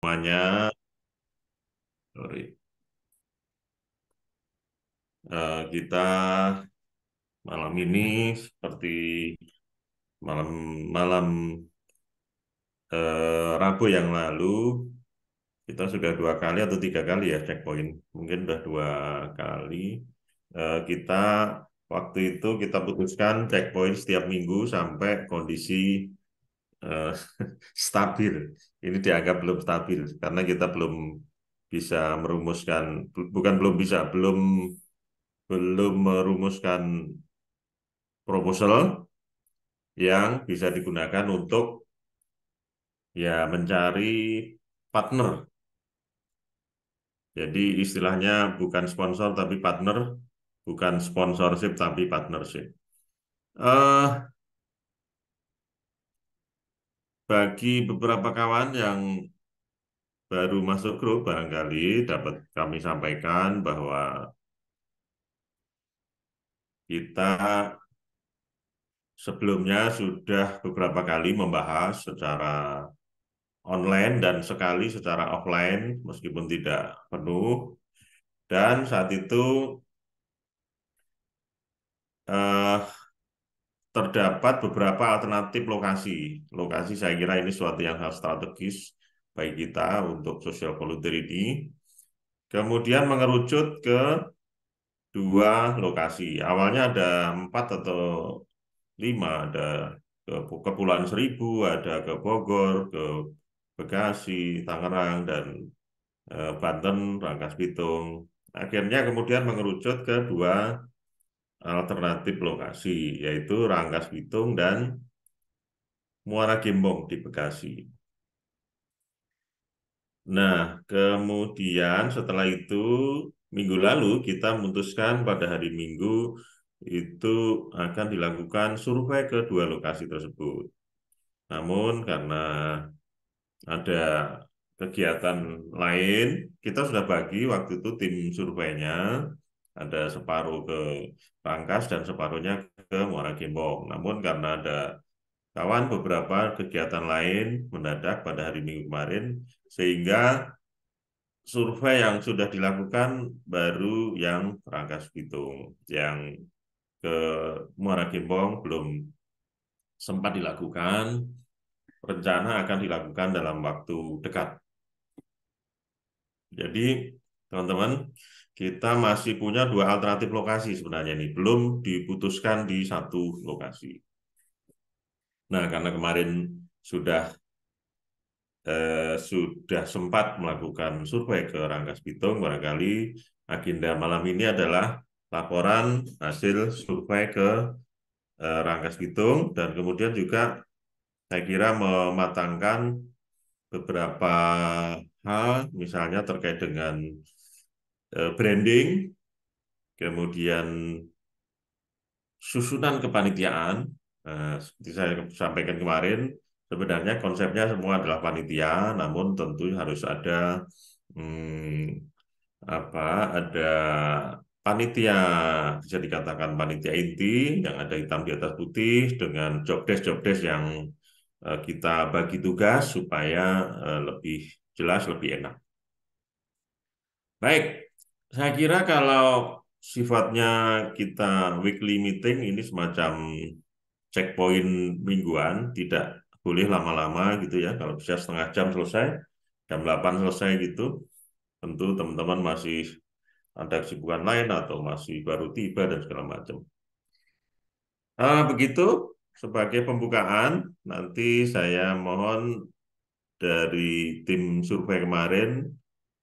Semuanya, sorry. Kita malam ini seperti malam malam Rabu yang lalu kita sudah 2 kali atau 3 kali ya checkpoint, mungkin sudah 2 kali. Kita waktu itu kita putuskan checkpoint setiap minggu sampai kondisi eh, stabil. Ini dianggap belum stabil karena kita belum bisa merumuskan, bukan belum bisa, belum belum merumuskan proposal yang bisa digunakan untuk ya mencari partner. Jadi istilahnya bukan sponsor tapi partner, bukan sponsorship tapi partnership. eh Bagi beberapa kawan yang baru masuk grup, barangkali dapat kami sampaikan bahwa kita sebelumnya sudah beberapa kali membahas secara online dan sekali secara offline, meskipun tidak penuh. Dan saat itu eh, terdapat beberapa alternatif lokasi. Lokasi saya kira ini suatu yang harus strategis bagi kita untuk social volunteer ini. Kemudian mengerucut ke 2 lokasi. Awalnya ada 4 atau 5, ada ke Kepulauan Seribu, ada ke Bogor, ke Bekasi, Tangerang, dan Banten, Rangkas Bitung. Akhirnya kemudian mengerucut ke 2 alternatif lokasi, yaitu Rangkas Bitung dan Muara Gembong di Bekasi. Nah, kemudian setelah itu, minggu lalu kita memutuskan pada hari Minggu itu akan dilakukan survei ke 2 lokasi tersebut. Namun karena ada kegiatan lain, kita sudah bagi waktu itu tim surveinya, ada separuh ke Rangkas dan separuhnya ke Muara Gembong. Namun karena ada kawan beberapa kegiatan lain mendadak pada hari Minggu kemarin, sehingga survei yang sudah dilakukan baru yang Rangkas Bitung, yang ke Muara Gembong belum sempat dilakukan, rencana akan dilakukan dalam waktu dekat. Jadi, teman-teman, kita masih punya 2 alternatif lokasi sebenarnya ini, belum diputuskan di satu lokasi. Nah, karena kemarin sudah sudah sempat melakukan survei ke Rangkas Bitung, barangkali agenda malam ini adalah laporan hasil survei ke Rangkas Bitung, dan kemudian juga saya kira mematangkan beberapa hal, misalnya terkait dengan branding, kemudian susunan kepanitiaan. Seperti saya sampaikan kemarin, sebenarnya konsepnya semua adalah panitia, namun tentu harus ada hmm, ada panitia, bisa dikatakan panitia inti yang ada hitam di atas putih dengan job desk yang kita bagi tugas supaya lebih jelas, lebih enak. Baik, saya kira kalau sifatnya kita weekly meeting ini semacam checkpoint mingguan, tidak boleh lama-lama gitu ya. Kalau bisa setengah jam selesai, jam 8 selesai gitu, tentu teman-teman masih ada kesibukan lain atau masih baru tiba dan segala macam. Begitu sebagai pembukaan, nanti saya mohon dari tim survei kemarin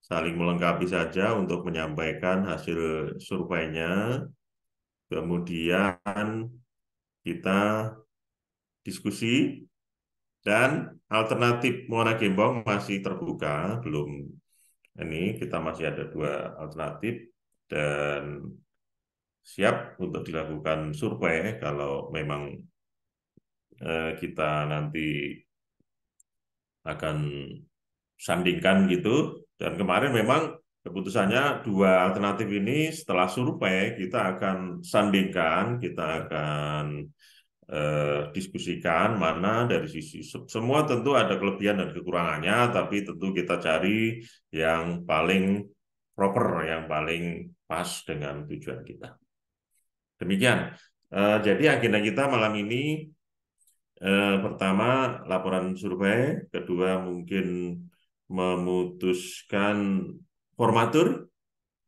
saling melengkapi saja untuk menyampaikan hasil surveinya. Kemudian kita diskusi dan alternatif Muara Gembong masih terbuka, belum ini kita masih ada 2 alternatif dan siap untuk dilakukan survei kalau memang kita nanti akan sandingkan gitu. Dan kemarin memang keputusannya 2 alternatif ini setelah survei kita akan sandingkan, kita akan diskusikan mana dari sisi semua tentu ada kelebihan dan kekurangannya, tapi tentu kita cari yang paling proper, yang paling pas dengan tujuan kita. Demikian. Jadi agenda kita malam ini pertama laporan survei, kedua mungkin memutuskan formatur,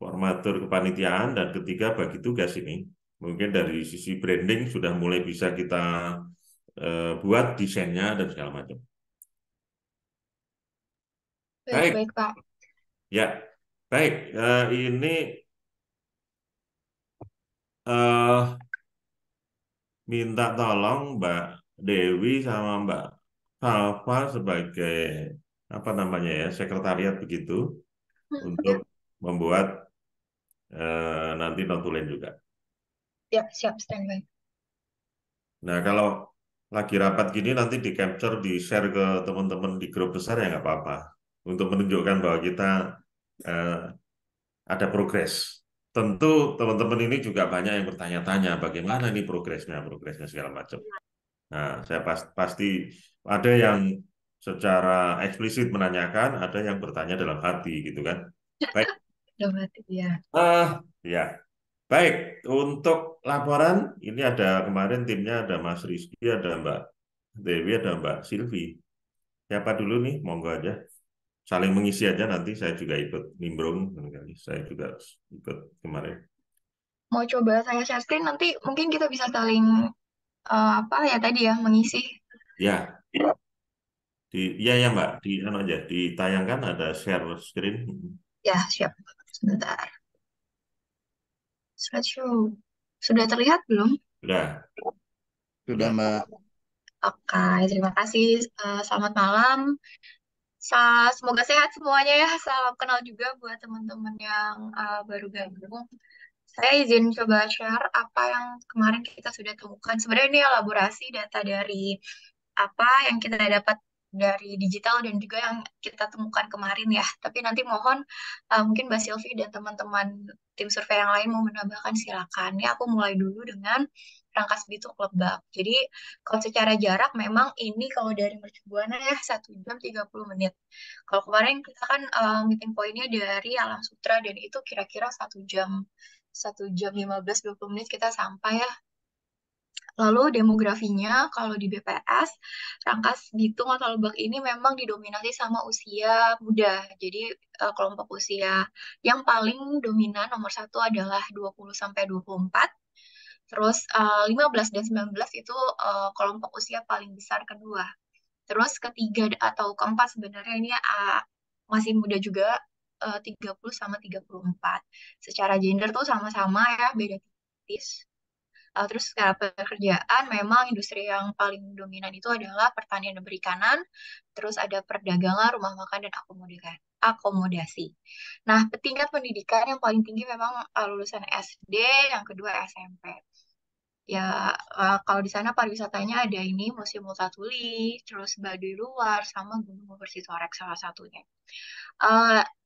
formatur kepanitiaan, dan ketiga bagi tugas ini. Mungkin dari sisi branding sudah mulai bisa kita buat desainnya dan segala macam. Baik, Baik, baik, Pak. ya, baik. Ini eh, minta tolong Mbak Dewi sama Mbak Salva sebagai apa namanya ya, sekretariat begitu untuk Ya, membuat nanti notulen juga. ya, siap, standby. Nah, kalau lagi rapat gini nanti di capture, di share ke teman-teman di grup besar ya nggak apa-apa. Untuk menunjukkan bahwa kita eh, ada progres. Tentu teman-teman ini juga banyak yang bertanya-tanya bagaimana ini progresnya, progresnya segala macam. Nah, saya pasti ada yang secara eksplisit menanyakan, ada yang bertanya dalam hati gitu kan. Baik, Udah mati, ya. ya. Baik, untuk laporan ini ada kemarin timnya ada Mas Rizky, ada Mbak Dewi, ada Mbak Silvi. Siapa dulu nih? Monggo aja. Saling mengisi aja nanti saya juga ikut nimbrung. Saya juga ikut kemarin. Mau coba saya share screen, nanti mungkin kita bisa saling, apa ya tadi ya, mengisi. Ya, ya ya Mbak, di anu aja ditayangkan ada share screen. Ya, siap. Sebentar. Slideshow. Sudah terlihat belum? Sudah, Sudah, sudah. Mbak. Oke, terima kasih. Selamat malam. Semoga sehat semuanya ya. Salam kenal juga buat teman-teman yang baru gabung. Saya izin coba share apa yang kemarin kita sudah temukan. Sebenarnya ini elaborasi data dari apa yang kita dapat dari digital dan juga yang kita temukan kemarin ya. Tapi nanti mohon mungkin Mbak Silvi dan teman-teman tim survei yang lain mau menambahkan silakan. Ya aku mulai dulu dengan Rangkas Bitung Lebak. Jadi kalau secara jarak memang ini kalau dari Mercu Buana ya 1 jam 30 menit. Kalau kemarin kita kan meeting pointnya dari Alam Sutra dan itu kira-kira 1 jam 15-20 menit kita sampai ya. Lalu demografinya kalau di BPS, Rangkas Bitung atau Lebak ini memang didominasi sama usia muda. Jadi kelompok usia yang paling dominan nomor satu adalah 20 sampai 24. Terus 15 dan 19 itu kelompok usia paling besar kedua. Terus ketiga atau keempat sebenarnya ini masih muda juga 30 sama 34. Secara gender tuh sama-sama ya, beda tipis. Terus secara pekerjaan memang industri yang paling dominan itu adalah pertanian dan perikanan, terus ada perdagangan, rumah makan, dan akomodasi. Nah, tingkat pendidikan yang paling tinggi memang lulusan SD, yang kedua SMP. Ya, kalau di sana pariwisatanya ada ini Museum Multatuli, terus Baduy Luar, sama Gunung Mercysuarek salah satunya.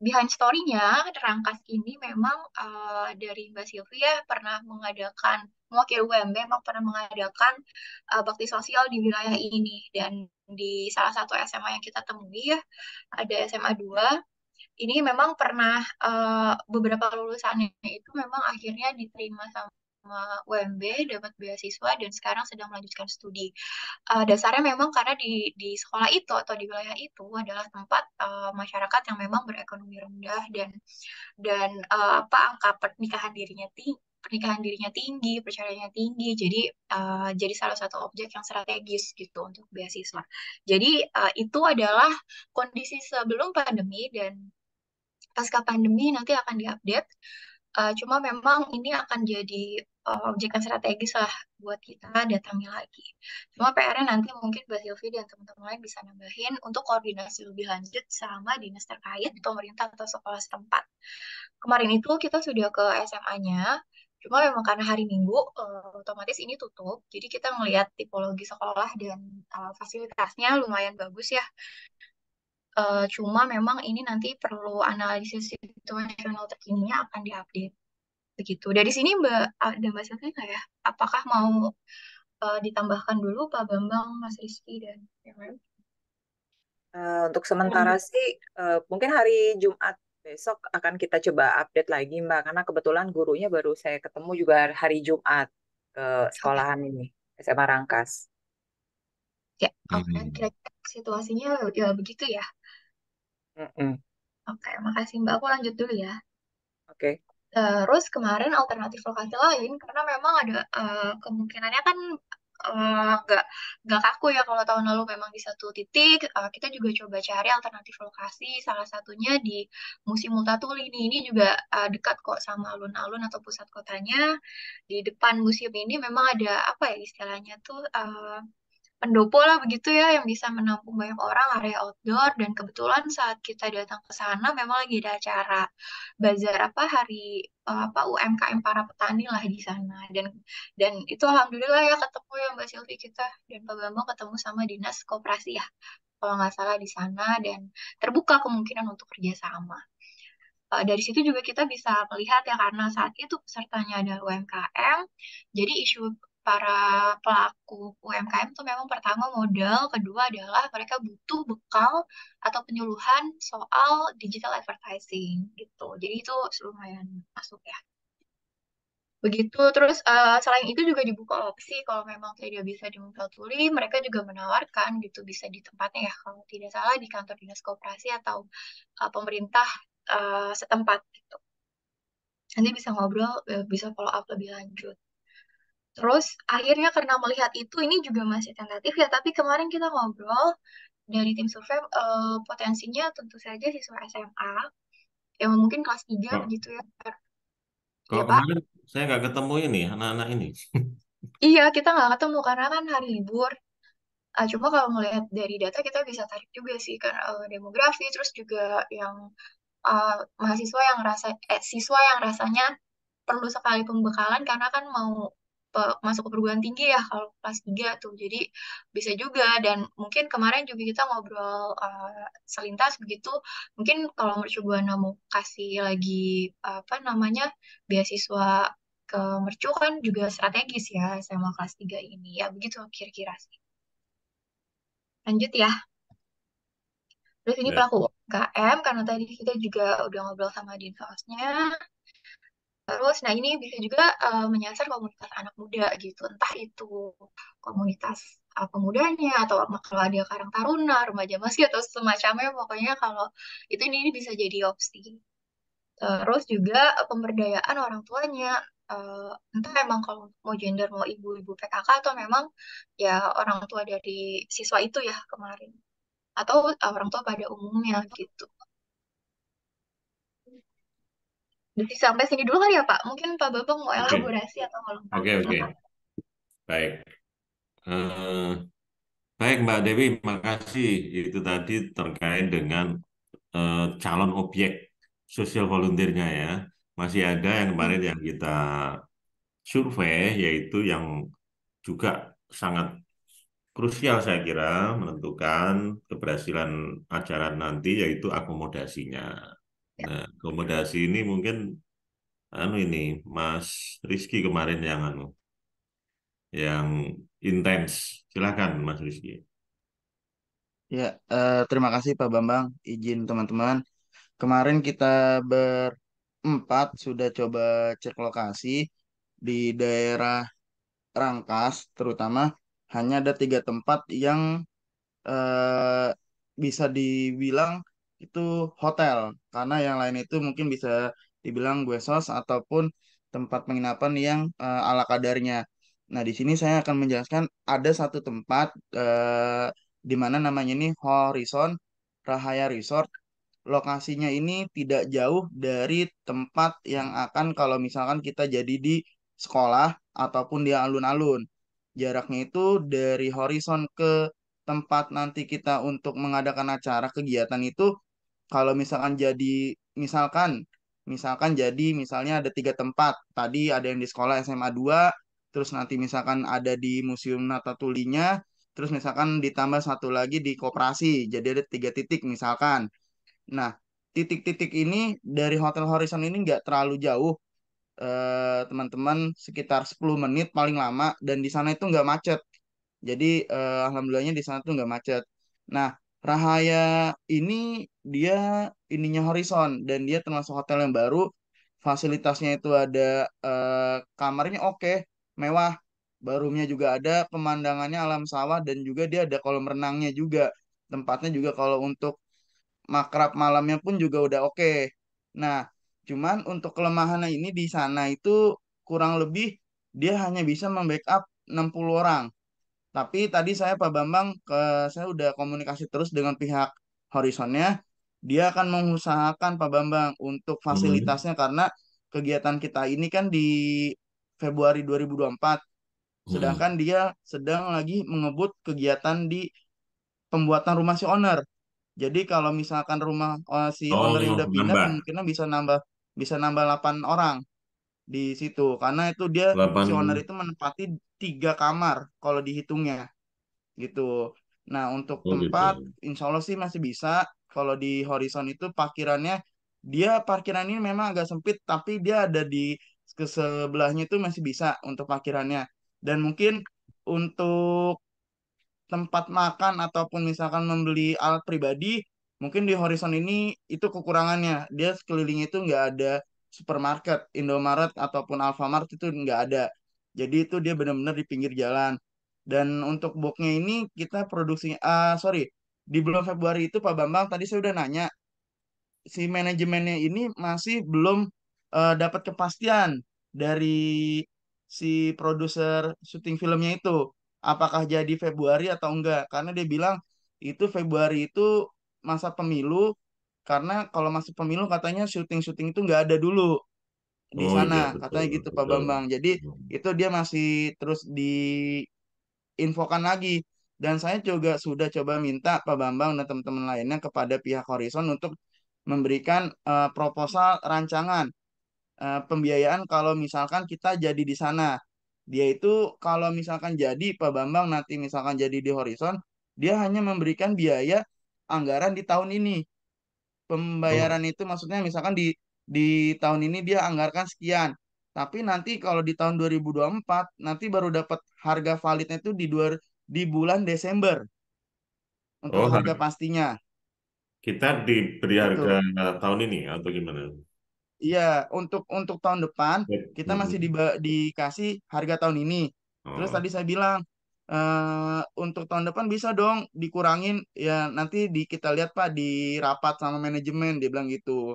Behind story-nya, Rangkas ini memang dari Mbak Sylvia pernah mengadakan, mewakili UMB, memang pernah mengadakan bakti sosial di wilayah ini. Dan di salah satu SMA yang kita temui ya, ada SMA 2, ini memang pernah beberapa lulusannya itu memang akhirnya diterima sama UMB, dapat beasiswa, dan sekarang sedang melanjutkan studi. Dasarnya memang karena di sekolah itu atau di wilayah itu adalah tempat masyarakat yang memang berekonomi rendah dan apa angka pernikahan dirinya tinggi, perceraiannya tinggi. Jadi salah satu objek yang strategis gitu untuk beasiswa. Jadi itu adalah kondisi sebelum pandemi dan pasca pandemi nanti akan diupdate. Cuma memang ini akan jadi objek yang strategis lah buat kita datangi lagi. Cuma PR-nya nanti mungkin Mbak Silvi dan teman-teman lain bisa nambahin untuk koordinasi lebih lanjut sama dinas terkait, pemerintah atau sekolah setempat. Kemarin itu kita sudah ke SMA-nya, cuma memang karena hari Minggu otomatis ini tutup. Jadi kita melihat tipologi sekolah dan fasilitasnya lumayan bagus ya. Cuma memang ini nanti perlu analisis situasional terkininya akan diupdate begitu. Dari sini Mbak ada Mbak Sylvia nggak ya? Apakah mau ditambahkan dulu Pak Bambang, Mas Rizky, dan yang lain. Untuk sementara Lanjut. sih, mungkin hari Jumat besok akan kita coba update lagi, Mbak. Karena kebetulan gurunya baru saya ketemu juga hari Jumat ke Oke, sekolahan ini, SMA Rangkas. ya, oke. Hmm. Kira-kira situasinya ya begitu ya. Mm-mm. Oke, makasih Mbak. Aku lanjut dulu ya. Oke. Terus kemarin alternatif lokasi lain karena memang ada kemungkinannya kan nggak kaku ya kalau tahun lalu memang di satu titik kita juga coba cari alternatif lokasi salah satunya di Museum Multatuli ini juga dekat kok sama alun-alun atau pusat kotanya di depan museum ini memang ada apa ya istilahnya tuh pendopo lah begitu ya yang bisa menampung banyak orang area outdoor dan kebetulan saat kita datang ke sana memang lagi ada acara bazar apa hari apa UMKM para petani lah di sana dan itu alhamdulillah ya ketemu ya Mbak Silvi kita dan Pak Bambang ketemu sama dinas koperasi ya kalau nggak salah di sana dan terbuka kemungkinan untuk kerjasama. Dari situ juga kita bisa melihat ya karena saat itu pesertanya adalah UMKM, jadi isu para pelaku UMKM itu memang pertama modal, kedua adalah mereka butuh bekal atau penyuluhan soal digital advertising gitu. Jadi itu lumayan masuk ya. Begitu, terus selain itu juga dibuka opsi kalau memang tidak bisa di Tuli, mereka juga menawarkan gitu bisa di tempatnya ya, kalau tidak salah di kantor dinas koperasi atau pemerintah setempat gitu. Nanti bisa ngobrol, bisa follow up lebih lanjut. Terus akhirnya karena melihat itu, ini juga masih tentatif ya, tapi kemarin kita ngobrol dari tim survei potensinya tentu saja siswa SMA yang mungkin kelas 3 Kok, begitu ya. kalau Ya Pak, kemarin saya nggak ketemu ini anak-anak ini. iya kita nggak ketemu karena kan hari libur. Cuma kalau melihat dari data kita bisa tarik juga sih kan demografi terus juga yang mahasiswa yang siswa yang rasanya perlu sekali pembekalan karena kan mau masuk ke perguruan tinggi ya kalau kelas 3 tuh. Jadi bisa juga dan mungkin kemarin juga kita ngobrol selintas begitu. Mungkin kalau Mercu Buana mau kasih lagi apa namanya beasiswa ke Mercu kan juga strategis ya sama kelas 3 ini. Ya begitu kira-kira sih. Lanjut ya. Terus ini Ya. pelaku UMKM karena tadi kita juga udah ngobrol sama Dinsosnya. Terus, nah ini bisa juga menyasar komunitas anak muda gitu, entah itu komunitas pemudanya atau kalau ada Karang Taruna, remaja masih atau semacamnya, pokoknya kalau itu ini bisa jadi opsi. Terus juga pemberdayaan orang tuanya, entah emang kalau mau gender mau ibu-ibu PKK atau memang ya orang tua dari siswa itu ya kemarin atau orang tua pada umumnya gitu. Jadi sampai sini dulu kali ya Pak. Mungkin Pak Bambang mau Oke, elaborasi atau mau oke, lengkapin apa? oke. Baik. Eh, baik, Mbak Dewi, makasih. Itu tadi terkait dengan calon objek sosial volunteernya ya. Masih ada yang kemarin yang kita survei, yaitu yang juga sangat krusial saya kira menentukan keberhasilan acara nanti, yaitu akomodasinya. Ya. Nah, akomodasi ini mungkin anu ini Mas Rizky kemarin yang intens. Silakan Mas Rizky. Ya, terima kasih Pak Bambang. Izin teman-teman. Kemarin kita berempat sudah coba cek lokasi di daerah Rangkas, terutama hanya ada 3 tempat yang eh, bisa dibilang itu hotel, karena yang lain itu mungkin bisa dibilang guest house ataupun tempat penginapan yang ala kadarnya. Nah, di sini saya akan menjelaskan ada satu tempat di mana namanya ini Horizon Rahaya Resort. Lokasinya ini tidak jauh dari tempat yang akan kalau misalkan kita jadi di sekolah ataupun di alun-alun. Jaraknya itu dari Horizon ke tempat nanti kita untuk mengadakan acara kegiatan itu kalau misalkan jadi misalkan misalkan jadi misalnya ada 3 tempat tadi ada yang di sekolah SMA 2 terus nanti misalkan ada di Museum Natatulinya terus misalkan ditambah satu lagi di koperasi jadi ada 3 titik misalkan. Nah, titik-titik ini dari Hotel Horizon ini nggak terlalu jauh, teman-teman sekitar 10 menit paling lama dan di sana itu nggak macet. Jadi alhamdulillahnya di sana tuh nggak macet. Nah, Rahaya ini dia ininya Horizon dan dia termasuk hotel yang baru. Fasilitasnya itu ada kamarnya oke, mewah. Barumnya juga ada, pemandangannya alam sawah dan juga dia ada kolam renangnya juga. Tempatnya juga kalau untuk makrab malamnya pun juga udah oke. Nah, cuman untuk kelemahannya ini di sana itu kurang lebih dia hanya bisa membackup 60 orang. Tapi tadi saya Pak Bambang saya udah komunikasi terus dengan pihak Horizonnya. Dia akan mengusahakan Pak Bambang untuk Hmm. fasilitasnya karena kegiatan kita ini kan di Februari 2024. Hmm. Sedangkan dia sedang lagi mengebut kegiatan di pembuatan rumah si owner. Jadi kalau misalkan rumah si ownernya Oh, udah pindah nambah kemungkinan bisa nambah 8 orang di situ karena itu dia si 8. owner itu menempati 3 kamar kalau dihitungnya gitu. Nah, untuk Oh gitu. tempat insya Allah sih masih bisa. Kalau di Horizon itu parkirannya dia parkiran ini memang agak sempit tapi dia ada di ke sebelahnya itu masih bisa untuk parkirannya. Dan mungkin untuk tempat makan ataupun misalkan membeli alat pribadi, mungkin di Horizon ini itu kekurangannya. Dia sekelilingnya itu nggak ada supermarket, Indomaret ataupun Alfamart itu nggak ada. Jadi itu dia benar-benar di pinggir jalan. Dan untuk boxnya ini kita produksinya, sorry, di bulan Februari itu Pak Bambang tadi saya udah nanya, si manajemennya ini masih belum dapat kepastian dari si produser syuting filmnya itu apakah jadi Februari atau enggak karena dia bilang itu Februari itu masa pemilu karena kalau masuk pemilu katanya syuting-syuting itu nggak ada dulu di Oh sana iya katanya betul gitu Pak betul. Bambang jadi itu dia masih terus infokan lagi. Dan saya juga sudah coba minta Pak Bambang dan teman-teman lainnya kepada pihak Horizon untuk memberikan proposal rancangan pembiayaan kalau misalkan kita jadi di sana. Dia itu kalau misalkan jadi Pak Bambang nanti misalkan jadi di Horizon, dia hanya memberikan biaya anggaran di tahun ini. Oh, Pembayaran itu maksudnya misalkan di tahun ini dia anggarkan sekian. Tapi nanti kalau di tahun 2024 nanti baru dapat harga validnya itu di bulan Desember untuk oh harga pastinya kita diberi harga gitu. tahun ini atau gimana? Iya, untuk tahun depan kita masih Hmm. dikasih harga tahun ini. Terus Oh, tadi saya bilang untuk tahun depan bisa dong dikurangin ya nanti kita lihat Pak di rapat sama manajemen dia bilang gitu.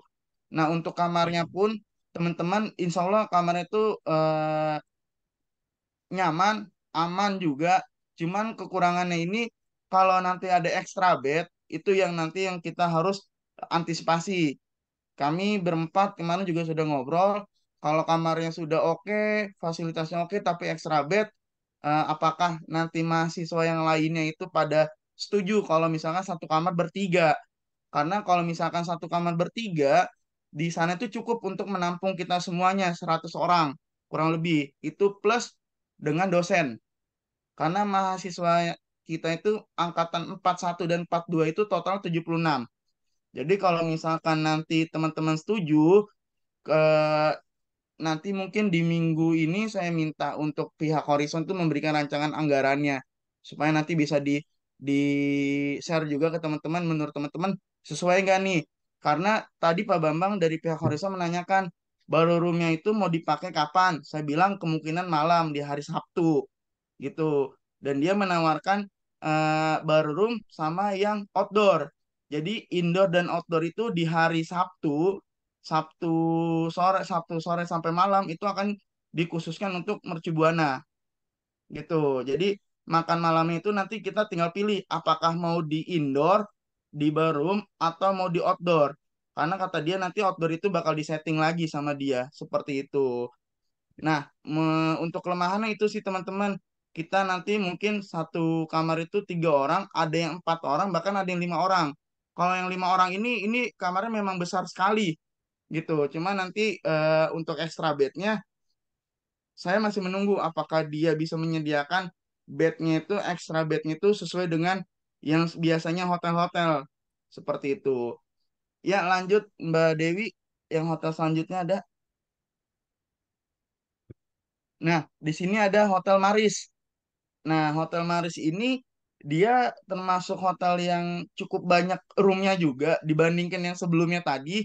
Nah, untuk kamarnya pun teman-teman insya Allah kamarnya itu nyaman, aman juga. Cuman kekurangannya ini kalau nanti ada extra bed itu yang nanti yang kita harus antisipasi. Kami berempat kemarin juga sudah ngobrol. Kalau kamarnya sudah oke, fasilitasnya oke, tapi extra bed, apakah nanti mahasiswa yang lainnya itu pada setuju kalau misalkan satu kamar bertiga? Karena kalau misalkan satu kamar bertiga, di sana itu cukup untuk menampung kita semuanya 100 orang, kurang lebih. Itu plus dengan dosen. Karena mahasiswa kita itu angkatan 41 dan 42 itu total 76. Jadi kalau misalkan nanti teman-teman setuju, ke nanti mungkin di minggu ini saya minta untuk pihak Horizon itu memberikan rancangan anggarannya supaya nanti bisa di share juga ke teman-teman menurut teman-teman sesuai nggak nih? Karena tadi Pak Bambang dari pihak Horizon menanyakan baru roomnya itu mau dipakai kapan? Saya bilang kemungkinan malam di hari Sabtu gitu. Dan dia menawarkan baru room sama yang outdoor. Jadi indoor dan outdoor itu di hari Sabtu, Sabtu Sabtu sore sampai malam itu akan dikhususkan untuk mercubuana gitu. Jadi makan malamnya itu nanti kita tinggal pilih apakah mau di indoor, di barum atau mau di outdoor. Karena kata dia nanti outdoor itu bakal disetting lagi sama dia seperti itu. Nah, untuk kelemahannya itu sih teman-teman, kita nanti mungkin satu kamar itu 3 orang, ada yang 4 orang, bahkan ada yang 5 orang. Kalau yang 5 orang ini kamarnya memang besar sekali gitu. Cuma nanti untuk extra bednya, saya masih menunggu apakah dia bisa menyediakan bednya itu extra bednya itu sesuai dengan yang biasanya hotel-hotel seperti itu. Ya lanjut Mbak Dewi, yang hotel selanjutnya ada. Nah, di sini ada Hotel Maris. Nah, Hotel Maris ini dia termasuk hotel yang cukup banyak roomnya juga dibandingkan yang sebelumnya tadi.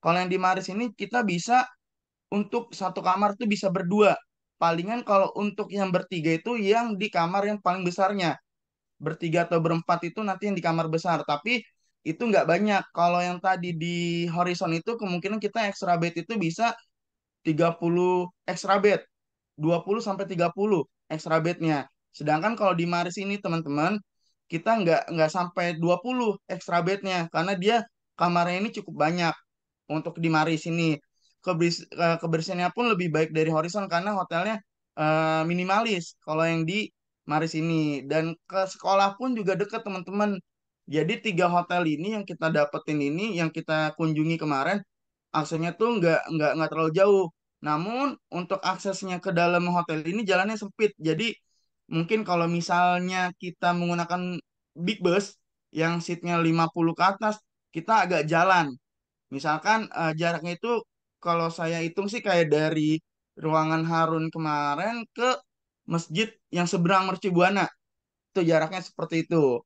Kalau yang di Maris ini kita bisa untuk satu kamar tuh bisa berdua. Palingan kalau untuk yang bertiga itu yang di kamar yang paling besarnya. Bertiga atau berempat itu nanti yang di kamar besar. Tapi itu nggak banyak. Kalau yang tadi di Horizon itu kemungkinan kita extra bed itu bisa 30 extra bed. 20 sampai 30 extra bednya. Sedangkan kalau di Maris ini teman-teman, kita nggak sampai 20 extra bednya karena dia kamarnya ini cukup banyak untuk di Maris ini. Kebersihannya pun lebih baik dari Horizon karena hotelnya minimalis kalau yang di Maris ini. Dan ke sekolah pun juga dekat teman-teman. Jadi tiga hotel ini yang kita dapetin ini, yang kita kunjungi kemarin, aksesnya tuh nggak terlalu jauh. Namun untuk aksesnya ke dalam hotel ini jalannya sempit. Jadi mungkin kalau misalnya kita menggunakan big bus yang seatnya 50 ke atas, kita agak jalan. Misalkan jaraknya itu kalau saya hitung sih kayak dari ruangan Harun kemarin ke masjid yang seberang Merci Buana. Itu jaraknya seperti itu.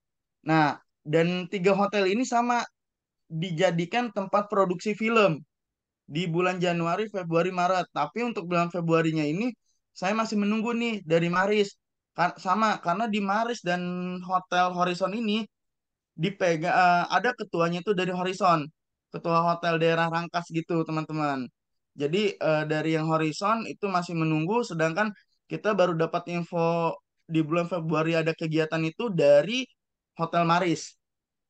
Nah, dan tiga hotel ini sama dijadikan tempat produksi film di bulan Januari, Februari, Maret. Tapi untuk bulan Februarinya ini saya masih menunggu nih dari Maris. Sama karena di Maris dan Hotel Horizon ini dipegang ada ketuanya itu dari Horizon, ketua hotel daerah Rangkas gitu teman-teman. Jadi dari yang Horizon itu masih menunggu, sedangkan kita baru dapat info di bulan Februari ada kegiatan itu dari Hotel Maris.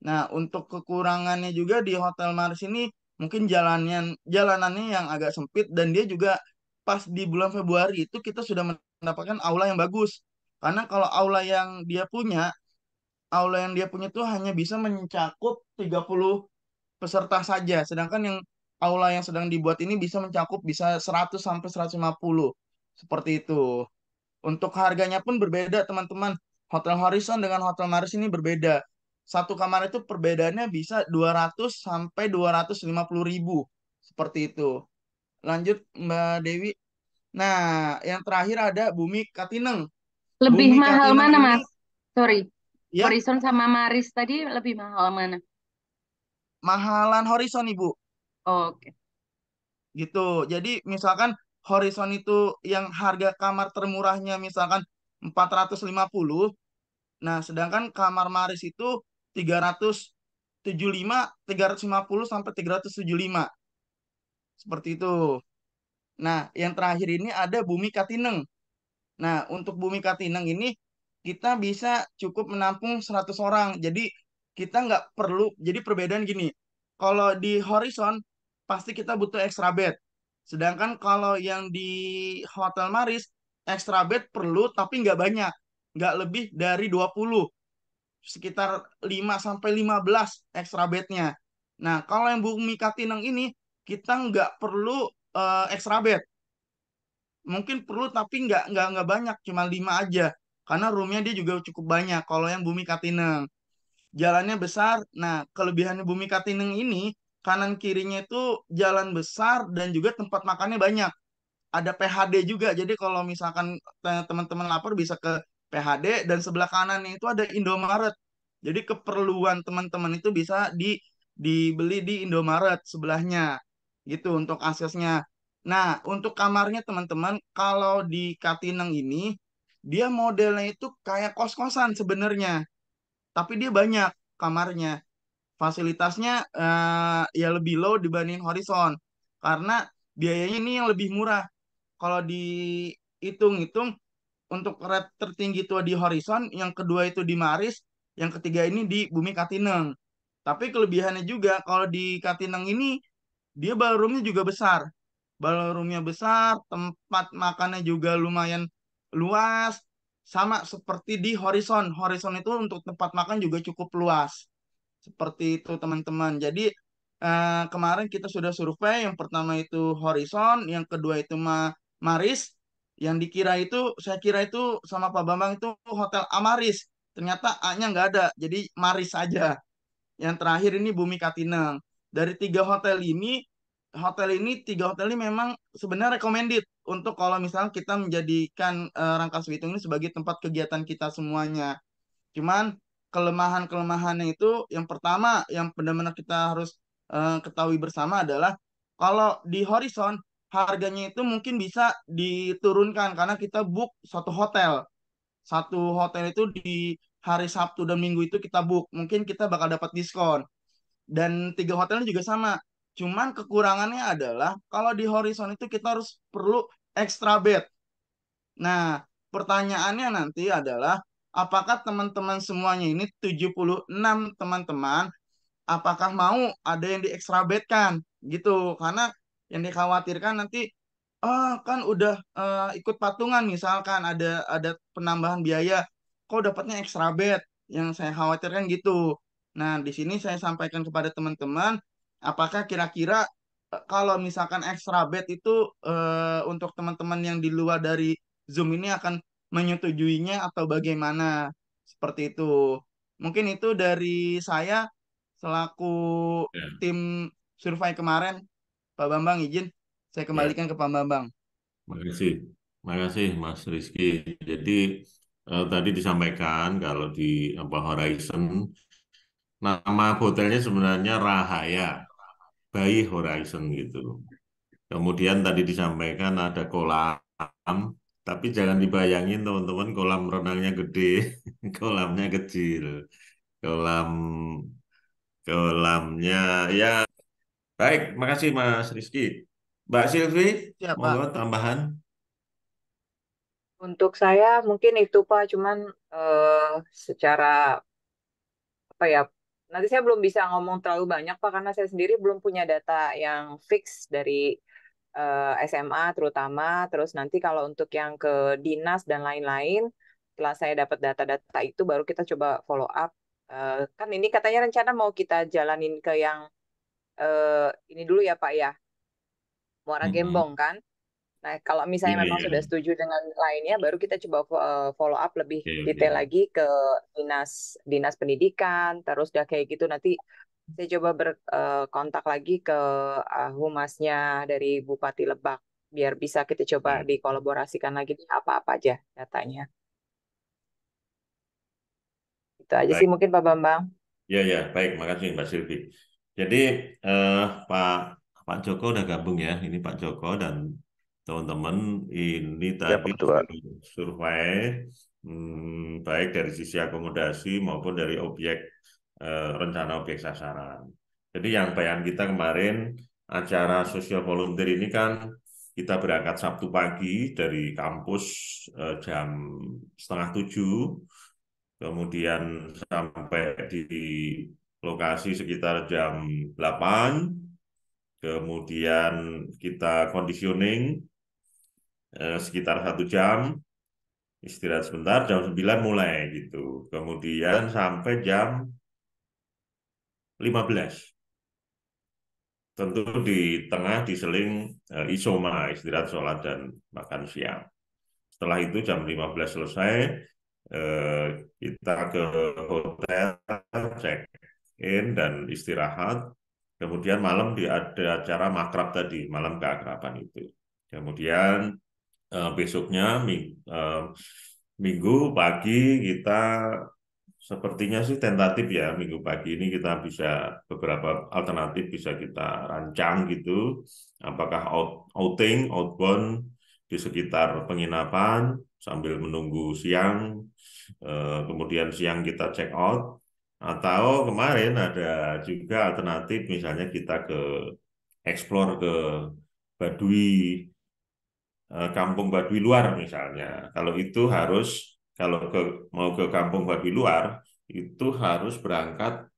Nah, untuk kekurangannya juga di Hotel Maris ini mungkin jalanannya yang agak sempit dan dia juga pas di bulan Februari itu kita sudah mendapatkan aula yang bagus. Karena kalau aula yang dia punya tuh hanya bisa mencakup 30 peserta saja. Sedangkan yang aula yang sedang dibuat ini bisa mencakup bisa 100 sampai 150. Seperti itu. Untuk harganya pun berbeda, teman-teman. Hotel Horizon dengan Hotel Maris ini berbeda. Satu kamar itu perbedaannya bisa 200 sampai 250 ribu. Seperti itu. Lanjut, Mbak Dewi. Nah, yang terakhir ada Bumi Katineng. Lebih Bumi mahal Katineng mana, ini, Mas? Sorry. ya, Horizon sama Maris tadi lebih mahal mana? mahalan Horizon, Ibu. Oke. Gitu. Jadi misalkan Horizon itu yang harga kamar termurahnya misalkan 450. Nah, sedangkan kamar Maris itu 375, 350 sampai 375. Seperti itu. Nah, yang terakhir ini ada Bumi Katineng. Nah, untuk Bumi Katineng ini kita bisa cukup menampung 100 orang. Jadi kita nggak perlu, jadi perbedaan gini. Kalau di Horizon pasti kita butuh extra bed. Sedangkan kalau yang di Hotel Maris extra bed perlu tapi nggak banyak. Nggak lebih dari 20, sekitar 5 sampai 15 extra bednya. Nah, kalau yang Bumi Katineng ini kita nggak perlu extra bed. Mungkin perlu tapi nggak banyak, cuma 5 aja. Karena roomnya dia juga cukup banyak. Kalau yang Bumi Katineng jalannya besar. Nah, kelebihannya Bumi Katineng ini kanan kirinya itu jalan besar dan juga tempat makannya banyak. Ada PHD juga. Jadi kalau misalkan teman-teman lapar bisa ke PHD dan sebelah kanannya itu ada Indomaret. Jadi keperluan teman-teman itu bisa dibeli di Indomaret sebelahnya. Gitu untuk aksesnya. Nah, untuk kamarnya teman-teman, kalau di Katineng ini dia modelnya itu kayak kos-kosan sebenarnya, tapi dia banyak kamarnya. Fasilitasnya ya lebih low dibanding Horizon karena biayanya ini yang lebih murah. Kalau dihitung-hitung untuk rate tertinggi itu di Horizon, yang kedua itu di Maris, yang ketiga ini di Bumi Katineng. Tapi kelebihannya juga kalau di Katineng ini dia ballroomnya juga besar. Ballroomnya besar, tempat makannya juga lumayan luas, sama seperti di Horizon. Horizon itu untuk tempat makan juga cukup luas. Seperti itu teman-teman. Jadi kemarin kita sudah survei, yang pertama itu Horizon, yang kedua itu Maris, yang dikira itu, saya kira itu sama Pak Bambang itu Hotel Amaris. Ternyata A-nya nggak ada, jadi Maris saja. Yang terakhir ini Bumi Katineng. Dari tiga hotel ini memang sebenarnya recommended. untuk kalau misalnya kita menjadikan Rangkas Bitung ini sebagai tempat kegiatan kita semuanya. Cuman kelemahan-kelemahannya itu yang pertama yang benar-benar kita harus ketahui bersama adalah kalau di Horizon harganya itu mungkin bisa diturunkan karena kita book satu hotel. Satu hotel itu di hari Sabtu dan Minggu itu kita book. Mungkin kita bakal dapat diskon. Dan tiga hotelnya juga sama. Cuman kekurangannya adalah kalau di Horizon itu kita harus perlu extra bed. Nah, pertanyaannya nanti adalah apakah teman-teman semuanya ini 76 teman-teman apakah mau ada yang di extra bed kan gitu karena yang dikhawatirkan nanti kan udah ikut patungan misalkan ada penambahan biaya kok dapatnya extra bed yang saya khawatirkan gitu. Nah, di sini saya sampaikan kepada teman-teman apakah kira-kira kalau misalkan extra bed itu untuk teman-teman yang di luar dari Zoom ini akan menyetujuinya atau bagaimana seperti itu. Mungkin itu dari saya selaku Ya, tim survei kemarin. Pak Bambang izin saya ya, kembalikan ke Pak Bambang. makasih. Makasih Mas Rizky. Jadi tadi disampaikan kalau di Horizon, nama hotelnya sebenarnya Rahaya, Bayi Horizon gitu. Kemudian tadi disampaikan ada kolam, tapi jangan dibayangin teman-teman kolam renangnya gede, kolamnya kecil. Kolam kolamnya ya baik, makasih Mas Rizky. Mbak Silvi, Siap, Pak. monggo tambahan. Untuk saya mungkin itu Pak, cuman secara apa ya, nanti saya belum bisa ngomong terlalu banyak Pak, karena saya sendiri belum punya data yang fix dari SMA terutama, terus nanti kalau untuk yang ke dinas dan lain-lain, setelah saya dapat data-data itu baru kita coba follow up. Kan ini katanya rencana mau kita jalanin ke yang ini dulu ya Pak ya, Muara Mm-mm. Gembong kan? Nah, kalau misalnya Iya, memang iya. sudah setuju dengan lainnya, baru kita coba follow up lebih Oke, oke. detail lagi ke dinas dinas pendidikan, terus udah kayak gitu nanti saya coba berkontak lagi ke humasnya dari Bupati Lebak, biar bisa kita coba Ya, dikolaborasikan lagi nih apa-apa aja datanya. Itu aja sih baik. mungkin Pak Bambang. Ya, ya, baik. Makasih Mbak Silvi. Jadi eh, Pak Pak Joko udah gabung ya. Ini Pak Joko dan teman-teman ini Ya, tadi Pak Ketua. survei baik dari sisi akomodasi maupun dari objek rencana objek sasaran. Jadi yang bayan kita kemarin acara sosial volunteer ini kan kita berangkat Sabtu pagi dari kampus jam setengah 7, kemudian sampai di lokasi sekitar jam 8, kemudian kita conditioning sekitar 1 jam, istirahat sebentar, jam 9 mulai gitu. Kemudian sampai jam 15. Tentu di tengah diseling isoma, istirahat, sholat, dan makan siang. Setelah itu jam 15 selesai, eh, kita ke hotel, check in dan istirahat. Kemudian malam ada acara makrab tadi, malam keakraban itu. Kemudian besoknya minggu pagi kita sepertinya sih tentatif ya, minggu pagi ini kita bisa beberapa alternatif bisa kita rancang gitu. Apakah outing, outbound di sekitar penginapan sambil menunggu siang, kemudian siang kita check out, atau kemarin ada juga alternatif misalnya kita ke explore ke Baduy, kampung Baduy luar misalnya. Kalau itu harus kalau mau ke kampung Baduy luar itu harus berangkat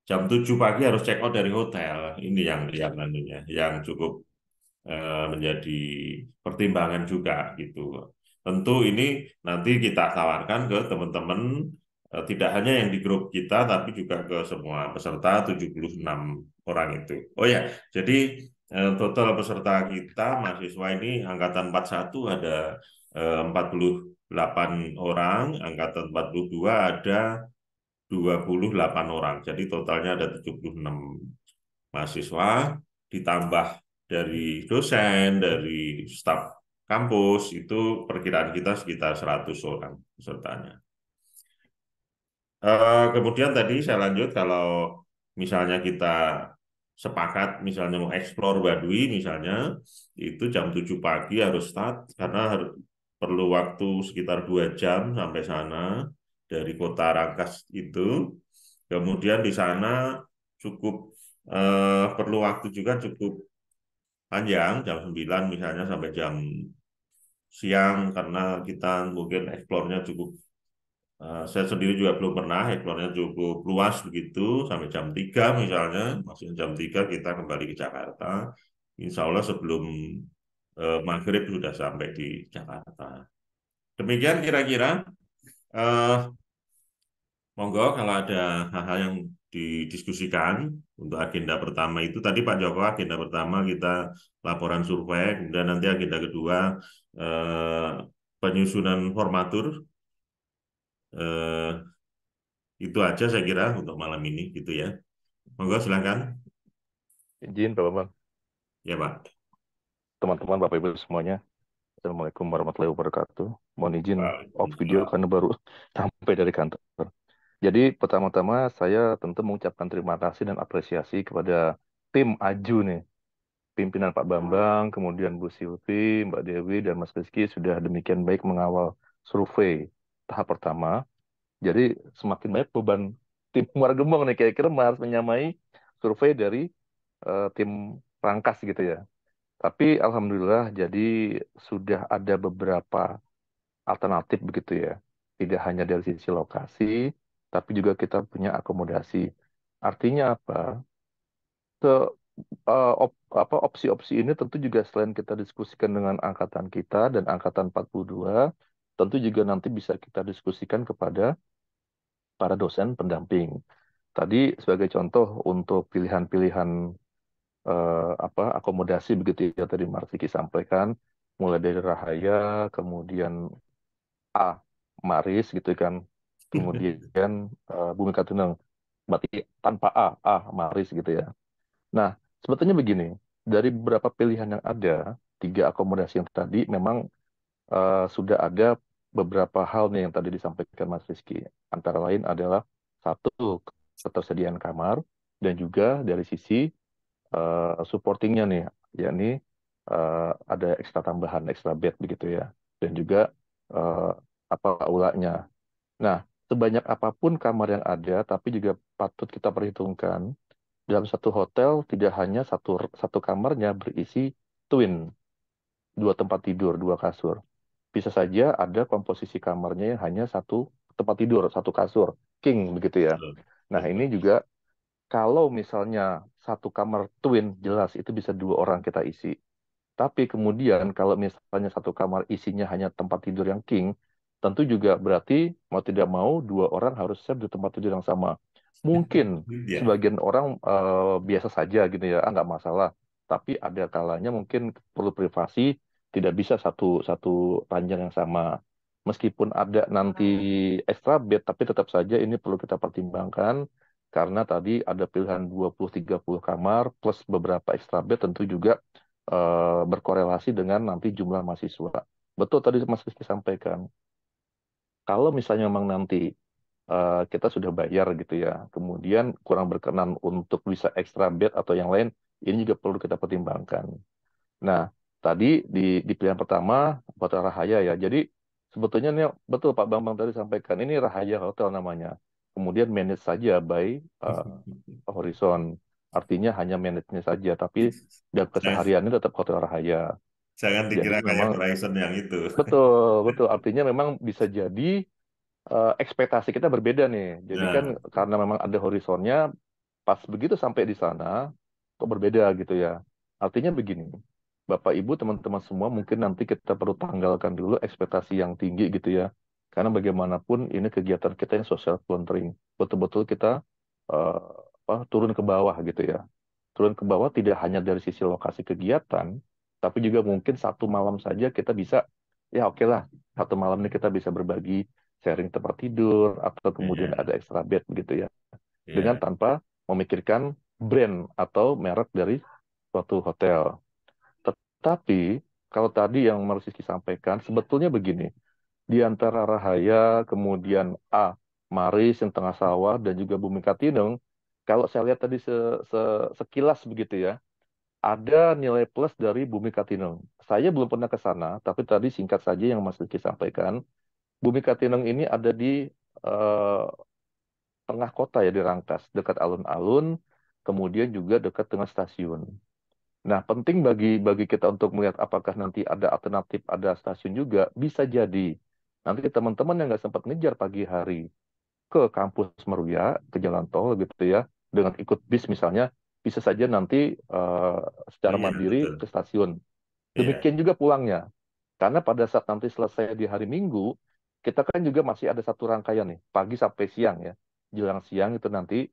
jam 7 pagi harus check out dari hotel. Ini yang anunya, yang cukup menjadi pertimbangan juga gitu. Tentu ini nanti kita tawarkan ke teman-teman tidak hanya yang di grup kita tapi juga ke semua peserta 76 orang itu. Oh ya, jadi total peserta kita mahasiswa ini angkatan 41 ada 48 orang, angkatan 42 ada 28 orang. Jadi totalnya ada 76 mahasiswa ditambah dari dosen, dari staf kampus itu perkiraan kita sekitar 100 orang pesertanya. Kemudian tadi saya lanjut kalau misalnya kita sepakat misalnya mau explore Baduy misalnya itu jam 7 pagi harus start karena perlu waktu sekitar 2 jam sampai sana dari kota Rangkas itu. Kemudian di sana cukup perlu waktu juga cukup panjang jam 9 misalnya sampai jam siang karena kita mungkin eksplornya cukup saya sendiri juga belum pernah, eksplornya cukup luas begitu, sampai jam 3 misalnya, maksudnya jam 3 kita kembali ke Jakarta. Insya Allah sebelum maghrib sudah sampai di Jakarta. Demikian kira-kira, eh, monggo kalau ada hal-hal yang didiskusikan untuk agenda pertama itu, tadi Pak Joko agenda pertama kita laporan survei, kemudian nanti agenda kedua eh, penyusunan formatur. Eh, Itu aja saya kira untuk malam ini gitu ya. Monggo silakan. Izin Pak Bambang, Ya Pak. teman-teman Bapak Ibu semuanya. Assalamualaikum warahmatullahi wabarakatuh. Mohon izin off video Waalaikumsalam. karena baru sampai dari kantor. Jadi pertama-tama saya tentu mengucapkan terima kasih dan apresiasi kepada tim Aju nih. Pimpinan Pak Bambang, kemudian Bu Silvi, Mbak Dewi, dan Mas Rizky sudah demikian baik mengawal survei tahap pertama. Jadi semakin banyak beban tim Muara Gembong nih, kira-kira harus menyamai survei dari tim Rangkas gitu ya. Tapi alhamdulillah jadi sudah ada beberapa alternatif begitu ya. Tidak hanya dari sisi lokasi, tapi juga kita punya akomodasi. Artinya apa? Ke opsi-opsi ini tentu juga selain kita diskusikan dengan angkatan kita dan angkatan 42, tentu juga nanti bisa kita diskusikan kepada para dosen pendamping. Tadi sebagai contoh untuk pilihan-pilihan akomodasi begitu ya tadi Marsiki sampaikan mulai dari Rahaya kemudian A Maris gitu kan kemudian Bumi Katunang berarti tanpa A Maris gitu ya. Nah sebetulnya begini dari beberapa pilihan yang ada 3 akomodasi yang tadi memang sudah ada beberapa hal nih yang tadi disampaikan Mas Rizky antara lain adalah satu ketersediaan kamar dan juga dari sisi supportingnya nih, yakni ada ekstra tambahan, ekstra bed begitu ya, dan juga eh, aulanya. Nah, sebanyak apapun kamar yang ada, tapi juga patut kita perhitungkan dalam satu hotel tidak hanya satu kamarnya berisi twin, 2 tempat tidur, 2 kasur. Bisa saja ada komposisi kamarnya yang hanya 1 tempat tidur, 1 kasur, king begitu ya. Betul. Nah, ini Betul. juga kalau misalnya 1 kamar twin jelas itu bisa 2 orang kita isi. Tapi kemudian kalau misalnya 1 kamar isinya hanya tempat tidur yang king, tentu juga berarti mau tidak mau 2 orang harus siap di tempat tidur yang sama. Mungkin Ya. sebagian orang biasa saja gitu ya, nggak masalah. Tapi ada kalanya mungkin perlu privasi, tidak bisa satu satu ranjang yang sama. Meskipun ada nanti extra bed, tapi tetap saja ini perlu kita pertimbangkan karena tadi ada pilihan 20-30 kamar plus beberapa extra bed tentu juga berkorelasi dengan nanti jumlah mahasiswa. Betul tadi Mas Rizky sampaikan. Kalau misalnya memang nanti kita sudah bayar gitu ya, kemudian kurang berkenan untuk bisa extra bed atau yang lain, ini juga perlu kita pertimbangkan. Nah, tadi di pilihan pertama Hotel Rahaya ya. Jadi sebetulnya ini betul Pak Bambang tadi sampaikan ini Rahaya Hotel namanya. Kemudian manage saja by Horizon. Artinya hanya manage-nya saja, tapi dan kesehariannya tetap Hotel Rahaya. Jangan Jadi dikira kayak memang Horizon yang itu. betul betul artinya memang bisa jadi ekspektasi kita berbeda nih. Jadi kan Nah, karena memang ada horizonnya, pas begitu sampai di sana kok berbeda gitu ya. Artinya begini, Bapak Ibu teman-teman semua mungkin nanti kita perlu tanggalkan dulu ekspektasi yang tinggi gitu ya. Karena bagaimanapun ini kegiatan kita yang social volunteering. Betul-betul kita eh, turun ke bawah gitu ya. Turun ke bawah tidak hanya dari sisi lokasi kegiatan, tapi juga mungkin satu malam saja kita bisa, ya oke lah, satu malam ini kita bisa berbagi sharing tempat tidur atau kemudian ya, ada extra bed begitu ya. Dengan ya. tanpa memikirkan brand atau merek dari suatu hotel. Tetapi kalau tadi yang Mas Rizky sampaikan, sebetulnya begini, di antara Rahaya, kemudian Maris yang tengah sawah, dan juga Bumi Katineng, kalau saya lihat tadi sekilas begitu ya, ada nilai plus dari Bumi Katineng. Saya belum pernah ke sana, tapi tadi singkat saja yang Mas Rizky sampaikan, Bumi Katineng ini ada di eh, tengah kota ya, di Rangkas, dekat alun-alun, kemudian juga dekat dengan stasiun. Nah, penting bagi bagi kita untuk melihat apakah nanti ada alternatif, ada stasiun juga, bisa jadi. Nanti teman-teman yang nggak sempat ngejar pagi hari ke kampus Meruya, ke jalan tol gitu ya, dengan ikut bis misalnya, bisa saja nanti eh, secara Iya, mandiri betul. ke stasiun. Iya, Demikian juga pulangnya. Karena pada saat nanti selesai di hari Minggu, kita kan juga masih ada satu rangkaian nih, pagi sampai siang ya. Jelang siang itu nanti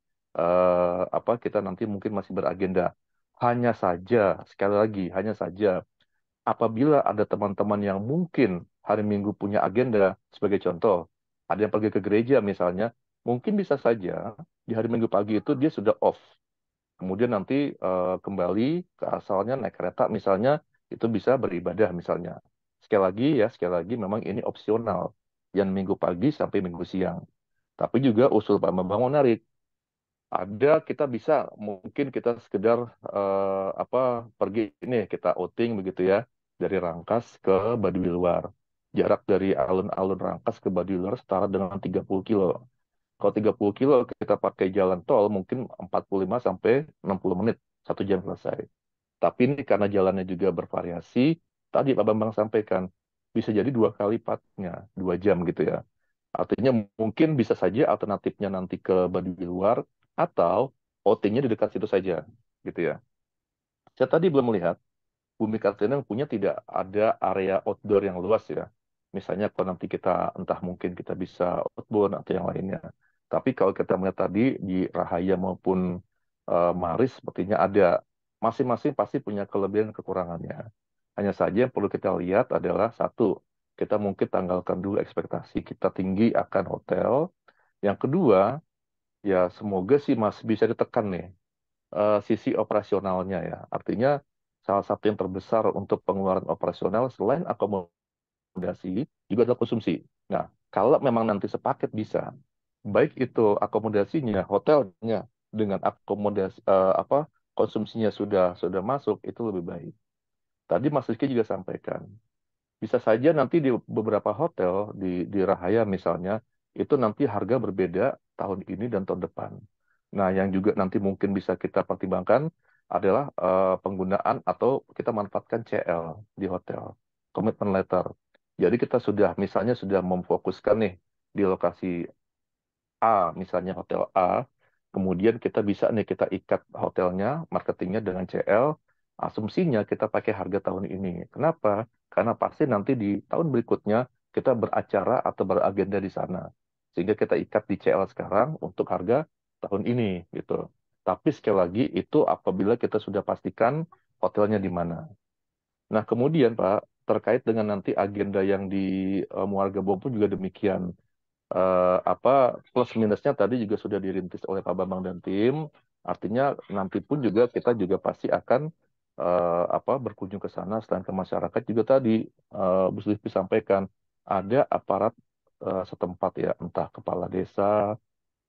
apa kita nanti mungkin masih beragenda. Hanya saja, sekali lagi, hanya saja apabila ada teman-teman yang mungkin hari Minggu punya agenda, sebagai contoh, ada yang pergi ke gereja misalnya, mungkin bisa saja di hari Minggu pagi itu dia sudah off. Kemudian nanti kembali ke asalnya naik kereta misalnya, itu bisa beribadah misalnya. Sekali lagi memang ini opsional. Yang Minggu pagi sampai Minggu siang. Tapi juga usul Pak Bambang menarik. Ada kita bisa mungkin kita sekedar apa pergi ini kita outing begitu ya, dari Rangkas ke Baduy Luar. Jarak dari alun-alun Rangkas ke Baduy Luar setara dengan 30 kilo. Kalau 30 kilo kita pakai jalan tol mungkin 45 sampai 60 menit, 1 jam selesai. Tapi ini karena jalannya juga bervariasi, tadi Pak Bambang sampaikan, bisa jadi 2 kali lipatnya, 2 jam gitu ya. Artinya mungkin bisa saja alternatifnya nanti ke Baduy Luar, atau outingnya di dekat situ saja, gitu ya. Saya tadi belum melihat, Bumi Kartini yang punya tidak ada area outdoor yang luas ya. Misalnya kalau nanti kita entah mungkin kita bisa outbound atau yang lainnya. Tapi kalau kita melihat tadi di Rahaya maupun Maris sepertinya ada, masing-masing pasti punya kelebihan dan kekurangannya. Hanya saja yang perlu kita lihat adalah satu, kita mungkin tanggalkan dulu ekspektasi kita tinggi akan hotel. Yang kedua, ya semoga sih Mas bisa ditekan nih sisi operasionalnya ya. Artinya salah satu yang terbesar untuk pengeluaran operasional selain akomodasi juga adalah konsumsi. Nah, kalau memang nanti sepaket bisa, baik itu akomodasinya, hotelnya dengan akomodasi apa konsumsinya sudah masuk, itu lebih baik. Tadi Mas Rizky juga sampaikan, bisa saja nanti di beberapa hotel di Rahaya misalnya, itu nanti harga berbeda tahun ini dan tahun depan. Nah, yang juga nanti mungkin bisa kita pertimbangkan adalah penggunaan atau kita manfaatkan CL di hotel, commitment letter. Jadi kita sudah misalnya sudah memfokuskan nih di lokasi A, misalnya hotel A, kemudian kita bisa nih kita ikat hotelnya, marketingnya dengan CL, asumsinya kita pakai harga tahun ini. Kenapa? Karena pasti nanti di tahun berikutnya kita beracara atau beragenda di sana. Sehingga kita ikat di CL sekarang untuk harga tahun ini gitu. Tapi sekali lagi itu apabila kita sudah pastikan hotelnya di mana. Nah, kemudian Pak, terkait dengan nanti agenda yang di Muarga Bom pun juga demikian apa plus minusnya tadi juga sudah dirintis oleh Pak Bambang dan tim. Artinya nanti pun juga kita juga pasti akan apa berkunjung ke sana selain ke masyarakat juga tadi Bu Lutfi sampaikan ada aparat setempat ya entah kepala desa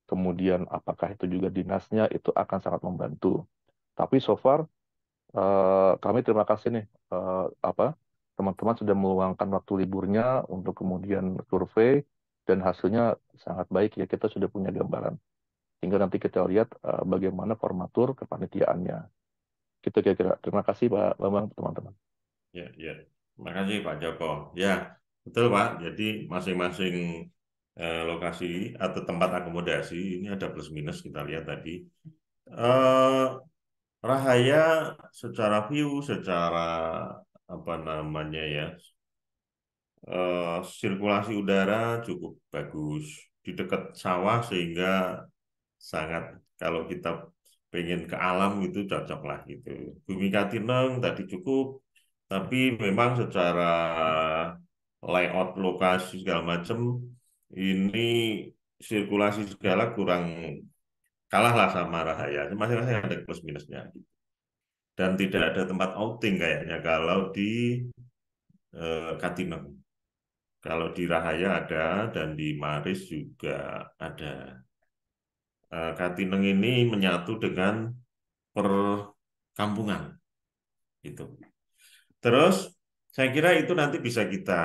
kemudian apakah itu juga dinasnya itu akan sangat membantu. Tapi so far kami terima kasih nih apa teman-teman sudah meluangkan waktu liburnya untuk kemudian survei dan hasilnya sangat baik ya kita sudah punya gambaran. Tinggal nanti kita lihat bagaimana formatur kepanitiaannya. Kita kira-kira. Terima kasih Pak Bambang teman-teman. ya, ya. Terima kasih Pak Joko. Ya, betul Pak. Jadi masing-masing lokasi atau tempat akomodasi ini ada plus minus kita lihat tadi. Eh, Rahaya secara view, secara apa namanya ya, sirkulasi udara cukup bagus di dekat sawah sehingga sangat kalau kita pengen ke alam itu cocok lah gitu. Bumi Katineng tadi cukup, tapi memang secara layout lokasi segala macam ini sirkulasi segala kurang kalah lah sama Rahaya. Masing-masing ada plus minusnya. Dan tidak ada tempat outing kayaknya kalau di Katineng. Kalau di Rahaya ada dan di Maris juga ada. Katineng ini menyatu dengan perkampungan gitu. Terus saya kira itu nanti bisa kita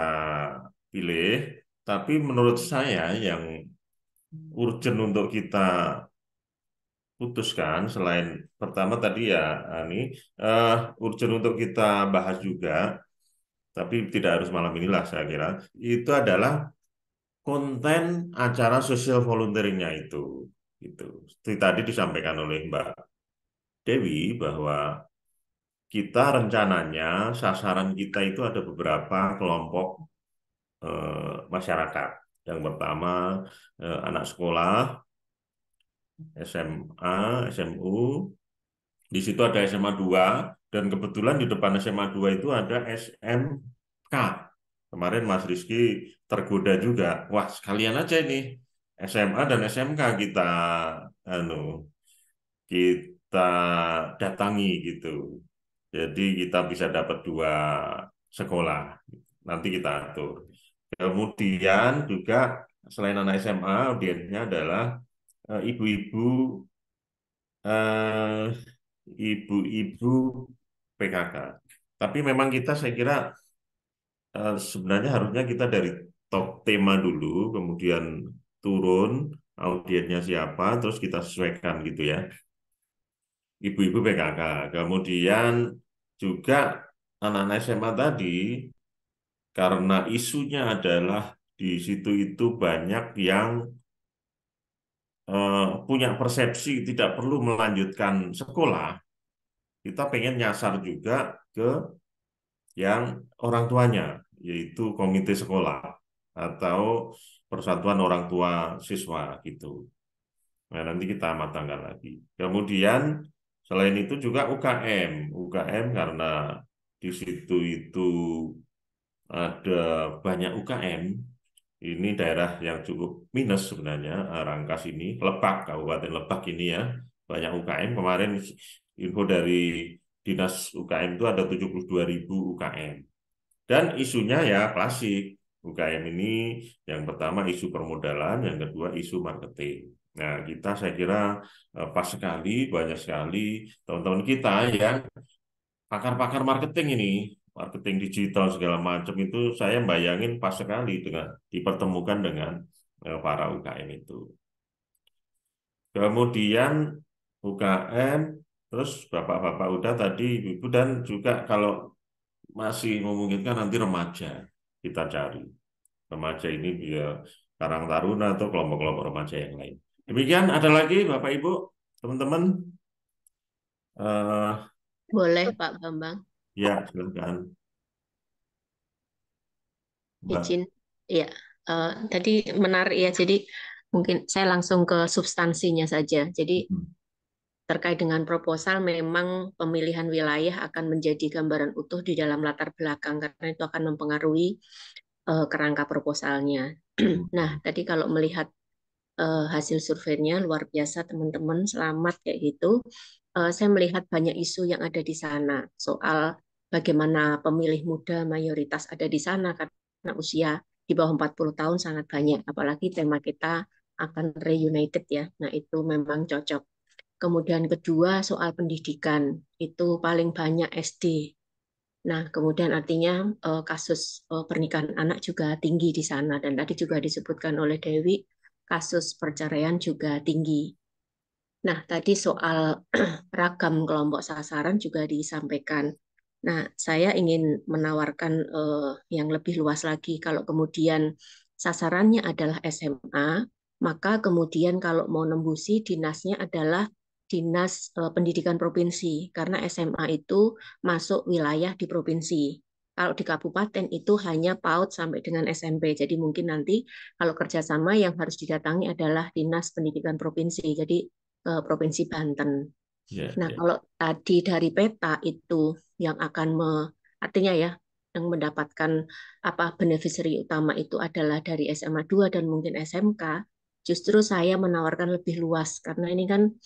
pilih, tapi menurut saya yang urgent untuk kita putuskan selain pertama tadi ya ini urgent untuk kita bahas juga, tapi tidak harus malam inilah saya kira itu adalah konten acara social volunteeringnya itu. Gitu. Seperti tadi disampaikan oleh Mbak Dewi bahwa kita rencananya sasaran kita itu ada beberapa kelompok masyarakat. Yang pertama anak sekolah, SMA, SMU, di situ ada SMA 2 dan kebetulan di depan SMA 2 itu ada SMK. Kemarin Mas Rizky tergoda juga. Wah, sekalian aja ini SMA dan SMK kita anu kita datangi gitu. Jadi kita bisa dapat 2 sekolah. Nanti kita atur. Kemudian juga selain anak SMA, audiensnya adalah ibu-ibu eh, ibu-ibu PKK. Tapi memang kita saya kira sebenarnya harusnya kita dari top tema dulu, kemudian turun audiensnya siapa, terus kita sesuaikan gitu ya. Ibu-ibu PKK. Kemudian juga anak-anak SMA tadi, karena isunya adalah di situ itu banyak yang punya persepsi tidak perlu melanjutkan sekolah, kita pengen nyasar juga ke yang orang tuanya, yaitu komite sekolah atau persatuan orang tua siswa gitu. Nah, nanti kita matangkan lagi. Kemudian selain itu juga UKM. UKM karena di situ itu ada banyak UKM. Ini daerah yang cukup minus sebenarnya, Rangkas ini, Lebak, Kabupaten Lebak ini ya, banyak UKM. Kemarin info dari Dinas UKM itu ada 72.000 UKM. Dan isunya ya klasik. UKM ini yang pertama isu permodalan, yang kedua isu marketing. Nah, kita saya kira pas sekali, banyak sekali teman-teman kita yang pakar-pakar marketing ini, marketing digital segala macam itu saya bayangin pas sekali dengan dipertemukan dengan para UKM itu. Kemudian UKM, terus bapak-bapak udah tadi, ibu dan juga kalau masih memungkinkan nanti remaja kita cari. Remaja ini biar Karang Taruna atau kelompok-kelompok remaja yang lain. Demikian ada lagi Bapak Ibu, teman-teman. Boleh Pak Bambang, Ya, silakan. Mbak. izin. Ya, tadi menarik ya. Jadi mungkin saya langsung ke substansinya saja. Jadi terkait dengan proposal, memang pemilihan wilayah akan menjadi gambaran utuh di dalam latar belakang karena itu akan mempengaruhi kerangka proposalnya. Nah, tadi kalau melihat hasil surveinya luar biasa teman-teman, selamat kayak gitu. Saya melihat banyak isu yang ada di sana soal bagaimana pemilih muda mayoritas ada di sana karena usia di bawah 40 tahun sangat banyak, apalagi tema kita akan reunited ya. Nah, itu memang cocok. Kemudian kedua soal pendidikan, itu paling banyak SD. Nah, kemudian artinya kasus pernikahan anak juga tinggi di sana dan tadi juga disebutkan oleh Dewi kasus perceraian juga tinggi. Nah, tadi soal ragam kelompok sasaran juga disampaikan. Nah, saya ingin menawarkan yang lebih luas lagi. Kalau kemudian sasarannya adalah SMA, maka kemudian kalau mau nembusi dinasnya adalah Dinas Pendidikan Provinsi, karena SMA itu masuk wilayah di provinsi. Kalau di kabupaten itu hanya PAUD sampai dengan SMP. Jadi mungkin nanti kalau kerjasama yang harus didatangi adalah Dinas Pendidikan Provinsi. Jadi ke Provinsi Banten. Ya, Nah, ya. kalau tadi dari peta itu yang akan artinya ya yang mendapatkan apa beneficiary utama itu adalah dari SMA 2 dan mungkin SMK, justru saya menawarkan lebih luas karena ini kan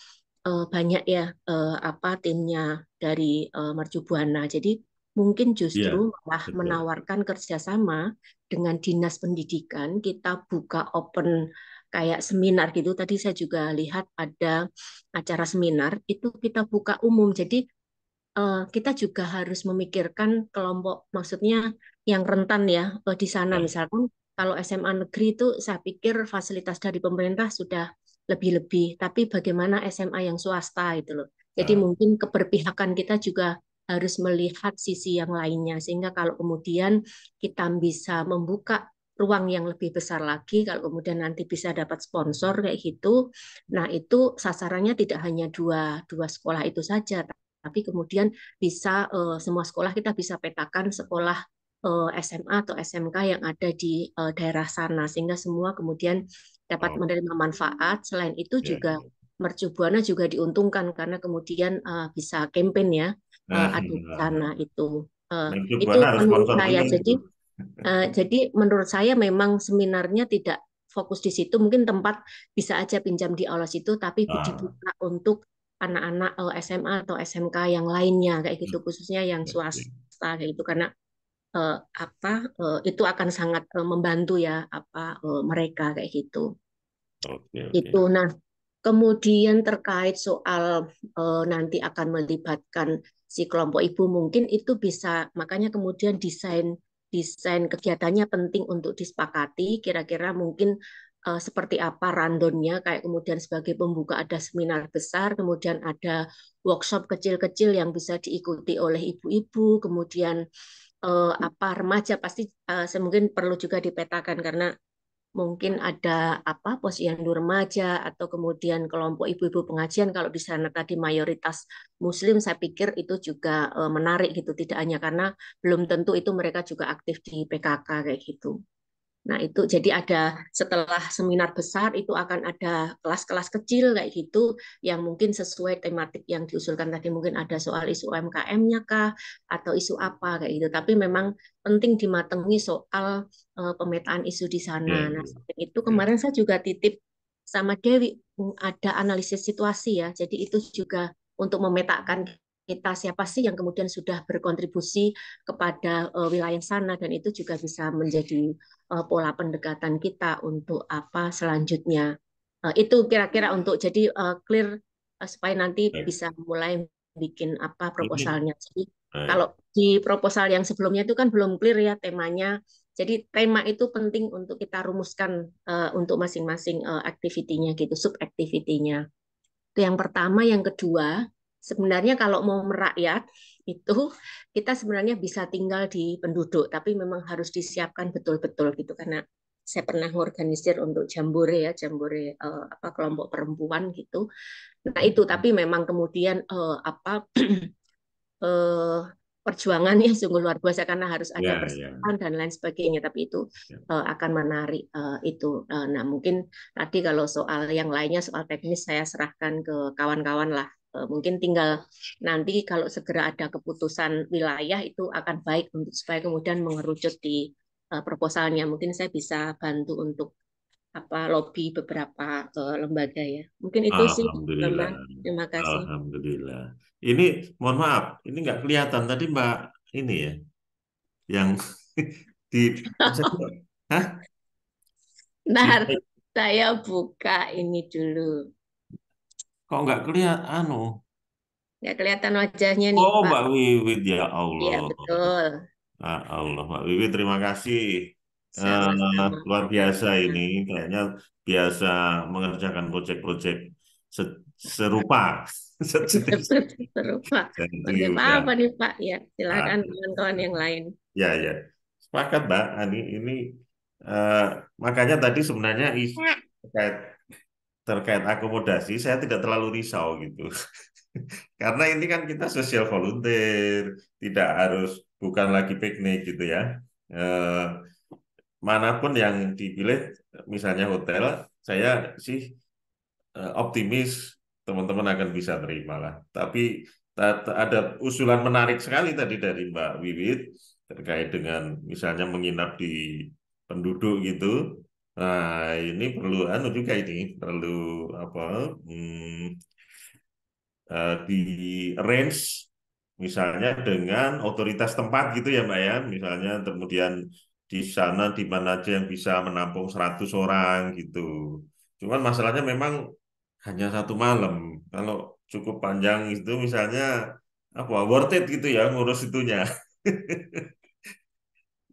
banyak ya apa timnya dari Mercu Buana. Jadi mungkin Iya, justru malah betul. menawarkan kerjasama dengan dinas pendidikan. Kita buka open kayak seminar gitu. Tadi saya juga lihat ada acara seminar, itu kita buka umum. Jadi kita juga harus memikirkan kelompok, maksudnya yang rentan ya di sana. Ya. Misalkan kalau SMA negeri itu saya pikir fasilitas dari pemerintah sudah lebih-lebih, tapi bagaimana SMA yang swasta itu loh. Jadi Nah, mungkin keberpihakan kita juga harus melihat sisi yang lainnya, sehingga kalau kemudian kita bisa membuka ruang yang lebih besar lagi, kalau kemudian nanti bisa dapat sponsor kayak gitu, nah itu sasarannya tidak hanya dua sekolah itu saja, tapi kemudian bisa semua sekolah kita bisa petakan sekolah SMA atau SMK yang ada di daerah sana sehingga semua kemudian dapat oh, menerima manfaat. Selain itu ya. juga Mercu Buana juga diuntungkan karena kemudian bisa campaign ya Nah, ada di sana itu. Mercu Itu Buana harus menurut sponsor saya. dulu itu. Jadi menurut saya memang seminarnya tidak fokus di situ. Mungkin tempat bisa aja pinjam di aula situ, tapi Ah, dibuka untuk anak-anak SMA atau SMK yang lainnya kayak gitu, khususnya yang oke, swasta kayak gitu. Karena itu akan sangat membantu ya mereka kayak gitu. oke, oke. Itu. Nah, kemudian terkait soal nanti akan melibatkan si kelompok ibu, mungkin itu bisa, makanya kemudian desain desain kegiatannya penting untuk disepakati. Kira-kira mungkin seperti apa randonnya, kayak kemudian sebagai pembuka ada seminar besar, kemudian ada workshop kecil-kecil yang bisa diikuti oleh ibu-ibu, kemudian apa remaja pasti mungkin perlu juga dipetakan karena mungkin ada apa posyandu remaja atau kemudian kelompok ibu-ibu pengajian kalau di sana tadi mayoritas Muslim saya pikir itu juga menarik gitu tidak hanya karena belum tentu itu mereka juga aktif di PKK kayak gitu. Nah, itu jadi ada setelah seminar besar itu akan ada kelas-kelas kecil kayak gitu yang mungkin sesuai tematik yang diusulkan tadi mungkin ada soal isu UMKM-nya kah atau isu apa kayak gitu. Tapi memang penting dimatengi soal pemetaan isu di Ya, sana. Nah, itu ya. kemarin saya juga titip sama Dewi ada analisis situasi ya. Jadi itu juga untuk memetakan kita siapa sih yang kemudian sudah berkontribusi kepada wilayah sana dan itu juga bisa menjadi pola pendekatan kita untuk apa selanjutnya. Itu kira-kira untuk jadi clear supaya nanti Baik. bisa mulai bikin apa Ini, proposalnya. Jadi baik. kalau di proposal yang sebelumnya itu kan belum clear ya temanya. Jadi tema itu penting untuk kita rumuskan untuk masing-masing activity-nya gitu, sub activity-nya. Itu yang pertama, yang kedua, sebenarnya kalau mau merakyat itu kita sebenarnya bisa tinggal di penduduk, tapi memang harus disiapkan betul-betul gitu karena saya pernah mengorganisir untuk jambore ya, jambore apa kelompok perempuan gitu. Nah, itu tapi memang kemudian apa eh, perjuangannya sungguh luar biasa karena harus ada Ya, ya, persiapan dan lain sebagainya. Tapi itu ya. akan menarik itu. Nah, mungkin tadi kalau soal yang lainnya, soal teknis saya serahkan ke kawan-kawan lah. Mungkin tinggal nanti kalau segera ada keputusan wilayah itu akan baik untuk supaya kemudian mengerucut di proposalnya. Mungkin saya bisa bantu untuk apa lobby beberapa lembaga ya. Mungkin itu sih, Alhamdulillah. Bambang. Terima kasih. Alhamdulillah. Ini mohon maaf, ini nggak kelihatan tadi Mbak ini ya, yang di Hah? Ntar Si, saya buka ini dulu. kok nggak kelihatan? Anu. Nggak kelihatan wajahnya nih, Oh, Pak. Mbak Wiwit ya Iya, Allah. betul. Ah, Allah, Mbak Wiwit, terima kasih. Sama-sama. Luar biasa ini, kayaknya biasa mengerjakan proyek-proyek se- serupa. Sejenis Serupa. itu Oke, apa ya. nih, Pak? Ya, Ah, silakan kawan-kawan yang lain. ya, ya. Sepakat, Mbak. Ini eh, makanya tadi sebenarnya terkait terkait akomodasi saya tidak terlalu risau gitu. Karena ini kan kita social volunteer, tidak harus bukan lagi piknik gitu ya. Eh, Manapun yang dipilih, misalnya hotel, saya sih optimis teman-teman akan bisa terima lah. Tapi ada usulan menarik sekali tadi dari Mbak Wiwit terkait dengan misalnya menginap di penduduk gitu. Nah, ini perlu anu juga ini perlu apa di range misalnya dengan otoritas tempat gitu ya Mbak ya, misalnya kemudian di sana di mana aja yang bisa menampung 100 orang gitu. Cuman masalahnya memang hanya 1 malam. Kalau cukup panjang itu misalnya apa worth it gitu ya ngurus itunya.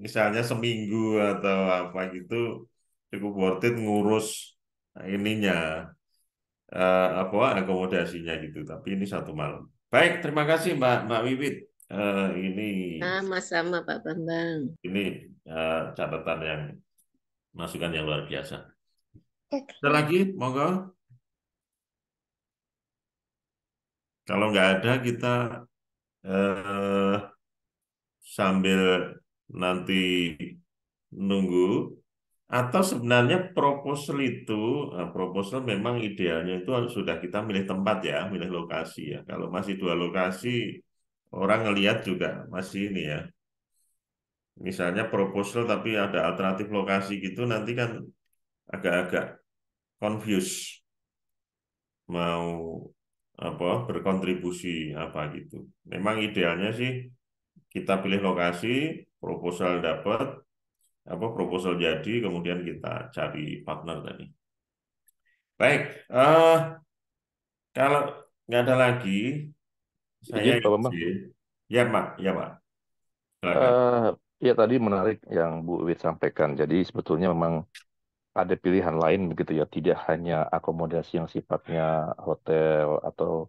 Misalnya seminggu atau apa gitu cukup worth it ngurus ininya apa akomodasinya gitu. Tapi ini 1 malam. Baik, terima kasih Mbak Mbak Wiwit. Ini Sama-sama Pak Bambang. ini catatan yang masukan yang luar biasa. Oke. Ada lagi, monggo. Kalau nggak ada kita eh, sambil nanti nunggu atau sebenarnya proposal itu proposal memang idealnya itu sudah kita milih tempat ya, milih lokasi ya. Kalau masih 2 lokasi orang ngelihat juga masih ini ya. Misalnya proposal tapi ada alternatif lokasi gitu nanti kan agak-agak confuse mau apa berkontribusi apa gitu. Memang idealnya sih kita pilih lokasi, proposal dapat, apa proposal jadi, kemudian kita cari partner tadi. Baik, kalau nggak ada lagi, saya Izin Pak Bambang. izin. Ya Pak, silakan. Eh, ya tadi menarik yang Bu Wit sampaikan. Jadi sebetulnya memang ada pilihan lain begitu ya, tidak hanya akomodasi yang sifatnya hotel atau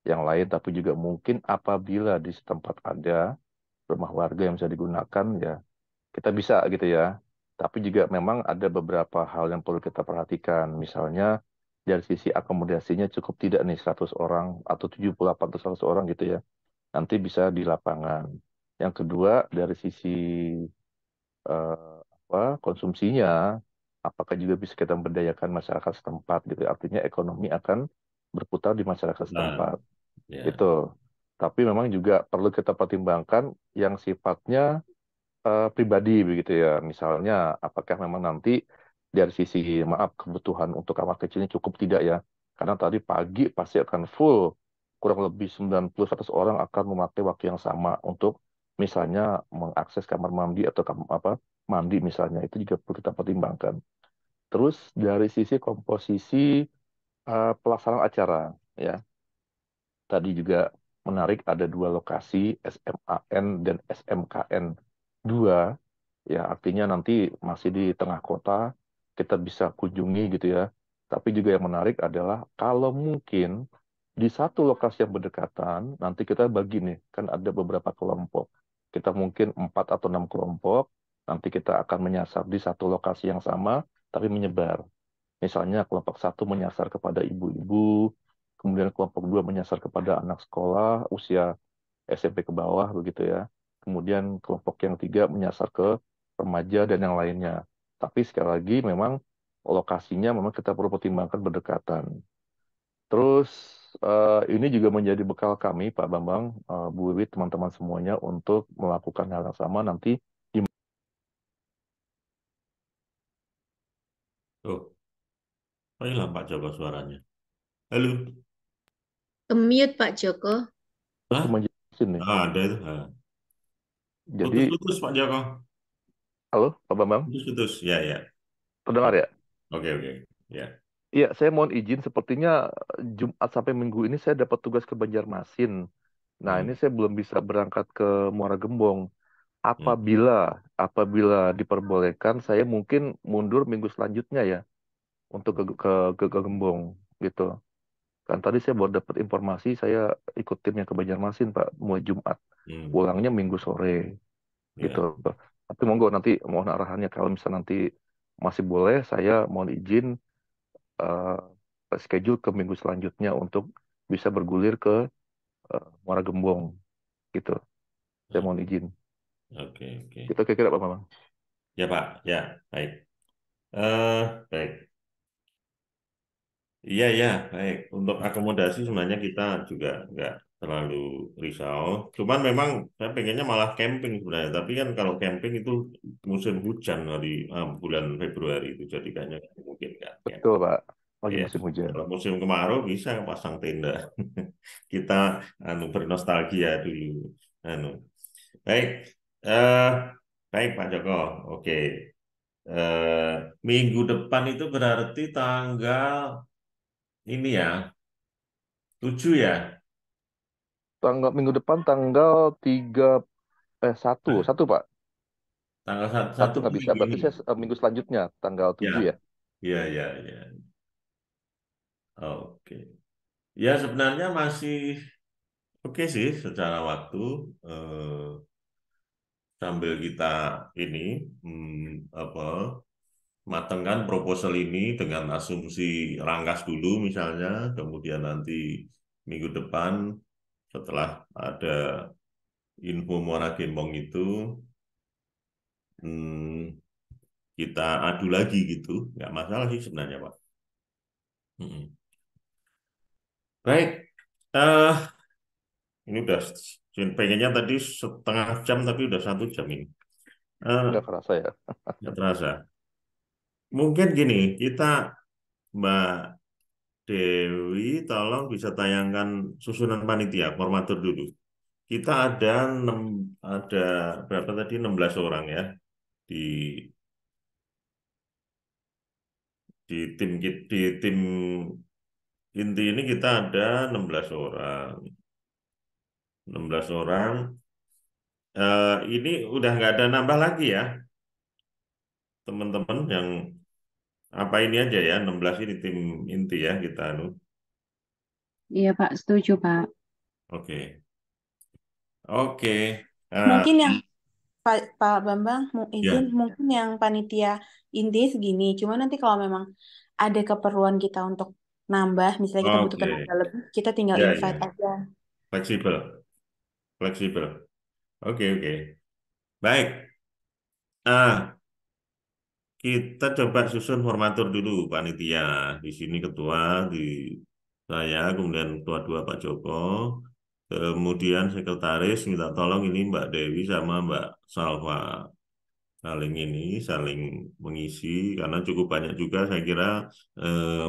yang lain, tapi juga mungkin apabila di setempat ada rumah warga yang bisa digunakan ya kita bisa gitu ya. Tapi juga memang ada beberapa hal yang perlu kita perhatikan. Misalnya dari sisi akomodasinya cukup tidak nih 100 orang atau 78 atau 100 orang gitu ya. Nanti bisa di lapangan. Yang kedua dari sisi konsumsinya, apakah juga bisa kita memberdayakan masyarakat setempat gitu. Artinya ekonomi akan berputar di masyarakat Nah, setempat. ya, Itu. Tapi memang juga perlu kita pertimbangkan yang sifatnya pribadi begitu ya. Misalnya, apakah memang nanti dari sisi maaf kebutuhan untuk kamar kecilnya cukup tidak ya? Karena tadi pagi pasti akan full, kurang lebih 90-100 orang akan memakai waktu yang sama untuk misalnya mengakses kamar mandi atau apa mandi misalnya itu juga perlu kita pertimbangkan. Terus dari sisi komposisi pelaksanaan acara ya. Tadi juga menarik ada 2 lokasi SMAN dan SMKN 2 ya artinya nanti masih di tengah kota kita bisa kunjungi gitu ya. Tapi juga yang menarik adalah kalau mungkin di satu lokasi yang berdekatan nanti kita bagi nih kan ada beberapa kelompok. Kita mungkin 4 atau 6 kelompok nanti kita akan menyasar di satu lokasi yang sama tapi menyebar. Misalnya kelompok 1 menyasar kepada ibu-ibu, kemudian kelompok 2 menyasar kepada anak sekolah usia SMP ke bawah begitu ya. Kemudian kelompok yang 3 menyasar ke remaja dan yang lainnya. Tapi sekali lagi memang lokasinya memang kita perlu pertimbangkan berdekatan. Terus ini juga menjadi bekal kami Pak Bambang, Bu Wiwi, teman-teman semuanya untuk melakukan hal yang sama nanti di oh, hilang Pak Joko suaranya. Halo, Ke-mute Pak Joko. Hah? menjelaskan nih. Ada itu. Jadi, Putus-putus Pak Joko. halo Pak Bambang, Putus-putus. Ya, ya. terdengar ya? Oke, oke. Ya. Iya, saya mohon izin. Sepertinya Jumat sampai Minggu ini saya dapat tugas ke Banjarmasin. Nah, ini Hmm. saya belum bisa berangkat ke Muara Gembong. Hmm. Apabila diperbolehkan, saya mungkin mundur minggu selanjutnya ya untuk ke Gembong gitu. Kan tadi saya baru dapat informasi, saya ikut timnya ke Banjarmasin Pak, mulai Jumat. Hmm. Pulangnya Minggu sore gitu. Ya. Tapi monggo nanti mohon arahannya kalau misalnya nanti masih boleh, saya mohon izin schedule ke minggu selanjutnya untuk bisa bergulir ke Muara Gembong gitu. Saya mohon izin. Oke, oke. Kita kira-kira apa, Bang? Ya Pak, ya, baik. Baik. Iya, ya, baik. Untuk akomodasi sebenarnya kita juga nggak terlalu risau. Cuman memang saya pengennya malah camping sebenarnya. Tapi kan kalau camping itu musim hujan di bulan Februari itu jadi kayaknya nggak mungkin kan. Betul, Pak. Lagi Ya, musim hujan. kalau musim kemarau bisa pasang tenda. Kita bernostalgia dulu. Anu. Baik, eh, baik Pak Joko. Oke. Eh, Minggu depan itu berarti tanggal ini ya, 7 ya. Tanggal minggu depan tanggal 1 Pak. Tanggal Satu satu nggak bisa, minggu ini. berarti saya minggu selanjutnya tanggal 7 Ya, ya. ya, ya, ya. Oke. Ya sebenarnya masih oke sih secara waktu, eh, sambil kita ini apa matangkan proposal ini dengan asumsi Rangkas dulu misalnya, kemudian nanti minggu depan setelah ada info Muara Gembong itu, hmm, kita adu lagi gitu, nggak masalah sih sebenarnya Pak. Mm-mm. Baik, ini udah pengennya tadi setengah jam tapi udah 1 jam ini. Eh, Nggak kerasa ya. nggak terasa. Mungkin gini, kita Mbak Dewi tolong bisa tayangkan susunan panitia formatur dulu. Kita ada berapa tadi 16 orang ya di di tim inti ini kita ada 16 orang. 16 orang. Ini udah nggak ada nambah lagi ya, teman-teman yang apa ini aja ya 16 ini tim inti ya kita anu. Iya Pak, setuju Pak. Oke. Oke. Eh, Mungkin yang Pak Bambang mau izin, ya. mungkin yang panitia inti segini. Cuma nanti kalau memang ada keperluan kita untuk nambah, misalnya kita butuh Oke. tenaga lebih, kita tinggal Ya, invite ya. aja. Fleksibel. Fleksibel. Oke, oke. Baik. Ah, kita coba susun formatur dulu panitia. Di sini ketua, di saya, kemudian ketua dua Pak Joko, kemudian sekretaris minta tolong ini Mbak Dewi sama Mbak Salva saling ini, saling mengisi karena cukup banyak juga saya kira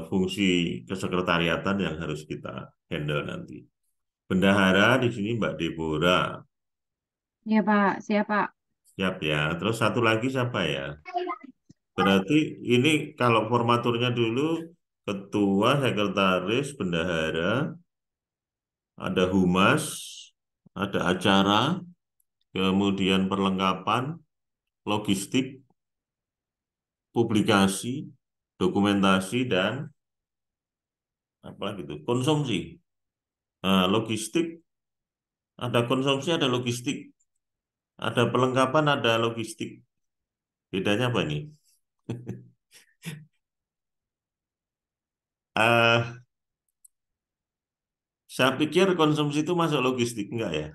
fungsi kesekretariatan yang harus kita handle nanti. Bendahara di sini Mbak Deborah, Iya Pak, siapa? siap ya. Terus satu lagi siapa ya? Berarti ini kalau formaturnya dulu ketua, sekretaris, bendahara, ada humas, ada acara, kemudian perlengkapan, logistik, publikasi, dokumentasi dan apa gitu, konsumsi. Nah, logistik, ada konsumsi, ada logistik, ada perlengkapan, ada logistik. Bedanya apa nih? Eh, saya pikir konsumsi itu masuk logistik enggak ya?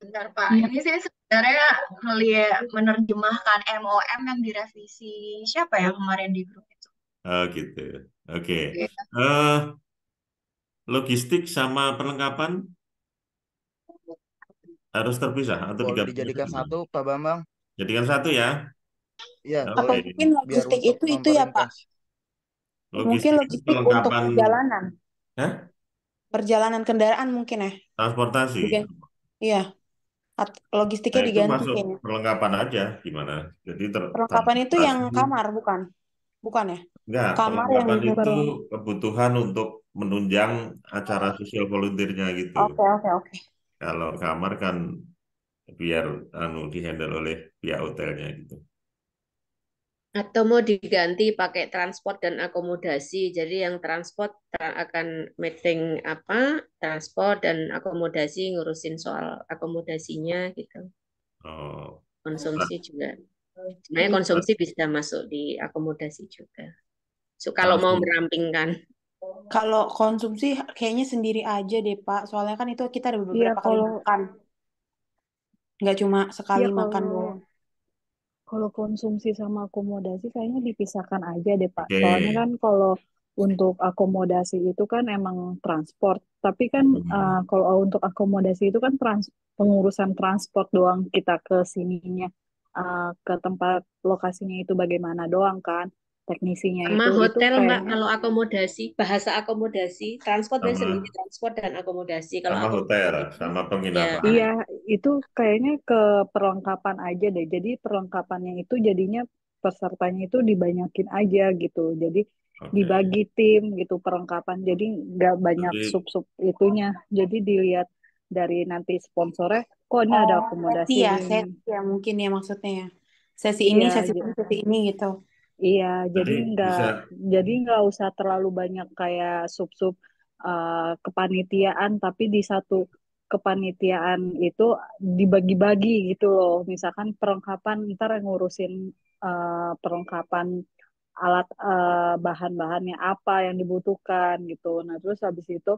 Bentar Pak, Iya, ini saya sebenarnya ngeliat menerjemahkan MOM yang direvisi siapa ya kemarin di grup itu? Oh, gitu. Oke. Oke. Eh, Logistik sama perlengkapan harus terpisah atau Boleh digabung dijadikan sama? satu, Pak Bambang? Jadikan satu ya. Ya, Atau Oke. boleh. mungkin Biar logistik untuk itu ya Pak, memperingkas. mungkin Logistik itu logistik untuk perlengkapan, perjalanan, Hah? perjalanan kendaraan mungkin ya. Transportasi. Mungkin, iya, Nah, logistiknya itu diganti masuk kayaknya. perlengkapan aja gimana? Jadi Perlengkapan itu yang transportasi kamar, bukan? Bukan ya? enggak, Kamar yang perlengkapan dibawa. itu kebutuhan untuk menunjang acara sosial volunteernya gitu. Oke, oke, oke. Kalau kamar kan biar dihandle oleh pihak hotelnya gitu. Atau mau diganti pakai transport dan akomodasi. Jadi yang transport akan meeting apa, transport dan akomodasi ngurusin soal akomodasinya gitu. Oh, Konsumsi nah, juga. Sebenarnya konsumsi bisa masuk di akomodasi juga. So, kalau mau transport. merampingkan. Kalau konsumsi kayaknya sendiri aja deh Pak. Soalnya kan itu kita ada Iya, beberapa kali kalau makan. Nggak cuma sekali iya makan kalau doang. kalau konsumsi sama akomodasi kayaknya dipisahkan aja deh, Pak. Soalnya Oke. kan kalau untuk akomodasi itu kan emang transport, tapi kan Hmm. kalau untuk akomodasi itu kan pengurusan transport doang kita ke sininya. ke tempat lokasinya itu bagaimana doang kan. Teknisinya Sama itu hotel, Mbak, kayaknya kalau akomodasi, bahasa akomodasi, transportnya sendiri, sama transport dan akomodasi. Kalau sama hotel, akomodasi kan, sama ya, penginapan. iya, itu kayaknya ke perlengkapan aja deh. Jadi perlengkapannya itu jadinya pesertanya itu dibanyakin aja gitu. Jadi Oke. dibagi tim gitu perlengkapan. Jadi nggak banyak Jadi sub-sub itunya. Jadi dilihat dari nanti sponsornya, kok ini ada Oh, akomodasi ini. sesi ya mungkin ya maksudnya ya. Iya, Sesi ini gitu. iya. jadi bisa Jadi nggak usah terlalu banyak kayak sub-sub kepanitiaan, tapi di satu kepanitiaan itu dibagi-bagi gitu loh. Misalkan perlengkapan ntar yang ngurusin perlengkapan alat bahan-bahannya apa yang dibutuhkan gitu. Nah, terus habis itu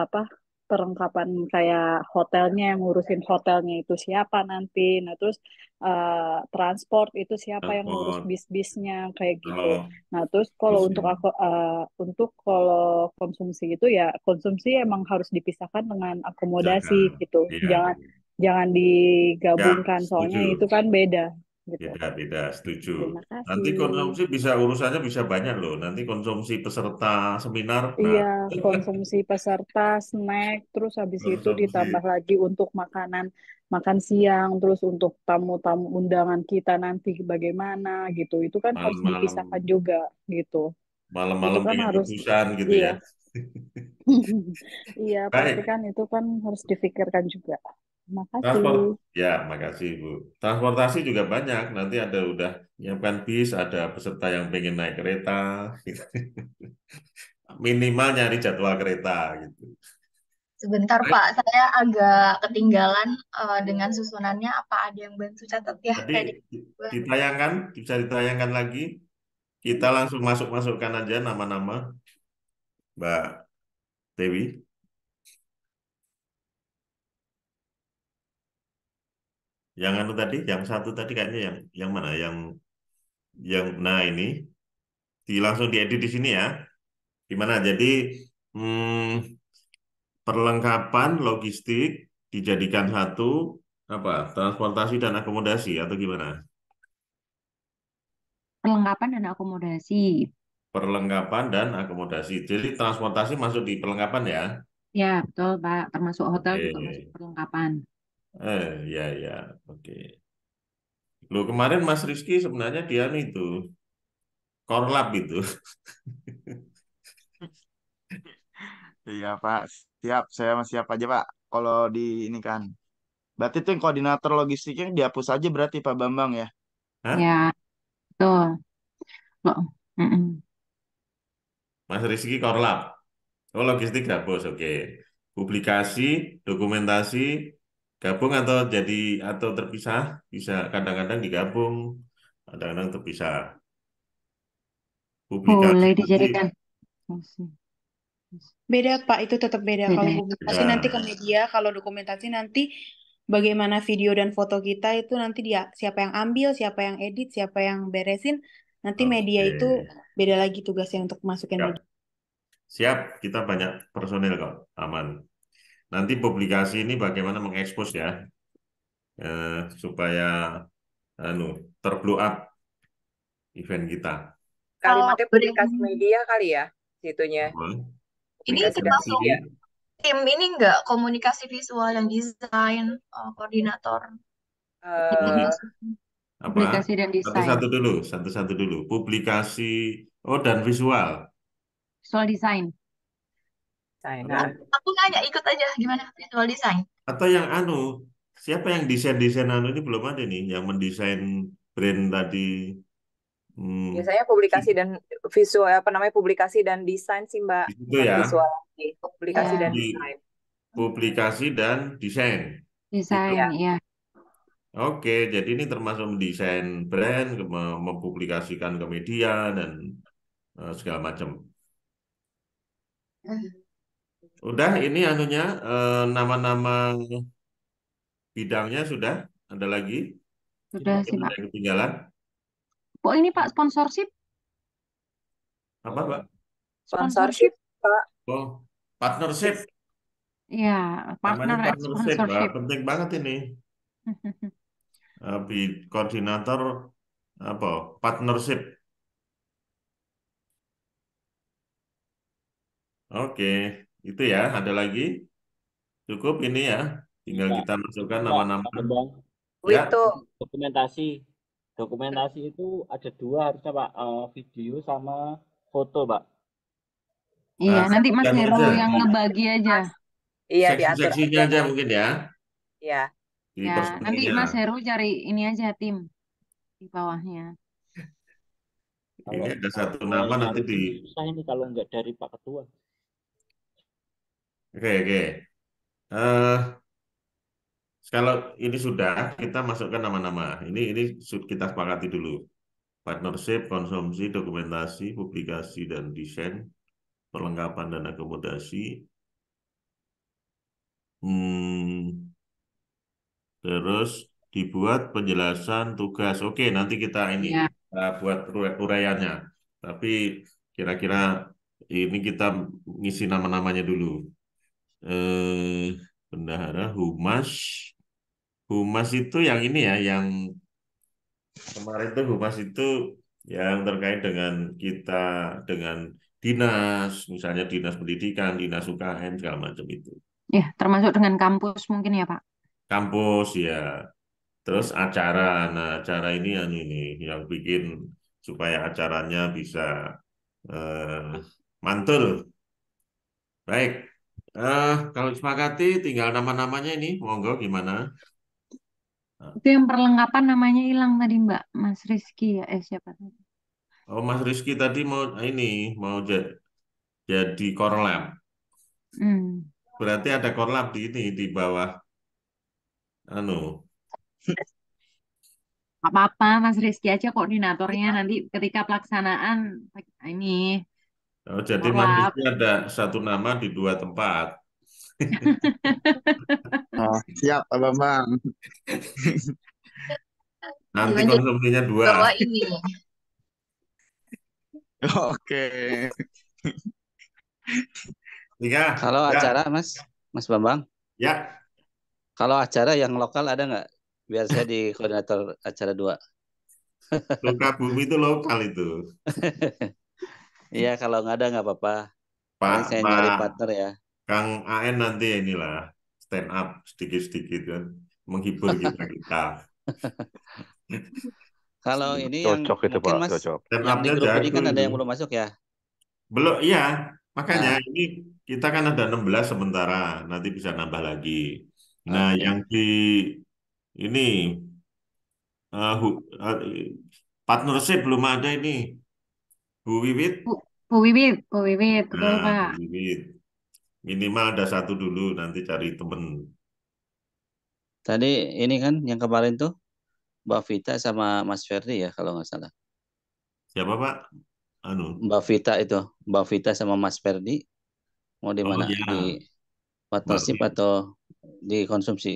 apa perlengkapan kayak hotelnya yang ngurusin hotelnya itu siapa nanti. Nah, terus transport itu siapa yang ngurus transport. bis-bisnya kayak gitu. Kalau Nah, terus kalau untuk musim aku untuk kalau konsumsi itu ya konsumsi emang harus dipisahkan dengan akomodasi jaga, gitu. iya, Jangan jangan ya, digabungkan soalnya itu setuju. kan beda gitu. Beda-beda, setuju. Terima Nanti kasih. konsumsi bisa urusannya bisa banyak loh. Nanti konsumsi peserta seminar, nah Iya, konsumsi peserta, snack, terus habis itu ditambah konsumsi lagi untuk makanan makan siang, terus untuk tamu-tamu undangan kita nanti bagaimana gitu. Itu kan harus dipisahkan malam-malam, juga gitu. Itu malam-malam kan pengen harus, rebusan gitu iya, ya. iya pasti Baik, kan itu kan harus difikirkan juga. Makasih. transport. Ya, makasih Bu. Transportasi juga banyak. Nanti ada udah nyiapkan bis, ada peserta yang pengen naik kereta. Gitu. Minimal nyari jadwal kereta gitu. Sebentar Baik, Pak, saya agak ketinggalan dengan susunannya. Apa ada yang bantu catat ya? tadi Kayak ditayangkan, bisa ditayangkan lagi. Kita langsung masuk-masukkan aja nama-nama Mbak Dewi. Yang anu tadi, yang satu tadi kayaknya yang mana? Nah ini langsung diedit di sini ya. Gimana? Jadi hmm, perlengkapan logistik dijadikan satu apa? Transportasi dan akomodasi atau gimana? Perlengkapan dan akomodasi. Perlengkapan dan akomodasi. Jadi transportasi masuk di perlengkapan ya. Ya, betul, Pak. Termasuk hotel juga masuk Oke. perlengkapan. Ya ya. Oke. Loh kemarin Mas Rizky sebenarnya dia nih itu korlap itu. Iya Pak, siap. Saya masih siap aja Pak. Kalau di ini kan, berarti tuh yang koordinator logistiknya dihapus aja berarti Pak Bambang ya. Hah? Ya, betul. Loh, mm-mm. Mas Rizky korlap. Oh, logistik gabus, oke. Publikasi, dokumentasi, gabung atau jadi atau terpisah, bisa kadang-kadang digabung, kadang-kadang terpisah. Publikasi Boleh nanti dijadikan. Beda, Pak, itu tetap beda. Beda Kalau ya. publikasi nanti ke beda. media, kalau dokumentasi nanti bagaimana video dan foto kita itu nanti dia siapa yang ambil, siapa yang edit, siapa yang beresin. Nanti media Oke, itu beda lagi tugasnya untuk masukin siap. media. Siap, kita banyak personil kok, aman. Nanti publikasi ini bagaimana mengekspos ya, supaya anu terblow up event kita. kalau Kalimatnya boleh, publikasi media kali ya, situnya. Apa? ini Publikasi dan Publikasi termasuk media. tim ini enggak komunikasi visual yang desain koordinator Eh, komunikasi. apa? Publikasi dan desain. Satu-satu dulu. Publikasi, oh dan visual. Visual design. Oh, China. aku nanya ikut aja gimana visual design. Atau yang anu, siapa yang desain-desain anu ini belum ada nih, yang mendesain brand tadi. Hmm, Biasanya publikasi dan visual apa namanya publikasi dan desain sih Mbak, di situ bukan ya, visual lagi. Publikasi dan Ya, di desain. publikasi dan desain. Gitu. desain. Ya, Ya, Oke, jadi ini termasuk mendesain brand, mempublikasikan ke media dan segala macam. Udah, ini anunya nama-nama bidangnya sudah ada lagi. sudah Mungkin sih, ada Pak. yang ketinggalan. Oh, ini Pak, sponsorship. Apa, Pak? Sponsorship. sponsorship Pak. Oh, partnership. Ya, Namanya partner at partnership, Pak. sponsorship. Penting banget ini. koordinator apa? Partnership. Oke, itu ya. Ada lagi? Cukup ini ya. Ini Tinggal Pak, kita masukkan ini Pak, nama-nama. Pak Bambang, Ya, Itu dokumentasi. Dokumentasi itu ada dua harusnya Pak, video sama foto Pak. Iya, nanti Mas sekian Heru aja. yang ngebagi aja. iya diatur Seksi-seksinya aja aja Mas. mungkin ya. Iya. Di Ya, nanti personilnya. Mas Heru cari ini aja tim di bawahnya. Ini Kalau ada satu saya nama nanti nyari di. susah ini kalau nggak dari Pak Ketua. Oke. Eh, kalau ini sudah, kita masukkan nama-nama. Ini kita sepakati dulu. Partnership, konsumsi, dokumentasi, publikasi, dan desain, perlengkapan dan akomodasi. Terus dibuat penjelasan tugas. Oke, nanti kita ini Iya. buat uraiannya. Tapi kira-kira ini kita ngisi nama-namanya dulu. Bendahara, humas. Humas itu yang ini ya, yang kemarin tuh humas itu yang terkait dengan kita, dengan dinas, misalnya dinas pendidikan, dinas UKM, segala macam itu. Ya, termasuk dengan kampus mungkin ya, Pak. Kampus ya. Terus acara, nah acara ini yang ini yang bikin supaya acaranya bisa eh, mantul. Baik, kalau sepakati tinggal nama-namanya ini, monggo gimana? Itu yang perlengkapan namanya hilang tadi, Mbak. Mas Rizky ya, siapa tadi? Oh, Mas Rizky tadi mau ini mau jadi korlap. Hmm. Berarti ada korlap di ini di bawah anu. Nggak apa-apa, Mas Rizky aja koordinatornya. Nanti ketika pelaksanaan ini Oh, jadi Mas korlap. Rizky ada satu nama di dua tempat. Oh, siap, Pak Bambang. Nanti Lanjut konsumsinya dua. bawah ini. Oke. Tiga. Kalau Ya. acara, Mas Bambang, Ya. kalau acara yang lokal ada nggak? Biar saya di koordinator acara 2. Sukabumi itu lokal itu. Iya, kalau nggak ada nggak apa-apa. Paling saya Pak nyari partner ya. Kang AN nanti inilah stand up sedikit-sedikit kan menghibur kita. Kalau ini yang Cocok itu mungkin Pak, Mas, cocok. Stand yang di up-nya grup ini jago kan ada itu. yang belum masuk ya. Belum, iya. Makanya Nah, ini kita kan ada 16 sementara, nanti bisa nambah lagi. Nah, oke. yang di ini partnership belum ada ini. Bu Wiwit. Bu Wiwit, betul Nah, Pak. Bu Wiwit. Minimal ada satu dulu, nanti cari temen. Tadi ini kan yang kemarin tuh Mbak Vita sama Mas Ferdi ya kalau nggak salah. Siapa Pak? Anu. Mbak Vita itu, Mbak Vita sama Mas Ferdi mau di Oh mana? ya, Di Mbak partnership Vita. atau di konsumsi?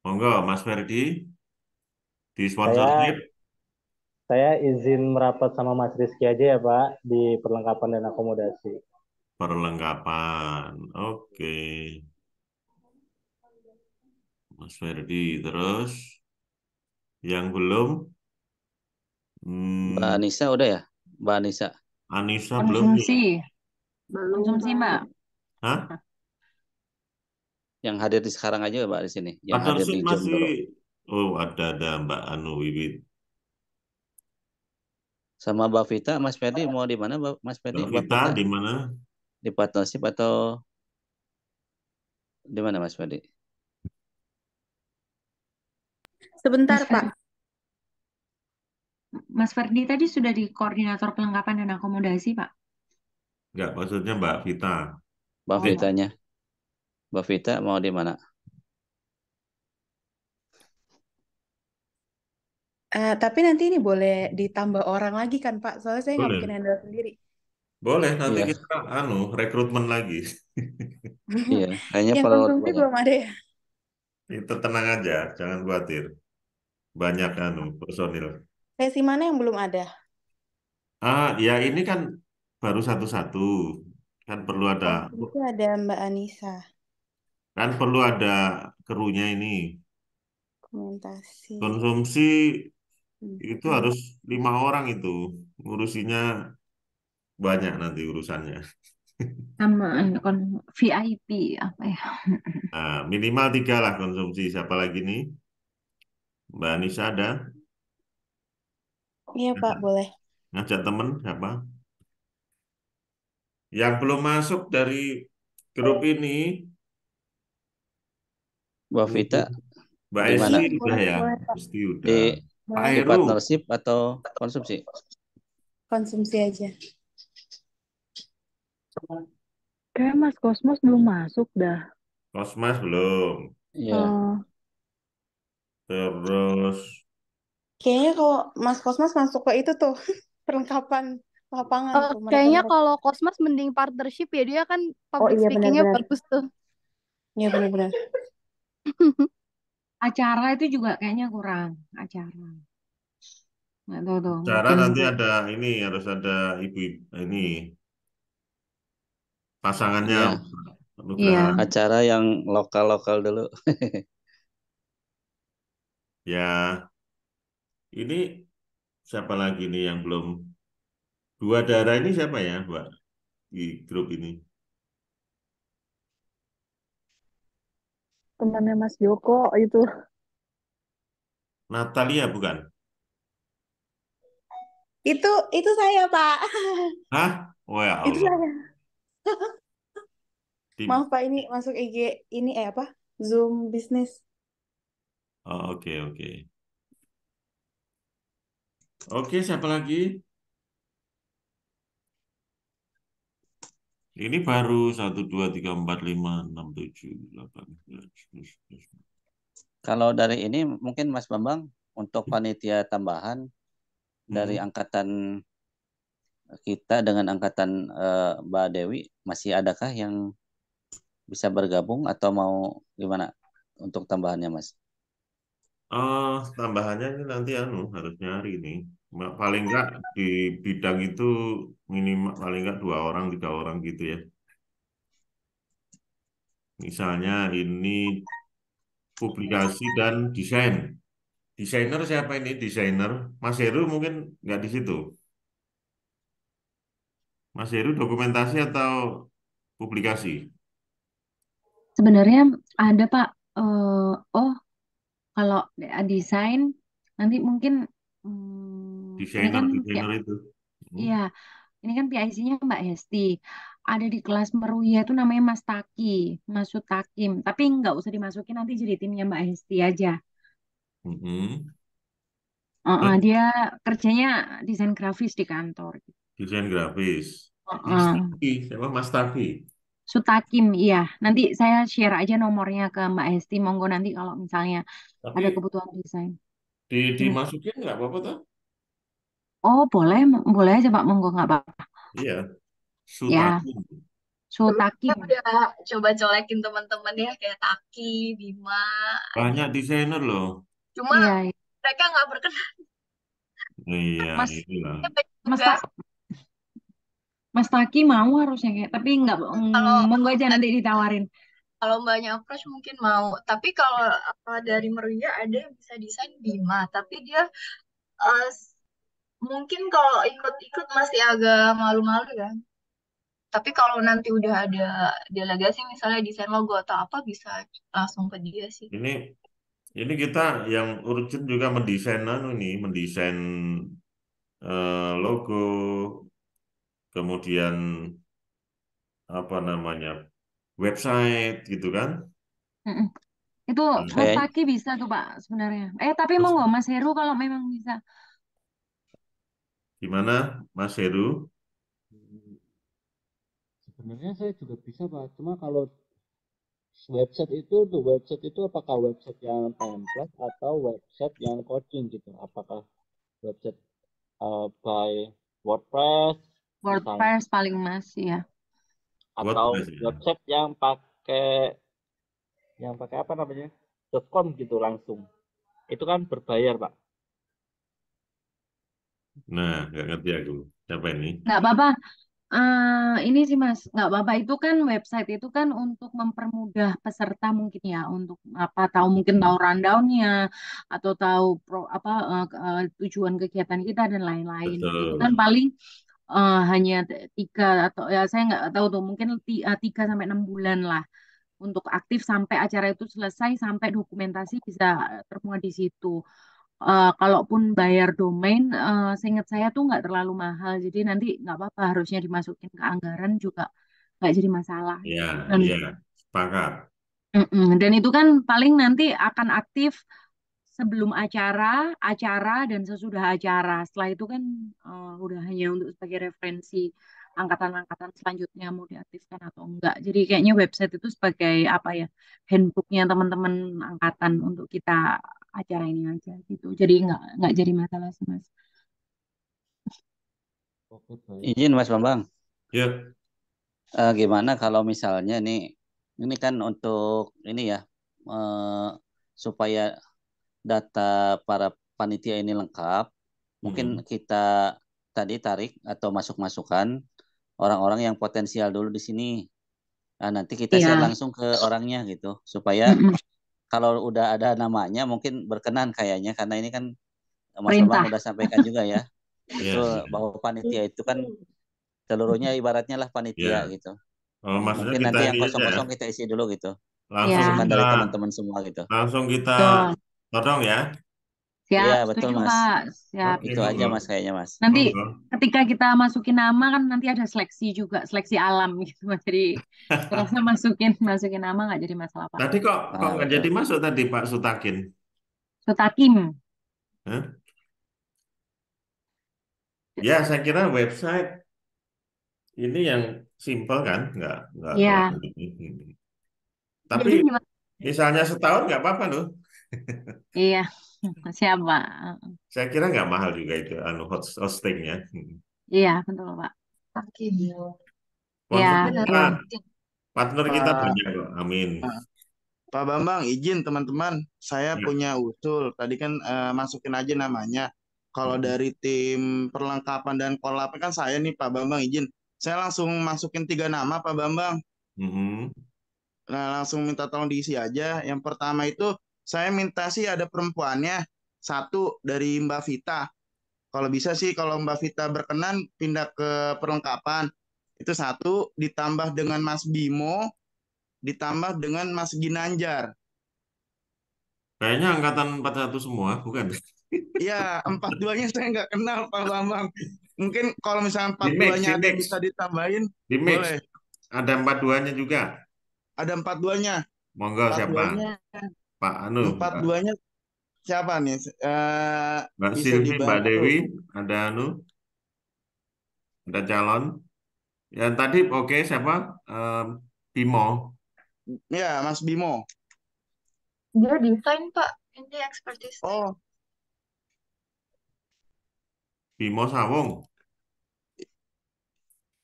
Monggo, Mas Ferdi, di Saya sponsorship saya izin merapat sama Mas Rizky aja ya Pak di perlengkapan dan akomodasi. perlengkapan. Oke, Mas Ferdi. Terus yang belum, Mbak Anissa udah ya? Mbak Anissa. Anissa belum nih. Konsumsi, Mbak. Hah? Yang hadir di sekarang aja Mbak di sini. Yang hadir Partnership di Zoom masih, dulu. oh ada Mbak Anu Wiwit. Sama Mbak Vita, Mas Ferdi mau di mana Mas Ferdi? Mbak Mbak Vita Vita di mana? di partnership atau di mana Mas Ferdi? Sebentar, Mas Pak. Mas Ferdi tadi sudah di koordinator perlengkapan dan akomodasi, Pak. Enggak, maksudnya Mbak Vita. Mbak Oh, Vitanya. Mbak Vita mau di mana? Tapi nanti ini boleh ditambah orang lagi kan, Pak? Soalnya saya nggak Boleh. mungkin handle sendiri. Boleh, nanti Iya, kita rekrutmen lagi. iya. Kayaknya Yang perlu konsumsi banyak. belum ada ya? Itu tenang aja, jangan khawatir. Banyak personil. Sesi mana yang belum ada? Ya ini kan baru satu-satu. Kan perlu ada, Konsumsi ada Mbak Anissa. kan perlu ada krunya ini. Dokumentasi. Konsumsi itu Hmm. harus 5 orang itu. Ngurusinya banyak nanti urusannya. Sama VIP apa ya? Nah, minimal 3 lah konsumsi. Siapa lagi nih? Mbak Anissa ada? Iya Pak, boleh. Ngajak temen siapa? Yang belum masuk dari grup ini, Mbak Vita Mbak di mana? Esti Iya, udah boleh, ya, boleh Pak. Esti Di udah. Pak di Boleh. Heru, partnership atau konsumsi? Konsumsi aja. Kayak Mas Kosmos belum masuk dah. Kosmas belum. Iya. Oh, Terus Kayaknya kalau Mas Kosmas masuk ke itu tuh perlengkapan lapangan tuh Kayaknya mereka-mereka. kalau Cosmas mending partnership ya, dia kan Oh public iya speakingnya benar-benar. bagus tuh. Iya benar-benar. Acara itu juga kayaknya kurang. Acara. Nggak tahu tuh. cara Mungkin nanti ada ini, harus ada ibu ini pasangannya Iya, iya. Nugraha. acara yang lokal-lokal dulu. Ya, ini siapa lagi nih yang belum? Dua darah ini siapa ya, Mbak? Di grup ini. temannya Mas Joko itu. Natalia bukan? Itu saya, Pak. Hah? Oh ya Itu Allah. saya. Di- Maaf Pak, ini masuk IG ini apa? Zoom bisnis. Oh, oke, oke. Oke, siapa lagi? Ini baru 1, 2, 3, 4, 5, 6, 7, 8, 9, 10, 11. Kalau dari ini mungkin Mas Bambang untuk panitia tambahan dari Hmm. angkatan kita dengan angkatan Mbak Dewi masih adakah yang bisa bergabung atau mau gimana untuk tambahannya Mas? Tambahannya ini nanti harus nyari nih. Paling enggak di bidang itu minimal paling enggak 2 orang, 3 orang gitu ya. Misalnya ini publikasi dan desain. Desainer siapa ini? Desainer Mas Heru mungkin nggak di situ. Mas Heru dokumentasi atau publikasi? Sebenarnya ada Pak. Oh, kalau desain nanti mungkin ini Desainer, kan desainer itu. Hmm. iya, ini kan PIC-nya Mbak Hesti. Ada di kelas Meruya itu namanya Mas Taki, Mas Sutakim. Tapi nggak usah dimasukin nanti jadi timnya Mbak Hesti aja. Mhm. Dia kerjanya desain grafis di kantor. Desain grafis. Mas Heeh. Taki, siapa Mas Taki? Sutakim, iya. Nanti saya share aja nomornya ke Mbak Hesti. Monggo nanti kalau misalnya ada Tapi kebutuhan desain. Gimana? dimasukin nggak apa-apa tuh? Oh, boleh, boleh aja Pak. Monggo nggak apa-apa. Iya, Ya, Sutaki. Sebelumnya Sutakim. udah coba colekin teman-teman ya kayak Taki, Bima, Banyak Adi. desainer loh. Cuma Iya, iya. mereka nggak berkenan. Iya, Mas, inilah. Banyak Mas, juga. Mas Taki mau harusnya kayak, tapi nggak, Kalau monggo aja nanti ditawarin. kalau mbaknya approach mungkin mau. Tapi kalau dari Meruya ada yang bisa desain Bima, tapi dia eh, mungkin kalau ikut-ikut masih agak malu-malu ya. Tapi kalau nanti udah ada delegasi misalnya desain logo atau apa bisa langsung ke dia sih. Ini kita yang urgent juga mendesain mendesain logo, kemudian apa namanya website gitu kan? Mm-mm. Itu Mas Kayak Taki bisa tuh Pak sebenarnya. Tapi Mas, monggo Mas Heru kalau memang bisa. gimana Mas Heru? Hmm, Sebenarnya saya juga bisa Pak, cuma kalau website itu apakah website yang template atau website yang coding gitu? Apakah website by WordPress misalnya WordPress paling Mas ya. atau WordPress ya. website yang pakai apa namanya? .com gitu langsung. Itu kan berbayar, Pak. Nah, nggak ngerti aku. Siapa ini? Nggak apa-apa. Ini sih Mas, nggak apa-apa itu kan website itu kan untuk mempermudah peserta mungkin ya untuk apa tahu mungkin tahu rundownnya atau tahu tujuan kegiatan kita dan lain-lain. Itu kan Betul. paling hanya 3 atau ya saya nggak tahu tuh mungkin 3 sampai 6 bulan lah untuk aktif sampai acara itu selesai sampai dokumentasi bisa termuat di situ. Kalaupun bayar domain, seingat saya tuh nggak terlalu mahal, jadi nanti nggak apa-apa harusnya dimasukin ke anggaran juga nggak jadi masalah Ya, gitu. Dan iya, sepakat. dan itu kan paling nanti akan aktif sebelum acara, acara dan sesudah acara. Setelah itu kan udah hanya untuk sebagai referensi angkatan-angkatan selanjutnya mau diaktifkan atau enggak. Jadi kayaknya website itu sebagai apa ya handbooknya teman-teman angkatan untuk kita acara ini aja gitu. Jadi nggak jadi masalah sih Mas. Oke, baik. Izin Mas Bambang, Ya, gimana kalau misalnya nih, ini kan untuk ini ya, eh, supaya data para panitia ini lengkap, mungkin mm-mm. kita tadi tarik atau masuk masukan orang-orang yang potensial dulu di sini. Nah, nanti kita share Iya. langsung ke orangnya gitu, supaya Mm-mm. kalau udah ada namanya mungkin berkenan kayaknya, karena ini kan Mas Bambang Perintah. udah sampaikan juga ya, Ya, betul ya, bahwa panitia itu kan seluruhnya ibaratnya lah panitia ya. gitu. Oh, maksudnya Mungkin kita nanti yang ini aja ya, kosong-kosong kita isi dulu gitu. langsung Ya, Masukan kita dari teman-teman semua gitu. langsung kita betul. todong ya. Iya, Siap, betul setuju Mas. Pak. Siap. Oke, Itu aja monggo, Mas kayaknya Mas. Nanti monggo. ketika kita masukin nama kan nanti ada seleksi juga, seleksi alam gitu Mas. Jadi terasa masukin nama nggak jadi masalah Pak. Tadi kok Nah, nggak betul. jadi masuk tadi Pak Sutakin? Sutakim. Hah? Ya, saya kira website ini yang simple kan, nggak Iya. terlalu ini. Tapi Jadi gimana? misalnya setahun nggak apa-apa loh. Iya, siap Pak. Saya kira nggak mahal juga itu hostingnya. Iya, betul Pak. Makin. Sponsor Ya, Benar. kita, betul. partner kita Pak banyak kok. Amin. Pak Bambang, izin teman-teman, saya Ya. punya usul. Tadi kan masukin aja namanya. Kalau dari tim perlengkapan dan kolab kan saya nih Pak Bambang izin. Saya langsung masukin 3 nama Pak Bambang. Mhm. Nah, langsung minta tolong diisi aja. Yang pertama itu saya minta sih ada perempuannya. Satu dari Mbak Vita. Kalau bisa sih kalau Mbak Vita berkenan pindah ke perlengkapan. Itu satu ditambah dengan Mas Bimo, ditambah dengan Mas Ginanjar. Kayaknya angkatan 41 semua, bukan? Iya, 42-nya saya nggak kenal Pak Bambang. Mungkin kalau misalnya Di mix, 42-nya di ada yang mix, bisa ditambahin, di mix. boleh. Ada 42-nya juga. Ada 42-nya. Monggo siapa? 42-nya, Pak Anu, empat Mbak, duanya siapa nih? Mbak Bisa Silvi, Mbak dibantu. Dewi, ada Anu, ada calon. Yang tadi oke siapa? Bimo. Ya, Mas Bimo. Dia desain, Pak. Ini expertise. Oh, Bimo Sawung.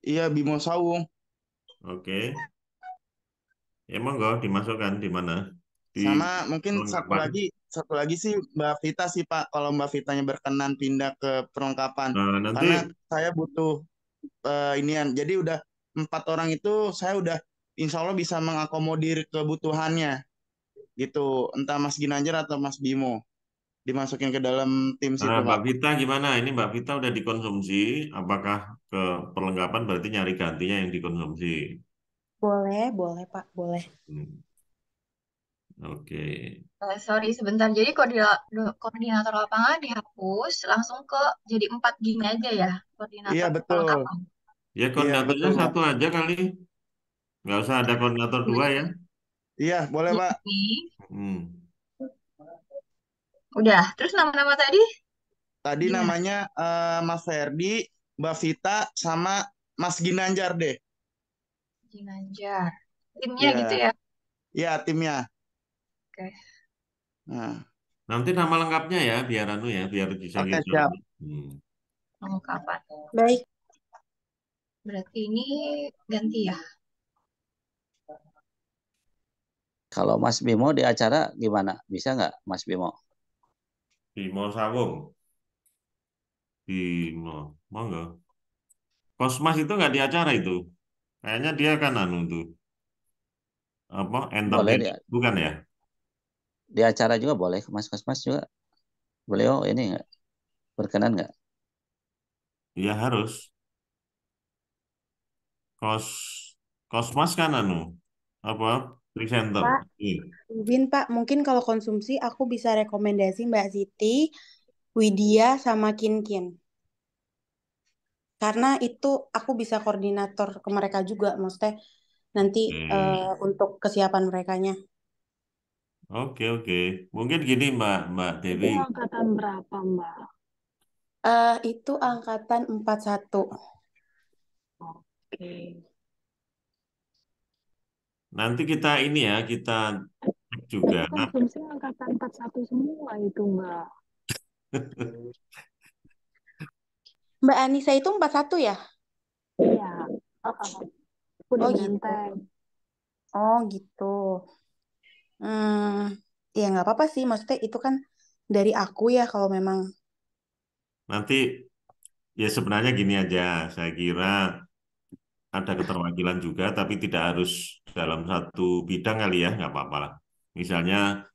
iya Bimo Sawung. Oke. Ya monggo dimasukkan di mana? Di Sama mungkin perlengkapan. satu lagi sih Mbak Vita sih Pak. Kalau Mbak Vitanya berkenan pindah ke perlengkapan. Nah, nanti Karena saya butuh inian. Jadi udah 4 orang itu saya udah insya Allah bisa mengakomodir kebutuhannya gitu. Entah Mas Ginanjar atau Mas Bimo dimasukin ke dalam tim situ Mbak Pak. Vita gimana? Ini Mbak Vita udah dikonsumsi. Apakah ke perlengkapan berarti nyari gantinya yang dikonsumsi? Boleh Pak, boleh. Hmm, Oke. Sorry, sebentar. Jadi koordinator lapangan dihapus, langsung ke jadi 4 gini aja ya, Iya koordinator betul. perlengkapan. Ya Iya koordinatornya betul Pak. satu aja kali. Nggak usah ada koordinator dua ya. Iya boleh Pak. Ini Hmm. udah. Terus nama-nama tadi Tadi gimana? namanya Mas Ferdi, Mbak Vita, sama Mas Ginanjar deh. Ginanjar. Timnya Iya, gitu ya. iya timnya. Oke. Nah, Nanti nama lengkapnya ya, biar anu ya, biar bisa oke kita. siap. Perlengkapan. Baik. Berarti ini ganti ya. Kalau Mas Bimo di acara gimana? Bisa nggak Mas Bimo? Bimo Sawung. Bimo, monggo. Kosmas itu nggak di acara itu. Kayaknya dia kan anu tuh apa Boleh entertain di, bukan ya? di acara juga boleh, Mas juga. Beliau ini nggak berkenan nggak? Ya harus. Kos Kosmas kan anu apa presenter. Pak, Iya. izin Pak, mungkin kalau konsumsi aku bisa rekomendasi Mbak Siti, Widya, sama Kinkin. Karena itu aku bisa koordinator ke mereka juga, maksudnya nanti untuk kesiapan merekanya. Oke. Mungkin gini Mbak Itu Dewi. angkatan berapa, Mbak? Itu angkatan 41. Oke. Nanti kita ini ya kita cek juga. Itu konsumsi angkatan 41 semua itu, Mbak. Mbak Anissa itu 41 ya? Iya. Aku di Oh gitu. Menteng. Oh gitu. Ya nggak apa-apa sih, maksudnya itu kan dari aku ya kalau memang. Nanti ya sebenarnya gini aja. Saya kira ada keterwakilan juga, tapi tidak harus dalam satu bidang kali ya, nggak apa-apa lah. Misalnya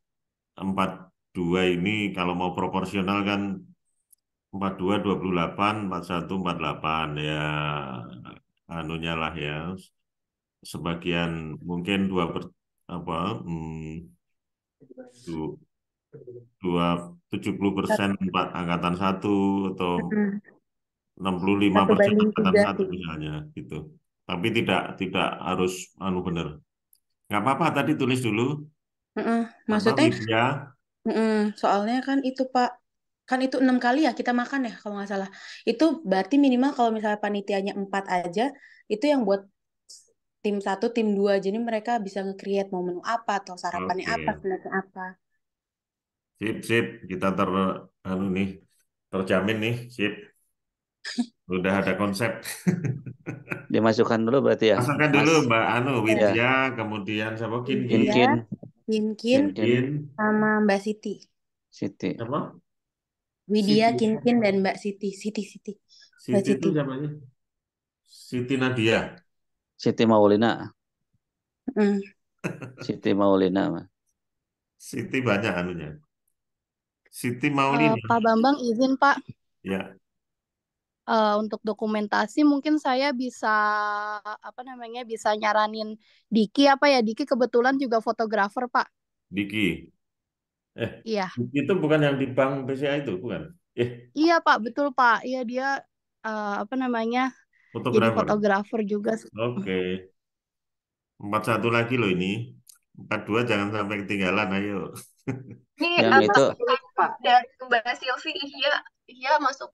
42 ini kalau mau proporsional kan 42 28 41 48 ya anunya lah ya sebagian mungkin apa du- dua 70% empat angkatan satu atau Mm-mm. 65% 1:3 angkatan satu sih. misalnya gitu. Tapi tidak harus anu bener. Nggak apa-apa tadi tulis dulu Mm-mm. apa Maksudnya, Widya. soalnya kan itu Pak, kan itu 6 kali ya kita makan ya kalau nggak salah. Itu berarti minimal kalau misalnya panitianya 4 aja, itu yang buat tim 1, tim 2. Jadi mereka bisa nge-create mau menu apa atau sarapannya apa, Oke. snacknya apa. Sip. Kita anu nih terjamin nih. Sip. Udah ada konsep. Dimasukkan dulu berarti ya, Masukkan dulu Mas. Mbak Anu Ya, Widya, kemudian siapa Kinki, Widya, Kinkin, Kinkin, Kinkin, Kinkin, sama Mbak Siti. Siti. apa? Widya, Siti. Kinkin, dan Mbak Siti. Mbak Siti itu Siti. siapa sih? Siti Nadia. Siti Maulina. Mm. Siti Maulina, Mas. Siti banyak anunya. Siti Maulina. Pak Bambang izin Pak, Ya, untuk dokumentasi mungkin saya bisa apa namanya bisa nyaranin Diki apa ya, Diki kebetulan juga fotografer Pak. Diki. Iya, Diki itu bukan yang di Bank BCA itu, bukan? iya Pak, betul Pak. Iya dia apa namanya jadi Fotografer. fotografer juga. Oke. 41 lagi loh ini. 42 jangan sampai ketinggalan, ayo. Ini Yang itu Pak. dari Mbak Silvi, iya masuk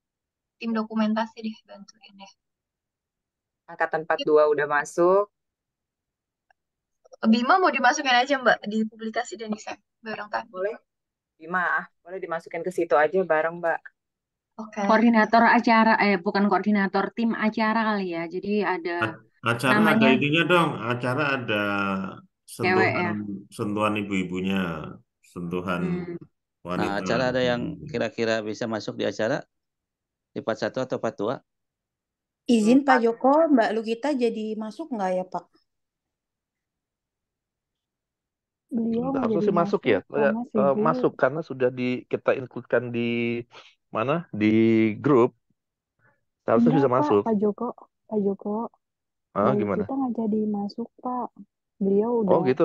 tim dokumentasi deh, bantuin deh. Angkatan 42 udah masuk. Bima mau dimasukin aja Mbak di publikasi dan desain bareng tadi. Boleh? Bima, boleh dimasukin ke situ aja bareng, Mbak. Oke. Koordinator acara, bukan koordinator, tim acara kali ya. Jadi ada Acara ada namanya itunya dong. Acara ada cewek sentuhan ya. sentuhan ibu-ibunya, sentuhan Hmm. Nah, wanita acara lah. ada yang kira-kira bisa masuk di acara di 41 atau 42? Izin Pak Joko, Mbak Lukita jadi masuk nggak ya Pak? Beliau nggak Harusnya jadi sih masuk ya. karena sibuk. Masuk karena sudah kita include-kan di mana? Di grup. Harusnya Enggak bisa Pak, masuk. Pak Joko, Mbak Gimana? Lukita nggak jadi masuk Pak. Beliau Oh udah, gitu.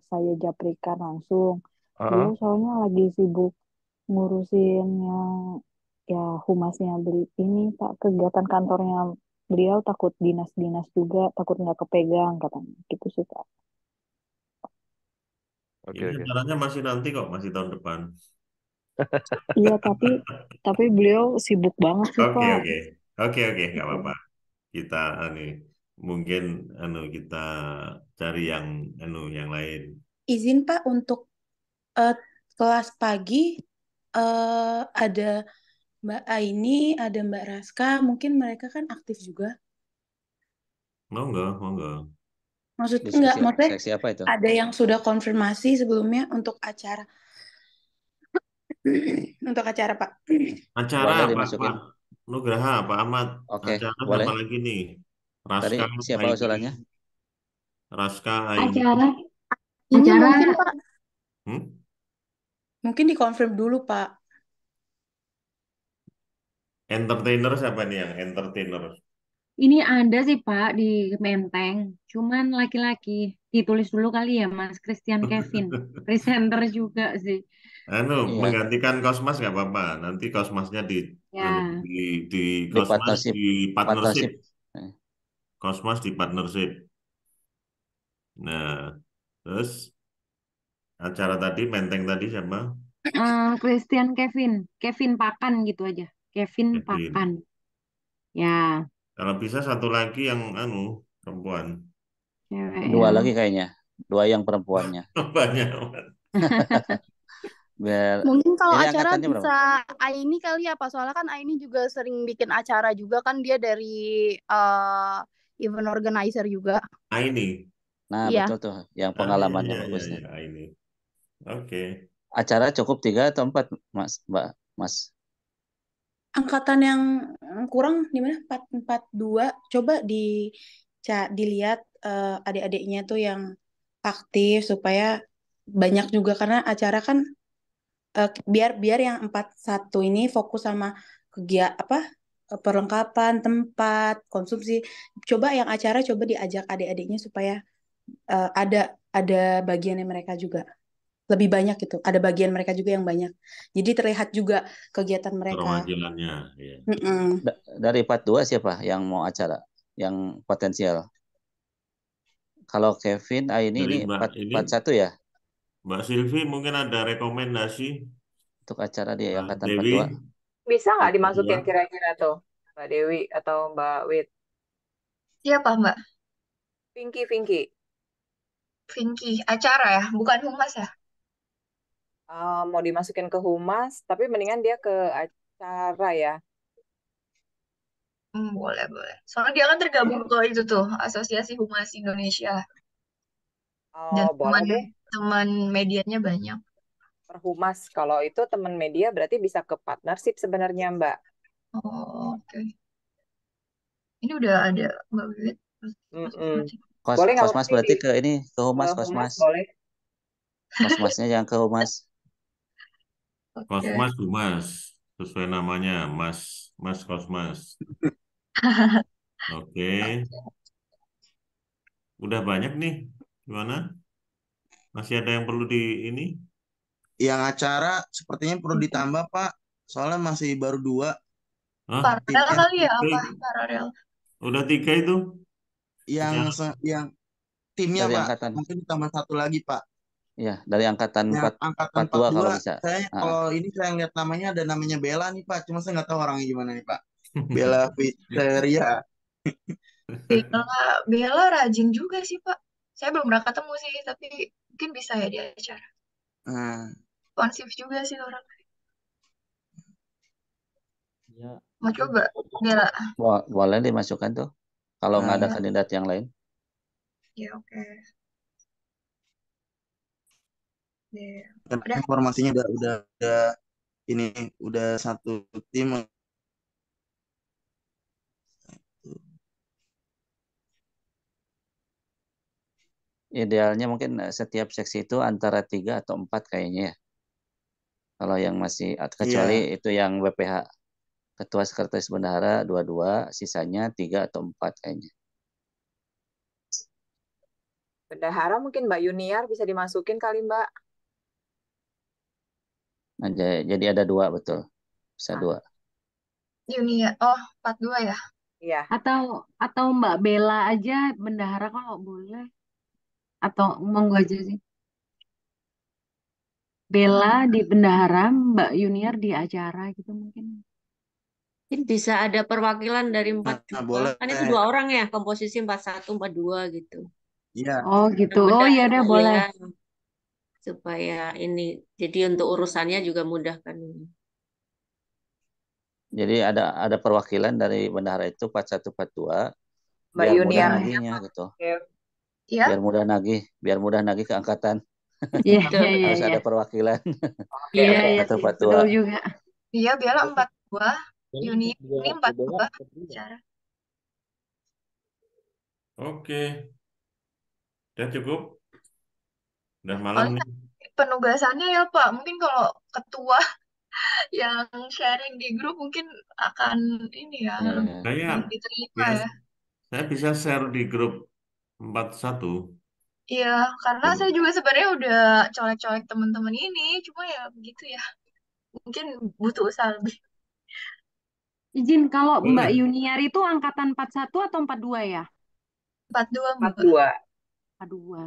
saya japrikan langsung. Heeh. Beliau soalnya lagi sibuk ngurusin yang ya humasnya beli ini Pak, kegiatan kantornya beliau, takut dinas-dinas juga, takut nggak kepegang katanya gitu sih Pak. Oke, Ini oke. acaranya masih nanti kok, masih tahun depan. Iya tapi beliau sibuk banget sih Oke, Pak. oke, nggak apa-apa. Kita mungkin kita cari yang lain. Izin Pak untuk eh, kelas pagi ada Mbak Aini, ada Mbak Raska, mungkin mereka kan aktif juga. Monggo. Maksudnya Di nggak, maksudnya seksi apa itu? ada yang sudah konfirmasi sebelumnya untuk acara. Untuk acara Pak. Acara Boleh Pak dimasukin. Nugraha, Pak Ahmad. Oke, Acara boleh. siapa lagi nih? Tadi Raska, siapa Aini. usulannya? Raska, Aini. Acara Ini acara mungkin Pak, Hmm? mungkin dikonfirm dulu Pak. Entertainer siapa nih yang entertainer? ini ada sih Pak di Menteng, cuman laki-laki. Ditulis dulu kali ya Mas Christian Kevin, presenter juga sih. Iya, Menggantikan Kosmas nggak apa-apa. Nanti Kosmasnya Ya, di di Kosmas partnership, di partnership. partnership. Eh, Kosmas di partnership. Nah, terus acara tadi Menteng tadi siapa? Christian Kevin, Kevin Pakan gitu aja. Kevin Pakan. Kevin. Ya, Kalau bisa satu lagi yang perempuan. cewek Dua yang lagi kayaknya, dua yang perempuannya. Banyak. Biar Mungkin kalau ini acara angkatannya berapa? bisa Aini kali ya Pak. Soalnya kan Aini juga sering bikin acara juga kan, dia dari event organizer juga. Aini. Nah, Iya. betul tuh, yang Ah, pengalamannya iya, bagus iya, nih. iya, Aini. Oke. Acara cukup 3 atau 4, Mas? Angkatan yang kurang di mana? 442. Coba dilihat adik-adiknya tuh yang aktif supaya banyak juga, karena acara kan biar yang 41 ini fokus sama kegiatan perlengkapan tempat konsumsi. Coba yang acara coba diajak adik-adiknya supaya ada bagiannya mereka juga lebih banyak gitu. Ada bagian mereka juga yang banyak. Jadi terlihat juga kegiatan mereka. Perwakilannya. Ya. Mm-mm. Dari 42 siapa yang mau acara? Yang potensial? Kalau Kevin, ini Dari Mbak 41 ya? Mbak Silvi mungkin ada rekomendasi Untuk acara di Mbak angkatan Dewi 42. Bisa nggak 42. dimasukin kira-kira tuh, Mbak Dewi atau Mbak Wit? Siapa Mbak? Pinky. Pinky. Acara ya? Bukan humas ya? Mau dimasukin ke humas, tapi mendingan dia ke acara ya. Boleh, boleh. Soalnya dia kan tergabung ke itu tuh, Asosiasi Humas Indonesia. Dan Boleh deh. teman medianya banyak. Perhumas. Kalau itu teman media berarti bisa ke partnership sebenarnya, Mbak. Oh, oke. Ini udah ada Mbak Wiwit. Boleh nggak Kosmas apa-apa berarti ke ini, ke humas, humas Kosmas. boleh. Kosmasnya yang ke humas. Kosmas, humas. Sesuai namanya, Mas Kosmas. Oke. Udah banyak nih. Gimana? Masih ada yang perlu di ini? Yang acara sepertinya perlu ditambah, Pak. Soalnya masih baru 2. Hah? Paralel kali ya, Tiga apa? itu? Paralel. Udah 3 itu? Yang timnya, Dari Pak. angkatan. Mungkin ditambah 1 lagi, Pak. Iya, dari angkatan Yang 4, angkatan 42 kalau 42. bisa. Kalau ini saya lihat namanya ada namanya Bella nih, Pak. Cuma saya nggak tahu orangnya gimana nih, Pak. Bella Fitria. Bella rajin juga sih, Pak. Saya belum pernah ketemu sih, tapi mungkin bisa ya di acara. Responsif juga sih orang. Ya, Mau coba, Bella. Boleh dimasukkan tuh. Kalau nggak ada kandidat yang lain. Ya, oke. Karena informasinya udah ini udah 1 tim. Idealnya mungkin setiap seksi itu antara 3 atau 4 kayaknya ya. Kalau yang masih, kecuali itu yang WPH. Ketua Sekretaris Bendahara 22, sisanya 3 atau 4 kayaknya. Bendahara mungkin Mbak Yuniar bisa dimasukin kali, Mbak. Nah, jadi ada 2, betul. Bisa 2. Yuniar, oh 42 ya? Iya. Atau Mbak Bella aja bendahara kalau boleh. Atau monggo aja sih. Bella di bendahara, Mbak Yuniar di acara gitu mungkin. Mungkin bisa ada perwakilan dari 42. Boleh. Kan itu 2 orang ya, komposisi 41, 42 gitu. Iya. Oh gitu. Oh iya deh boleh. Ya, supaya ini, jadi untuk urusannya juga mudah kan. Jadi ada perwakilan dari bendahara itu 41, 42. Mbak Biar mudah Yuniar. nagihnya gitu. Iya. Biar mudah nagih ke angkatan. Iya, Harus ada perwakilan. Iya, 41, 42. betul juga. Iya, Bella 42. Jadi Uni dua ini judulnya 42 berdua. acara. Oke, udah cukup. Udah malam Paling nih. penugasannya ya Pak, mungkin kalau ketua yang sharing di grup mungkin akan ini ya Ya, Saya lebih diterima ya, ya. saya bisa share di grup 41. Iya, karena saya juga sebenarnya udah colek-colek teman-teman ini, cuma ya begitu ya. Mungkin butuh usaha lebih. Izin, kalau Mbak Boleh. Yuniar itu angkatan 41 atau 42 ya? 42 Mbak. 42. 42.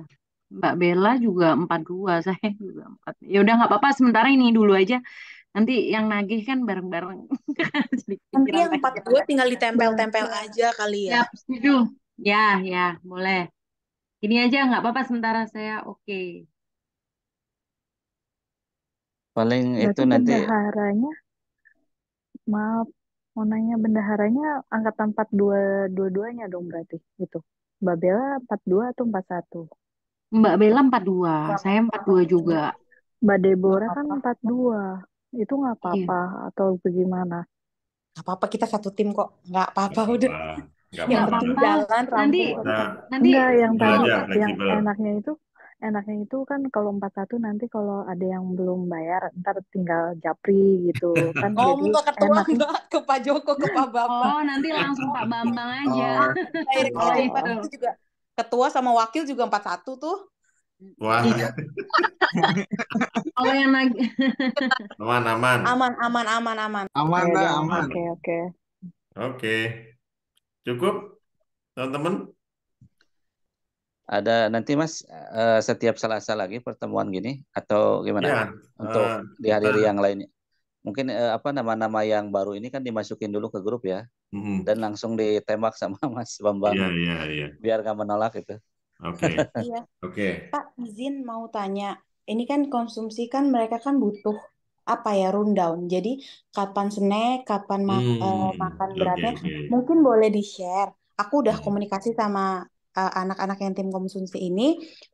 Mbak Bella juga 42, saya juga 4. Ya udah nggak apa-apa, sementara ini dulu aja. Nanti yang nagih kan bareng-bareng. Jadi Nanti pikiran yang panjang. 42 tinggal ditempel-tempel aja kali ya. Siap, setuju. Ya, ya, boleh. Ini aja nggak apa-apa sementara saya oke. paling itu Berarti nanti bendaharanya, maaf, mau nanya bendaharanya angkatan 42 dua-duanya dong berarti itu. Mbak Bella 42 atau 41? Mbak Bella 42, saya 42 juga. Mbak Deborah kan 42. Itu nggak Iya. apa-apa atau bagaimana? Gak apa-apa, kita satu tim kok. Gak apa-apa Nggak udah. apa-apa. Nggak Yang Nggak apa-apa. penting apa-apa. jalan Nanti rampung. Kita nanti Enggak, yang fleksibel tadi aja, yang fleksibel. enaknya itu kan kalau 41 nanti kalau ada yang belum bayar ntar tinggal japri gitu kan jadi Ngomong ke ketua enak. enggak, ke Pak Joko, ke Pak Bambang. Oh, nanti langsung Pak Bambang aja. Oh, Direct Kalau aja itu. itu juga. Ketua sama wakil juga 41 tuh. Wah, iya. Kalau yang nagih aman-aman. Aman, aman, aman, aman. Aman Ya dah, udah, aman. oke. Oke. Cukup, teman-teman? ada nanti Mas setiap Selasa lagi pertemuan gini atau gimana Ya, untuk kita dihadiri yang lainnya. Mungkin apa nama-nama yang baru ini kan dimasukin dulu ke grup ya dan langsung ditembak sama Mas Bambang iya. biar nggak menolak itu. Oke, Iya. oke. Pak, izin mau tanya. Ini kan konsumsi kan mereka kan butuh apa ya, rundown. Jadi kapan snack, kapan makan Oke, beratnya, oke. mungkin boleh di-share. Aku udah Hmm, komunikasi sama anak-anak yang tim konsumsi ini,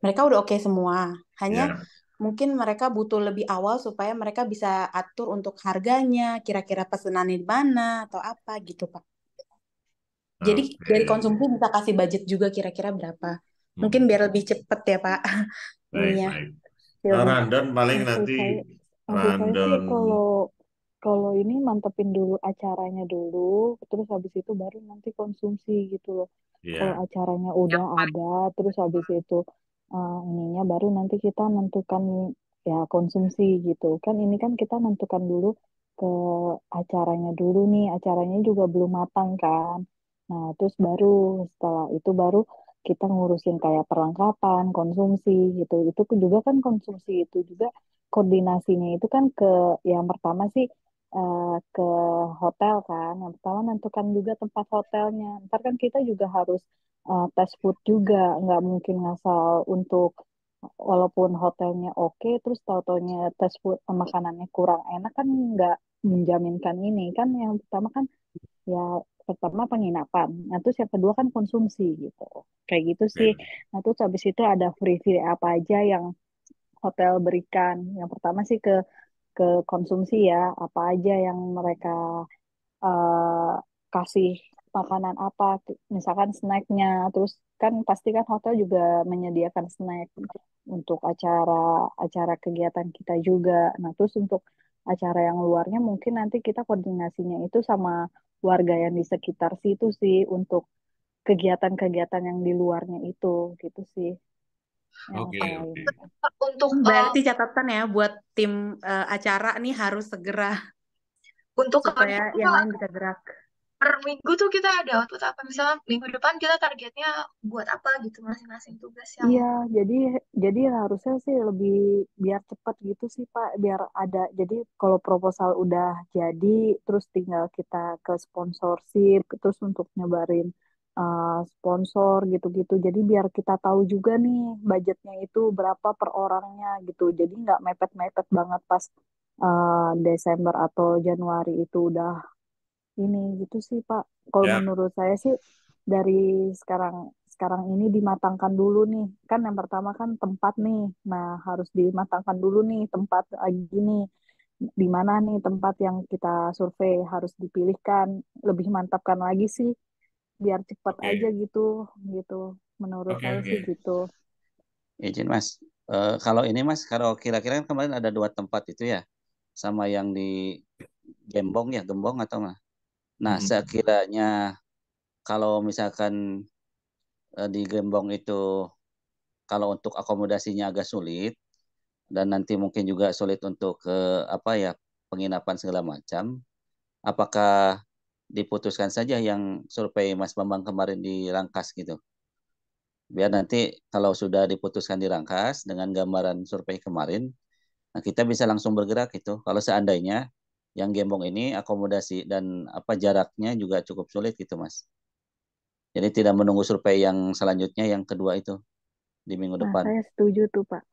mereka udah oke semua. Hanya Ya, mungkin mereka butuh lebih awal supaya mereka bisa atur untuk harganya, kira-kira pesenannya di mana atau apa gitu, Pak. Jadi dari oke. konsumsi bisa kasih budget juga kira-kira berapa. Mungkin Hmm, biar lebih cepet ya, Pak. Baik, Ininya. baik. Ya udah. Random paling Maksud nanti saya sih random. kalau ini mantepin dulu acaranya dulu, terus habis itu baru nanti konsumsi gitu loh. Kalau Ya, acaranya udah ada, terus habis itu ininya baru nanti kita menentukan ya konsumsi gitu. Kan ini kan kita menentukan dulu ke acaranya dulu nih, acaranya juga belum matang kan. Nah, terus baru setelah itu baru kita ngurusin kayak perlengkapan, konsumsi gitu. Itu juga kan konsumsi itu juga koordinasinya itu kan ke yang pertama sih ke hotel kan. Yang pertama nentukan juga tempat hotelnya. Ntar kan kita juga harus tes food juga. Nggak mungkin ngasal untuk walaupun hotelnya oke, terus tau-taunya tes food makanannya kurang enak kan nggak menjaminkan ini kan. Yang pertama kan ya pertama penginapan. Nah terus yang kedua kan konsumsi gitu. Kayak gitu sih. oke. Nah terus habis itu ada free-free apa aja yang hotel berikan. Yang pertama sih ke konsumsi ya, apa aja yang mereka eh, kasih makanan apa, misalkan snacknya, terus kan pasti kan hotel juga menyediakan snack untuk acara kegiatan kita juga. Nah, terus untuk acara yang luarnya mungkin nanti kita koordinasinya itu sama warga yang di sekitar situ sih untuk kegiatan-kegiatan yang di luarnya itu gitu sih yang Oke, saya oke. ini. Untuk Berarti catatan ya buat tim acara nih harus segera kalau supaya gitu yang Pak, lain bisa gerak. per minggu tuh kita ada output apa? Misalnya minggu depan kita targetnya buat apa gitu masing-masing tugas yang Iya, jadi harusnya sih lebih biar cepat gitu sih Pak, biar ada. Jadi kalau proposal udah jadi, terus tinggal kita ke sponsorship, terus untuk nyebarin sponsor gitu-gitu. Jadi biar kita tahu juga nih budgetnya itu berapa per orangnya gitu. Jadi nggak mepet-mepet banget pas Desember atau Januari itu udah ini gitu sih Pak. Kalau Ya, menurut saya sih dari sekarang sekarang ini dimatangkan dulu nih. Kan yang pertama kan tempat nih. Nah, harus dimatangkan dulu nih tempat lagi nih. di mana nih tempat yang kita survei harus dipilihkan, lebih mantapkan lagi sih biar cepat aja Oke, gitu gitu. Menurut oke, saya oke. sih gitu. Izin Mas. Kalau ini Mas, kalau kira-kira kan kemarin ada 2 tempat itu ya, sama yang di Gembong ya, Gembong atau mana? Nah, Mm-mm. sekiranya kalau misalkan di Gembong itu kalau untuk akomodasinya agak sulit dan nanti mungkin juga sulit untuk apa ya penginapan segala macam, apakah diputuskan saja yang survei Mas Bambang kemarin di Rangkas gitu? Biar nanti kalau sudah diputuskan di Rangkas dengan gambaran survei kemarin, nah kita bisa langsung bergerak itu. Kalau seandainya yang Gembong ini akomodasi dan apa jaraknya juga cukup sulit gitu, Mas. Jadi tidak menunggu survei yang selanjutnya yang kedua itu di minggu Nah, depan. saya setuju tuh, Pak.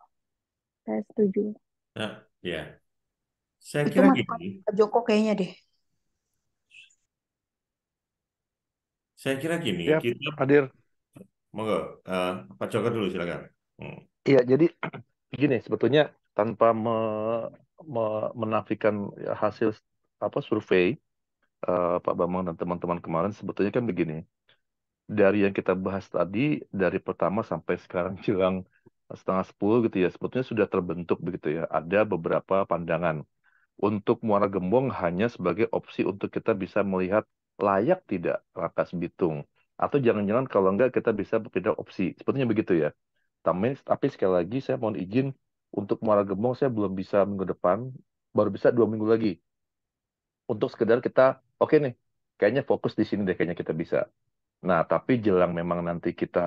Saya setuju. Nah, ya, saya Itu kira masukan gini, Pak Joko kayaknya deh. saya kira gini, Ya, kita hadir. monggo, Pak Joko dulu silakan. Hmm. Iya, jadi gini, sebetulnya tanpa menafikan ya, hasil apa survei Pak Bambang dan teman-teman kemarin, sebetulnya kan begini. Dari yang kita bahas tadi, dari pertama sampai sekarang jelang 9:30 gitu ya, sebetulnya sudah terbentuk begitu ya. Ada beberapa pandangan. Untuk Muara Gembong hanya sebagai opsi untuk kita bisa melihat layak tidak Rangkas Bitung. Atau jangan-jangan kalau enggak kita bisa berpindah opsi. Sebetulnya begitu ya. Tapi sekali lagi saya mohon izin untuk Muara Gembong saya belum bisa minggu depan, baru bisa 2 minggu lagi. Untuk sekedar kita, oke nih, kayaknya fokus di sini deh kayaknya kita bisa. Nah, tapi jelang memang nanti kita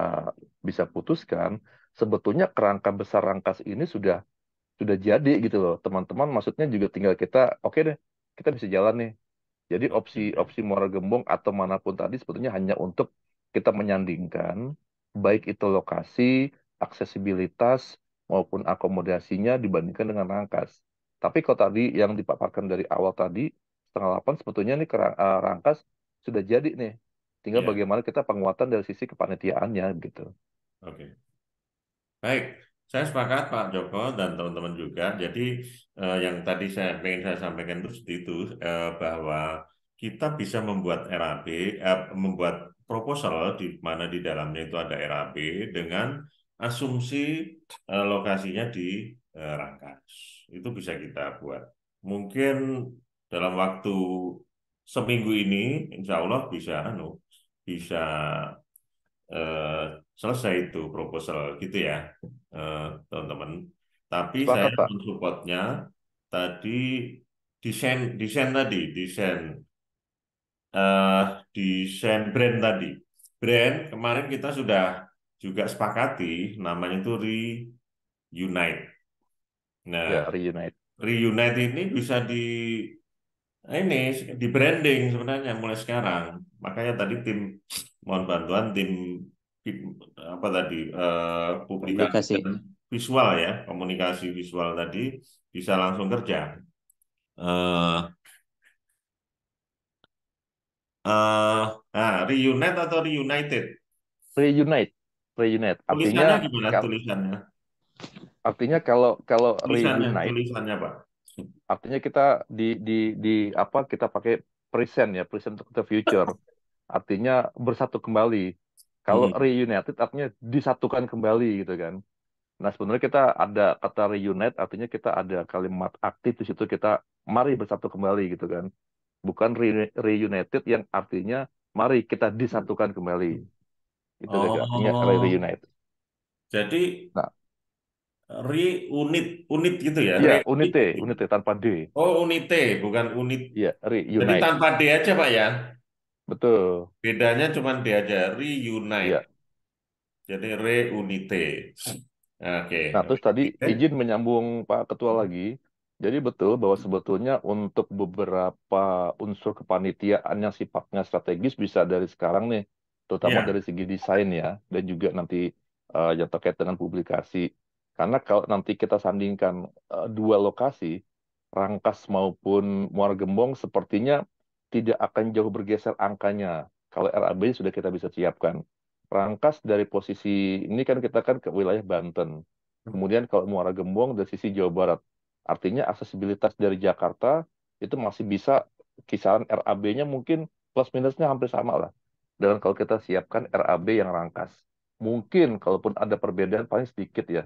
bisa putuskan, sebetulnya kerangka besar Rangkas ini sudah jadi gitu loh. Teman-teman maksudnya juga tinggal kita, oke deh, kita bisa jalan nih. Jadi Oke, oke. opsi Muara Gembong atau manapun tadi sebetulnya hanya untuk kita menyandingkan baik itu lokasi, aksesibilitas maupun akomodasinya dibandingkan dengan Rangkas. Tapi kalau tadi yang dipaparkan dari awal tadi 7:30 sebetulnya nih Rangkas sudah jadi nih. Tinggal Ya, bagaimana kita penguatan dari sisi kepanitiaannya gitu. oke. Baik, saya sepakat Pak Joko dan teman-teman juga. Jadi yang tadi saya sampaikan itu seperti itu bahwa kita bisa membuat RAP, membuat proposal di mana di dalamnya itu ada RAP dengan asumsi lokasinya di Rangkas. Itu bisa kita buat. Mungkin dalam waktu seminggu ini, insya Allah bisa, bisa eh, selesai itu proposal gitu ya teman-teman. Tapi saya Sepakat, Pak. mensupportnya tadi desain tadi eh, desain brand tadi. Brand kemarin kita sudah juga sepakati namanya itu Reunite. Ya, Nah, reunite. Reunite ini bisa ini di branding sebenarnya mulai sekarang. Makanya tadi tim mohon bantuan tim apa tadi publikasi Komunikasi. dan visual ya, komunikasi visual tadi bisa langsung kerja. Eh Reunite atau reunited? Reunite. Reunite. Tulisannya Artinya gimana tulisannya? artinya kalau kalau Tulisannya, reunite tulisannya Pak. artinya kita di apa kita pakai present ya, present untuk the future. Artinya bersatu kembali. Kalau Mm-mm. reunited artinya disatukan kembali gitu kan. Nah, sebenarnya kita ada kata reunite artinya kita ada kalimat aktif di situ kita mari bersatu kembali gitu kan. Bukan reunited yang artinya mari kita disatukan kembali. Itu deh artinya Oh, reunite. jadi Nah, unit gitu ya, iya reunit. unite tanpa D. Oh, unite, bukan unit. Iya, Jadi reunite. tanpa D aja, Pak ya. Betul. Bedanya cuma D aja, reunite. Iya. Jadi reunite. Oke, Nah, terus tadi oke. izin menyambung Pak Ketua lagi. Jadi betul bahwa sebetulnya untuk beberapa unsur kepanitiaan yang sifatnya strategis bisa dari sekarang nih, terutama Ya, dari segi desain ya, dan juga nanti yang terkait dengan publikasi. Karena kalau nanti kita sandingkan dua lokasi, Rangkas maupun Muara Gembong, sepertinya tidak akan jauh bergeser angkanya. Kalau RAB sudah kita bisa siapkan. Rangkas dari posisi ini kan kita kan ke wilayah Banten. Kemudian kalau Muara Gembong dari sisi Jawa Barat, Artinya aksesibilitas dari Jakarta itu masih bisa kisaran RAB-nya mungkin plus minusnya hampir sama lah. Dan kalau kita siapkan RAB yang rangkas. Mungkin kalaupun ada perbedaan paling sedikit ya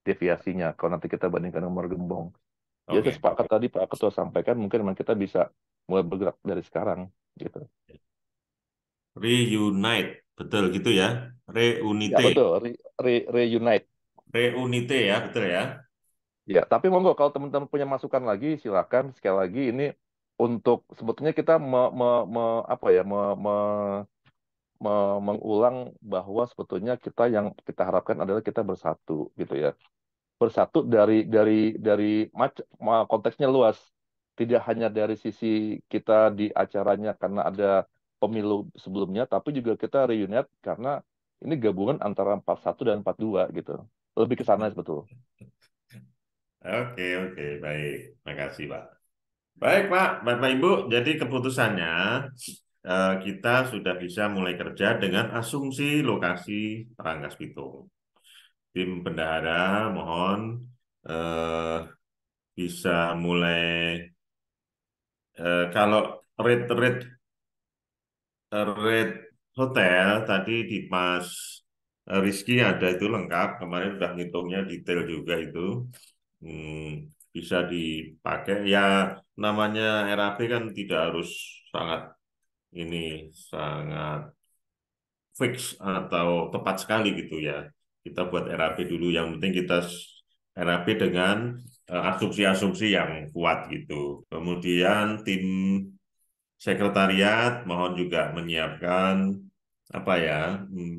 deviasinya kalau nanti kita bandingkan nomor gembong. Ya saya Oke. sepakat tadi Pak Ketua sampaikan mungkin memang kita bisa mulai bergerak dari sekarang gitu. Reunite, betul gitu ya. Ya Reunite, betul, reunite. reunite ya, betul ya. Ya, tapi monggo kalau teman-teman punya masukan lagi silakan. Sekali lagi ini untuk sebetulnya kita apa ya mengulang bahwa sebetulnya kita yang kita harapkan adalah kita bersatu gitu ya. Bersatu konteksnya luas. Tidak hanya dari sisi kita di acaranya karena ada pemilu sebelumnya, tapi juga kita reunite karena ini gabungan antara 41 dan 42 gitu. Lebih ke sana betul. Oke, oke, baik. Makasih, Pak. Baik, Pak. Bapak Ibu, jadi keputusannya kita sudah bisa mulai kerja dengan asumsi lokasi Rangkas Bitung. Tim bendahara mohon eh, bisa mulai kalau rate hotel tadi di Mas Rizky ada itu lengkap, kemarin udah ngitungnya detail juga itu. Bisa dipakai ya, namanya RAP kan tidak harus sangat ini sangat fix atau tepat sekali gitu ya. Kita buat RAP dulu, yang penting kita RAP dengan asumsi-asumsi yang kuat gitu. Kemudian tim sekretariat mohon juga menyiapkan apa ya,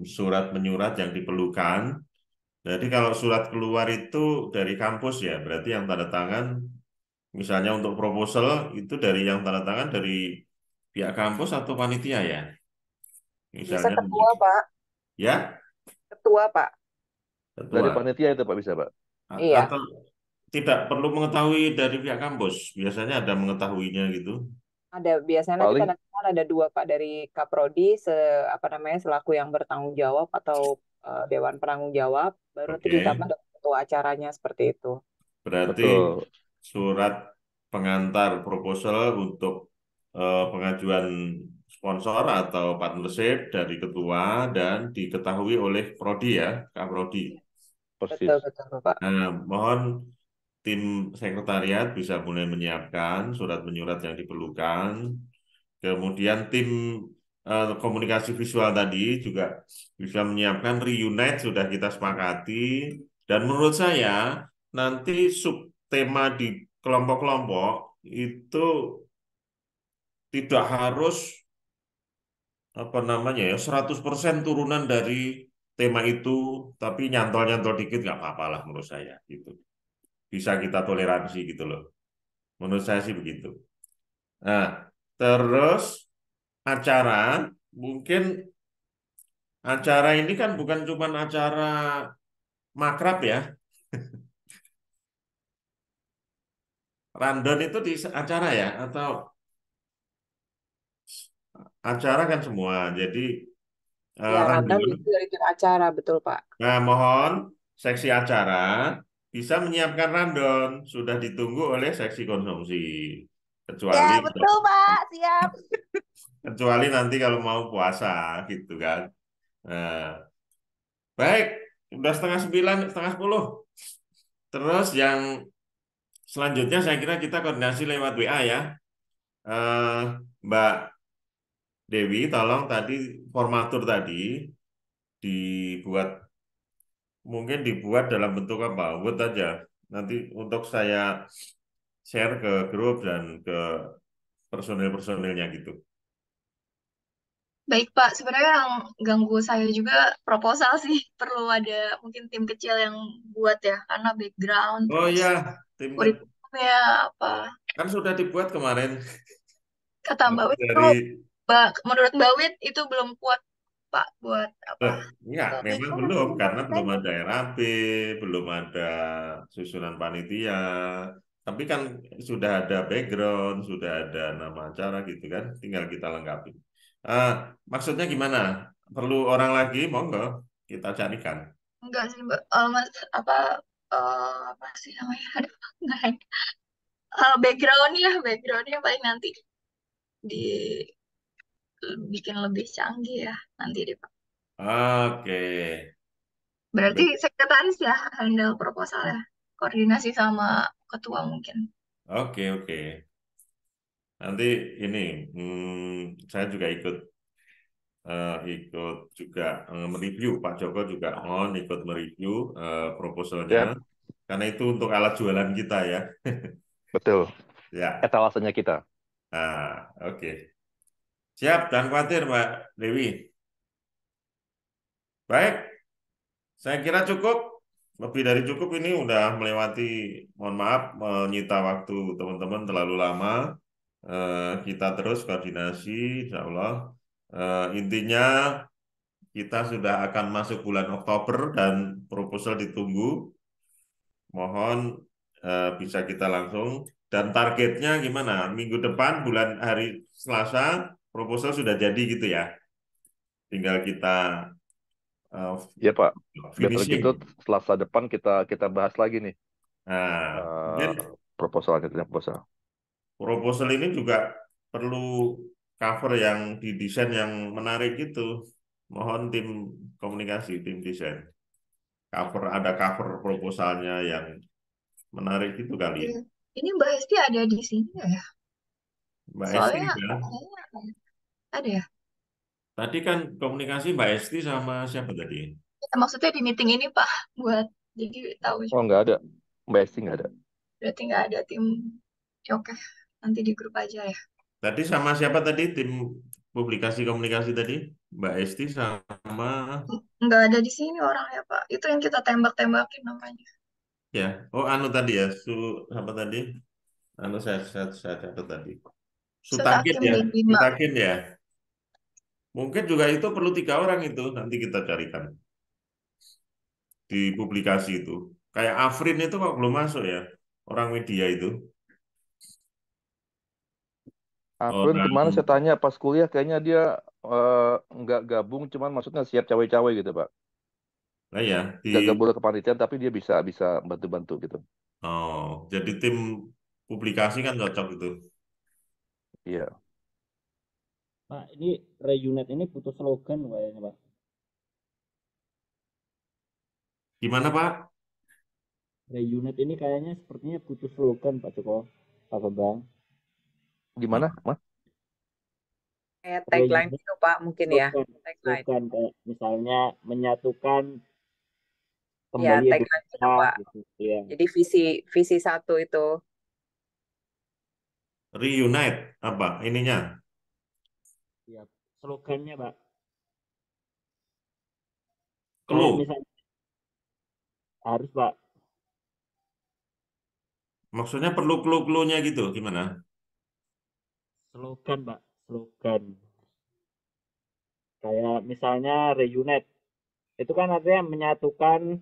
surat menyurat yang diperlukan. Jadi kalau surat keluar itu dari kampus ya, berarti yang tanda tangan misalnya untuk proposal itu dari yang tanda tangan dari pihak kampus atau panitia ya. Bisa Misalnya ketua, Pak. ya, Ketua, Pak. Dari ketua. panitia itu Pak bisa Pak. Iya. Atau tidak perlu mengetahui dari pihak kampus. Biasanya ada mengetahuinya gitu. Ada biasanya nanti Paling tanda tangan ada dua Pak dari Kaprodi apa namanya selaku yang bertanggung jawab atau Dewan Penanggung Jawab, baru nanti Oke. ditambah dengan ketua acaranya seperti itu. Berarti betul. surat pengantar proposal untuk pengajuan sponsor atau partnership dari ketua dan diketahui oleh Prodi ya, Kak Prodi. Persis. Betul Pak. Nah, mohon tim sekretariat bisa mulai menyiapkan surat menyurat yang diperlukan. Kemudian tim komunikasi visual tadi juga bisa menyiapkan reunite, sudah kita sepakati. Dan menurut saya nanti subtema di kelompok-kelompok itu tidak harus apa namanya ya 100% turunan dari tema itu, tapi nyantol-nyantol dikit nggak apa-apa lah menurut saya gitu. Bisa kita toleransi gitu loh. Menurut saya sih begitu. Nah, terus acara mungkin acara ini kan bukan cuma acara makrab ya. Random itu di acara ya atau acara kan semua. Jadi Ya, rundown random. itu dari tim acara, betul Pak. Nah, mohon seksi acara bisa menyiapkan random, sudah ditunggu oleh seksi konsumsi. Ya, Kecuali betul Pak, siap. kecuali nanti kalau mau puasa gitu kan. Nah, baik, udah setengah 9, setengah 10. Terus yang selanjutnya saya kira kita koordinasi lewat WA ya. Mbak Dewi, tolong tadi formatur tadi dibuat, mungkin dibuat dalam bentuk apa? Word aja. Nanti untuk saya share ke grup dan ke personil-personilnya gitu. Baik Pak, sebenarnya yang ganggu saya juga proposal sih. Perlu ada mungkin tim kecil yang buat ya, karena background, Oh terus ya, tim kurikulumnya apa. kan sudah dibuat kemarin. Kata Mbak Wit, Dari menurut Mbak Wit itu belum kuat Pak buat apa. enggak, memang Itu belum mendingan karena panik belum aja. ada RAP, belum ada susunan panitia. Tapi kan sudah ada background, sudah ada nama acara gitu kan, tinggal kita lengkapi. Maksudnya gimana? Perlu orang lagi? Monggo kita carikan. Enggak sih Mbak, Mas apa apa sih namanya? Aduh, nggak ada. Backgroundnya paling nanti dibikin lebih canggih ya nanti deh Pak. Oke. Berarti Baik. sekretaris ya handle proposalnya, koordinasi sama ketua mungkin. Oke, oke. Nanti ini saya juga ikut juga mereview. Pak Joko juga mohon ikut mereview proposalnya. Ya, Karena itu untuk alat jualan kita ya. betul. Ya. Etalasenya kita. Oke. Siap, jangan khawatir Mbak Dewi. Baik, saya kira cukup. Lebih dari cukup ini udah melewati, mohon maaf, menyita waktu teman-teman terlalu lama. Kita terus koordinasi, insya Allah. Intinya kita sudah akan masuk bulan Oktober dan proposal ditunggu. Mohon bisa kita langsung. Dan targetnya gimana? Minggu depan, hari Selasa, proposal sudah jadi gitu ya. Tinggal kita Ya Pak, biar finishing. gitu Selasa depan kita bahas lagi nih Mungkin proposalnya proposal. proposal ini juga perlu cover yang didesain yang menarik gitu. Mohon tim komunikasi, tim desain. Ada cover proposalnya yang menarik itu kali. Iya. Ini Mbak Hesti ada di sini nggak ya? Mbak Esti Soalnya ya. ada ya. Tadi kan komunikasi Mbak Esti sama siapa tadi? Ya, maksudnya di meeting ini Pak, buat jadi tahu Oh, juga. nggak ada. Mbak Esti nggak ada. Berarti nggak ada tim. Ya, oke, nanti di grup aja ya. Tadi sama siapa tadi tim publikasi komunikasi tadi? Mbak Esti sama Nggak ada di sini orangnya Pak. Itu yang kita tembak-tembakin namanya. ya. Oh, anu tadi ya. Apa tadi? Anu saya catat tadi. Sutakin Sutakim ya. D5. Sutakin ya. Mungkin juga itu perlu 3 orang itu. Nanti kita carikan di publikasi itu. Kayak Afrin itu kok belum masuk ya. Orang media itu. Afrin kemana saya tanya pas kuliah kayaknya dia nggak gabung, cuman maksudnya siap cawe-cawe gitu Pak. Nah ya, Nggak gabung ke kepanitiaan tapi dia bisa bantu-bantu gitu. jadi tim publikasi kan cocok itu. Iya. Pak, ini reunite ini butuh slogan kayaknya Pak. Gimana Pak? Reunite ini kayaknya sepertinya butuh slogan Pak Joko, Pak Bambang. Gimana, Mas? Kayak tagline itu Pak mungkin ya. Tagline kayak misalnya menyatukan Ya, kembali tagline itu Pak. gitu, ya. Jadi visi satu itu. Reunite apa ininya? Ya, slogannya Pak. Clue. Misalnya harus Pak. Maksudnya perlu clue-cluenya gitu, gimana? Slogan Pak, slogan. Kayak misalnya reunite. Itu kan artinya menyatukan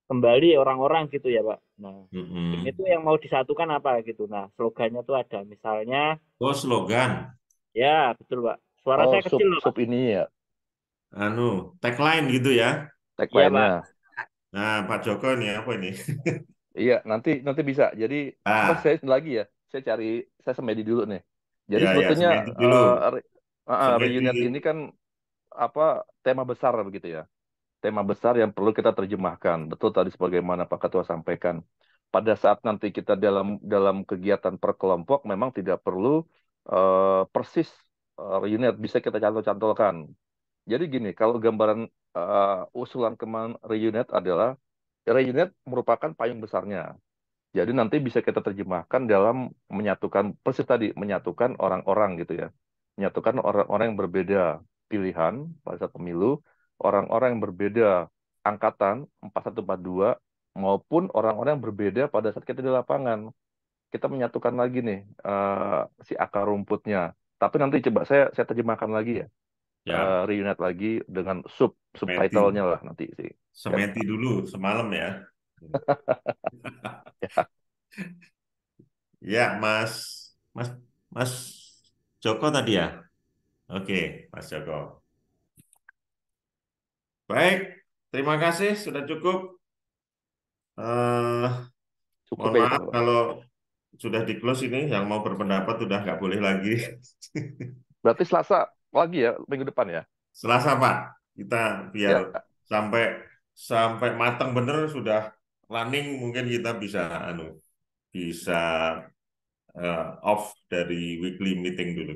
kembali orang-orang gitu ya Pak. Nah, ini tuh yang mau disatukan apa gitu. Nah, slogannya tuh ada misalnya. Oh, slogan. Ya, betul Pak. Suara saya kecil loh Pak. Sub ini ya. Tagline gitu ya. Tagline-nya. Nah, Pak Joko ini apa ini? Iya, nanti bisa. Jadi saya lagi ya. Saya semedi dulu nih. Jadi sebetulnya reunite ini kan tema besar begitu ya. Tema besar yang perlu kita terjemahkan. Betul tadi sebagaimana Pak Ketua sampaikan. Pada saat nanti kita dalam kegiatan per kelompok memang tidak perlu persis reunite bisa kita cantol-cantolkan. Jadi gini, kalau gambaran usulan kemarin reunite adalah reunite merupakan payung besarnya. Jadi nanti bisa kita terjemahkan dalam menyatukan persis tadi menyatukan orang-orang gitu ya. Menyatukan orang-orang yang berbeda pilihan pada saat pemilu, orang-orang yang berbeda angkatan 4142 maupun orang-orang yang berbeda pada saat kita di lapangan. Kita menyatukan lagi nih si akar rumputnya. Tapi nanti coba saya terjemahkan lagi ya. Reunite lagi dengan subtitlenya lah nanti sih. Semeti dulu semalam ya. Ya, Mas Joko tadi ya. Oke, Mas Joko. Baik, terima kasih sudah cukup. Eh, Cukup mohon ya maaf Pak. kalau sudah di close ini, yang mau berpendapat sudah nggak boleh lagi. Berarti Selasa lagi ya, minggu depan ya? Selasa Pak, kita biar Ya, sampai sampai matang bener sudah running, mungkin kita bisa bisa off dari weekly meeting dulu.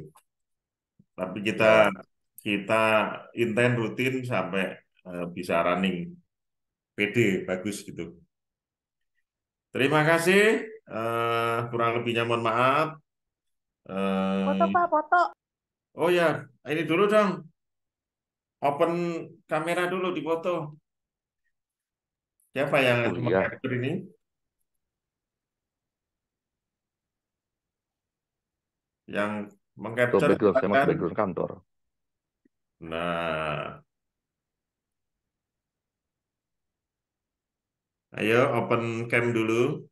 Tapi kita ya. kita intent rutin sampai bisa running PD bagus gitu. Terima kasih. Kurang lebihnya mohon maaf. Foto Pak, foto. Oh ya, ini dulu dong. Open kamera dulu di foto. Siapa yang Oh iya, meng-capture ini? Yang tuh meng-capture background, saya masuk silakan. background kantor. Nah, ayo open cam dulu.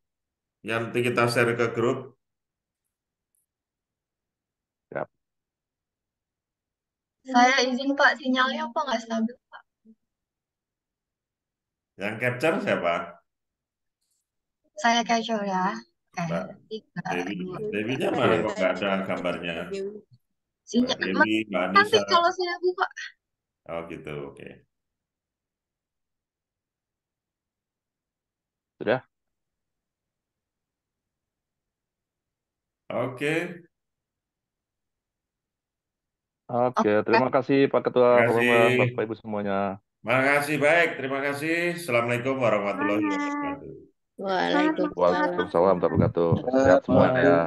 Yang nanti kita share ke grup. Ya, Saya izin Pak, sinyalnya apa nggak stabil Pak? Yang capture siapa? Saya casual ya. Mbak 3, Dewi. 2. Dewinya mana kok nggak ada gambarnya? Mbak Dewi, Mbak Nanti Anissa. kalau saya buka. Oh gitu, oke. sudah? Oke, Oke, terima kasih Pak Ketua, terima Pak kasih. Bambang, Bapak Ibu semuanya. Makasih, baik. Terima kasih. Assalamualaikum warahmatullahi Semangat. wabarakatuh. Waalaikumsalam. Waalaikumsalam warahmatullahi wabarakatuh. Sehat semuanya ya.